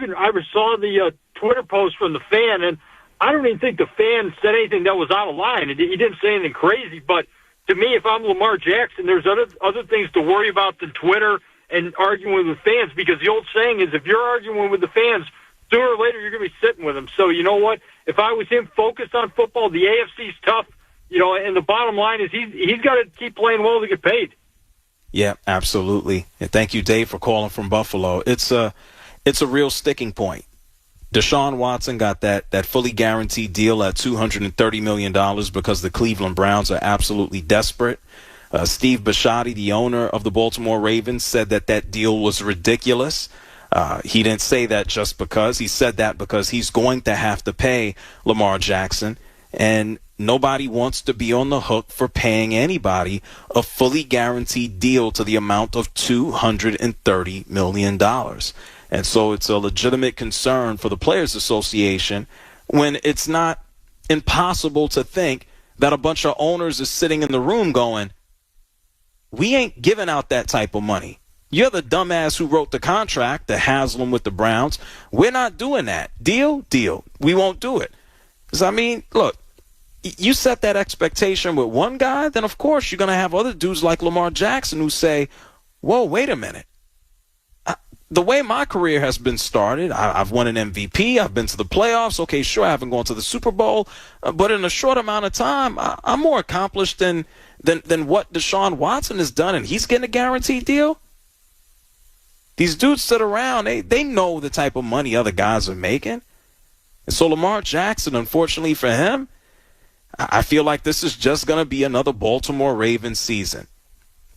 saw the Twitter post from the fan, and I don't even think the fan said anything that was out of line. He didn't say anything crazy, but to me, if I'm Lamar Jackson, there's other things to worry about than Twitter and arguing with fans, because the old saying is if you're arguing with the fans, sooner or later you're going to be sitting with them. So you know what? If I was him focused on football, the AFC's tough, and the bottom line is he's got to keep playing well to get paid. Yeah, absolutely. And thank you, Dave, for calling from Buffalo. It's a real sticking point. Deshaun Watson got that fully guaranteed deal at $230 million because the Cleveland Browns are absolutely desperate. Steve Bisciotti, the owner of the Baltimore Ravens, said that deal was ridiculous. He didn't say that just because. He said that because he's going to have to pay Lamar Jackson. And nobody wants to be on the hook for paying anybody a fully guaranteed deal to the amount of $230 million. And so it's a legitimate concern for the Players Association when it's not impossible to think that a bunch of owners is sitting in the room going, we ain't giving out that type of money. You're the dumbass who wrote the contract, the Haslam with the Browns. We're not doing that. Deal? Deal. We won't do it. Because, I mean, look, you set that expectation with one guy, then of course you're going to have other dudes like Lamar Jackson who say, whoa, wait a minute. The way my career has been started, I've won an MVP, I've been to the playoffs. Okay, sure, I haven't gone to the Super Bowl, but in a short amount of time, I'm more accomplished than what Deshaun Watson has done, and he's getting a guaranteed deal. These dudes sit around, they know the type of money other guys are making. And so Lamar Jackson, unfortunately for him, I feel like this is just going to be another Baltimore Ravens season.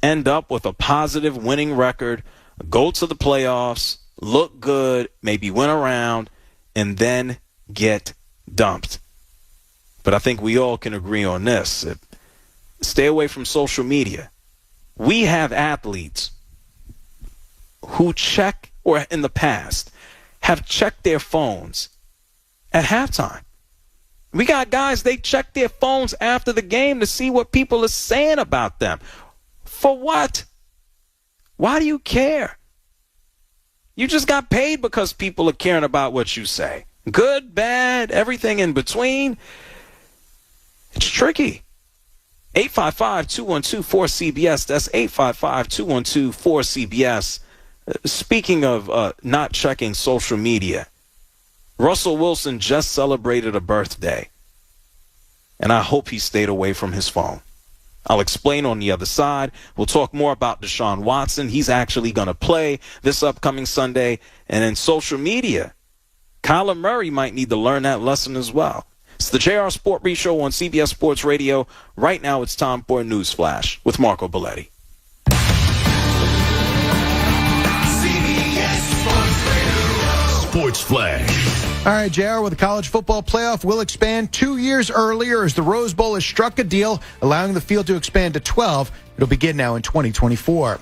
End up with a positive winning record, go to the playoffs, look good, maybe win around, and then get dumped. But I think we all can agree on this. Stay away from social media. We have athletes who check, or in the past, have checked their phones at halftime. We got guys, they check their phones after the game to see what people are saying about them. For what? Why do you care? You just got paid because people are caring about what you say. Good, bad, everything in between. It's tricky. 855-212-4CBS. That's 855-212-4CBS. Speaking of not checking social media, Russell Wilson just celebrated a birthday, and I hope he stayed away from his phone. I'll explain on the other side. We'll talk more about Deshaun Watson. He's actually going to play this upcoming Sunday. And in social media, Kyler Murray might need to learn that lesson as well. It's the JR Sport Brief Show on CBS Sports Radio. Right now, it's time for a news flash with Marco Belletti. Sports Flash. All right, JR, with the college football playoff will expand 2 years earlier as the Rose Bowl has struck a deal allowing the field to expand to 12. It'll begin now in 2024.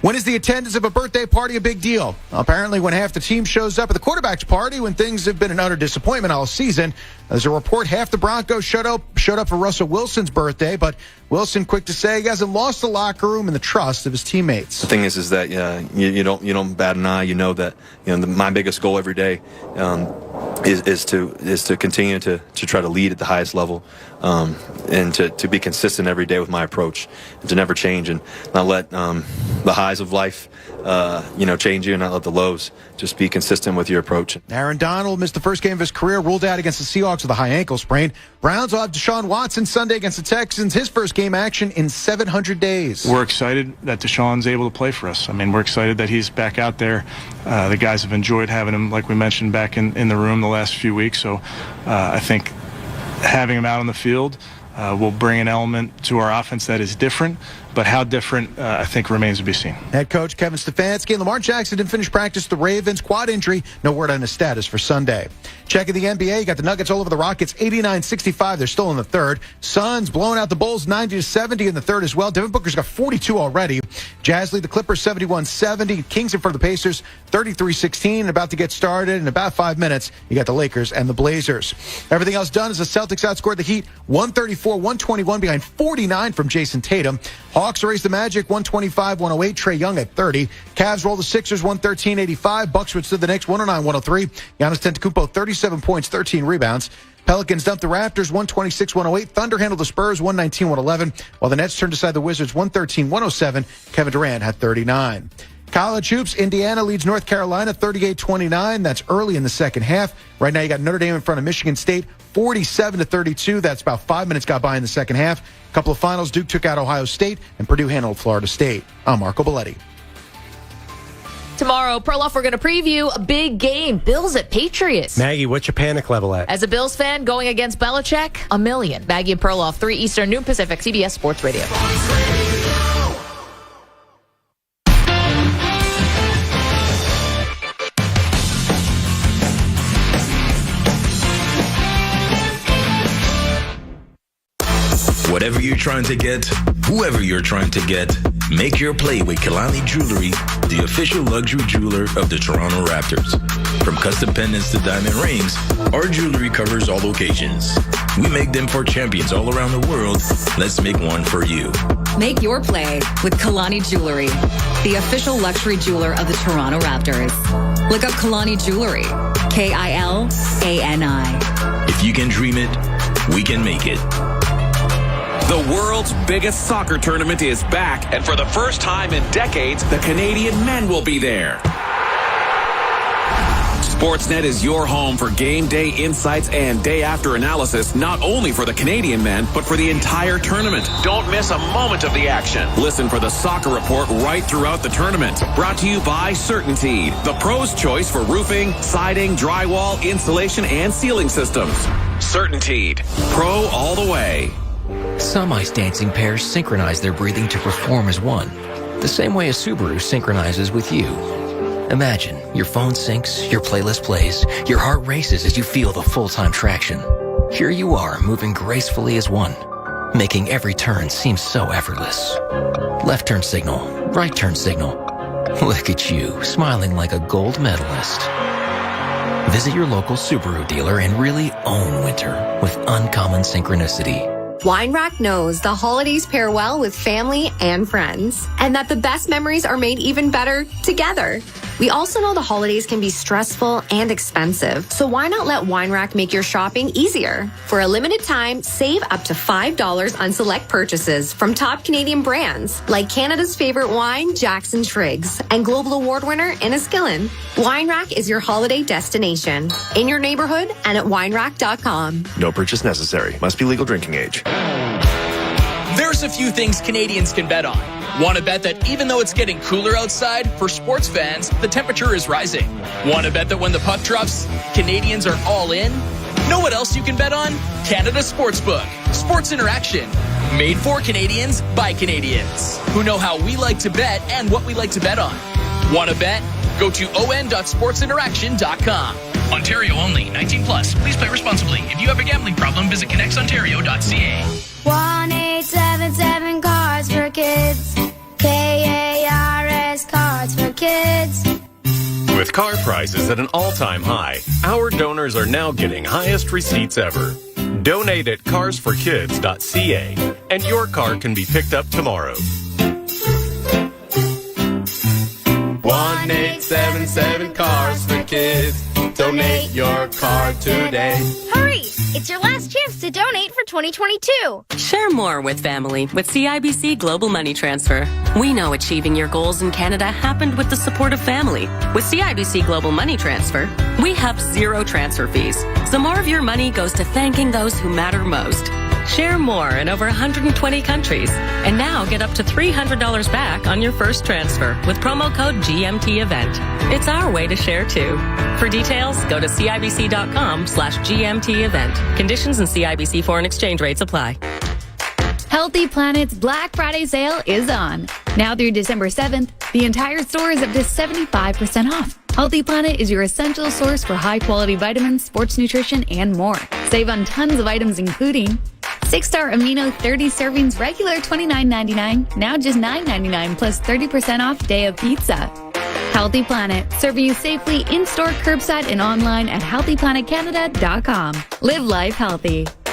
When is the attendance of a birthday party a big deal? Apparently when half the team shows up at the quarterback's party when things have been an utter disappointment all season. There's a report half the Broncos showed up for Russell Wilson's birthday, but Wilson quick to say he hasn't lost the locker room and the trust of his teammates. The thing is that you don't bat an eye. You know that my biggest goal every day is to continue to try to lead at the highest level, and to be consistent every day with my approach, and to never change and not let the highs of life change you, and not let the lows. Just be consistent with your approach. Aaron Donald missed the first game of his career, ruled out against the Seahawks with a high ankle sprain. Browns will have Deshaun Watson Sunday against the Texans, his first game action in 700 days. We're excited that Deshaun's able to play for us. I mean, we're excited that he's back out there. The guys have enjoyed having him, like we mentioned, back in the room the last few weeks. So I think having him out on the field will bring an element to our offense that is different, but how different, I think, remains to be seen. Head coach Kevin Stefanski and Lamar Jackson didn't finish practice with the Ravens. Quad injury, no word on his status for Sunday. Checking the NBA, you got the Nuggets all over the Rockets, 89-65. They're still in the third. Suns blowing out the Bulls 90-70 in the third as well. Devin Booker's got 42 already. Jazz lead the Clippers 71-70. Kings in front of the Pacers 33-16. About to get started in about 5 minutes. You got the Lakers and the Blazers. Everything else done is the Celtics outscored the Heat 134-121 behind 49 from Jason Tatum. Hawks erase the Magic 125-108. Trae Young at 30. Cavs roll the Sixers 113-85. Bucks withstood the Knicks 109-103. Giannis Antetokounmpo 37 points, 13 rebounds. Pelicans dumped the Raptors 126-108. Thunder handled the Spurs 119-111. While the Nets turned aside the Wizards 113-107. Kevin Durant had 39. College hoops, Indiana leads North Carolina 38-29. That's early in the second half. Right now you got Notre Dame in front of Michigan State 47-32. That's about 5 minutes got by in the second half. A couple of finals, Duke took out Ohio State and Purdue handled Florida State. I'm Marco Belletti. Tomorrow, Perloff, we're going to preview a big game. Bills at Patriots. Maggie, what's your panic level at? As a Bills fan going against Belichick, 1,000,000. Maggie and Perloff, 3 Eastern, noon Pacific, CBS Sports Radio. Whatever you're trying to get, whoever you're trying to get, make your play with Kalani Jewelry, the official luxury jeweler of the Toronto Raptors. From custom pendants to diamond rings, our jewelry covers all occasions. We make them for champions all around the world. Let's make one for you. Make your play with Kalani Jewelry, the official luxury jeweler of the Toronto Raptors. Look up Kalani Jewelry, Kilani. If you can dream it, we can make it. The world's biggest soccer tournament is back, and for the first time in decades, the Canadian men will be there. Sportsnet is your home for game day insights and day after analysis, not only for the Canadian men, but for the entire tournament. Don't miss a moment of the action. Listen for the soccer report right throughout the tournament. Brought to you by CertainTeed, the pro's choice for roofing, siding, drywall, insulation, and ceiling systems. CertainTeed, pro all the way. Some ice dancing pairs synchronize their breathing to perform as one, the same way a Subaru synchronizes with you. Imagine your phone syncs, your playlist plays, your heart races as you feel the full-time traction. Here you are, moving gracefully as one, making every turn seem so effortless. Left turn signal, right turn signal. Look at you, smiling like a gold medalist. Visit your local Subaru dealer and really own winter with uncommon synchronicity. Wine Rack knows the holidays pair well with family and friends, and that the best memories are made even better together. We also know the holidays can be stressful and expensive, so why not let Wine Rack make your shopping easier? For a limited time, save up to $5 on select purchases from top Canadian brands like Canada's favorite wine, Jackson Triggs, and Global Award winner Enniskillen. Wine Rack is your holiday destination, in your neighborhood and at winerack.com. No purchase necessary. Must be legal drinking age. There's a few things Canadians can bet on. Want to bet that even though it's getting cooler outside, for sports fans, the temperature is rising? Want to bet that when the puck drops, Canadians are all in? Know what else you can bet on? Canada Sportsbook. Sports interaction. Made for Canadians by Canadians who know how we like to bet and what we like to bet on. Want to bet? Go to on.sportsinteraction.com. Ontario only. 18 plus. Please play responsibly. If you have a gambling problem, visit connectsontario.ca. 1-877 Cards for Kids. KARS Cards for Kids. With car prices at an all-time high, our donors are now getting highest receipts ever. Donate at carsforkids.ca, and your car can be picked up tomorrow. 1-877 Cars for Kids. Donate your car today. Hurry! It's your last chance to donate for 2022. Share more with family with CIBC Global Money Transfer. We know achieving your goals in Canada happened with the support of family. With CIBC Global Money Transfer, we have zero transfer fees, so more of your money goes to thanking those who matter most. Share more in over 120 countries, and now get up to $300 back on your first transfer with promo code GMT Event. It's our way to share too. For details, go to CIBC.com/GMT Event. Conditions and CIBC foreign exchange rates apply. Healthy Planet's Black Friday sale is on. Now through December 7th, the entire store is up to 75% off. Healthy Planet is your essential source for high-quality vitamins, sports nutrition, and more. Save on tons of items including 6-Star Amino 30 servings, regular $29.99, now just $9.99 plus 30% off day of pizza. Healthy Planet, serving you safely in-store, curbside, and online at healthyplanetcanada.com. Live life healthy.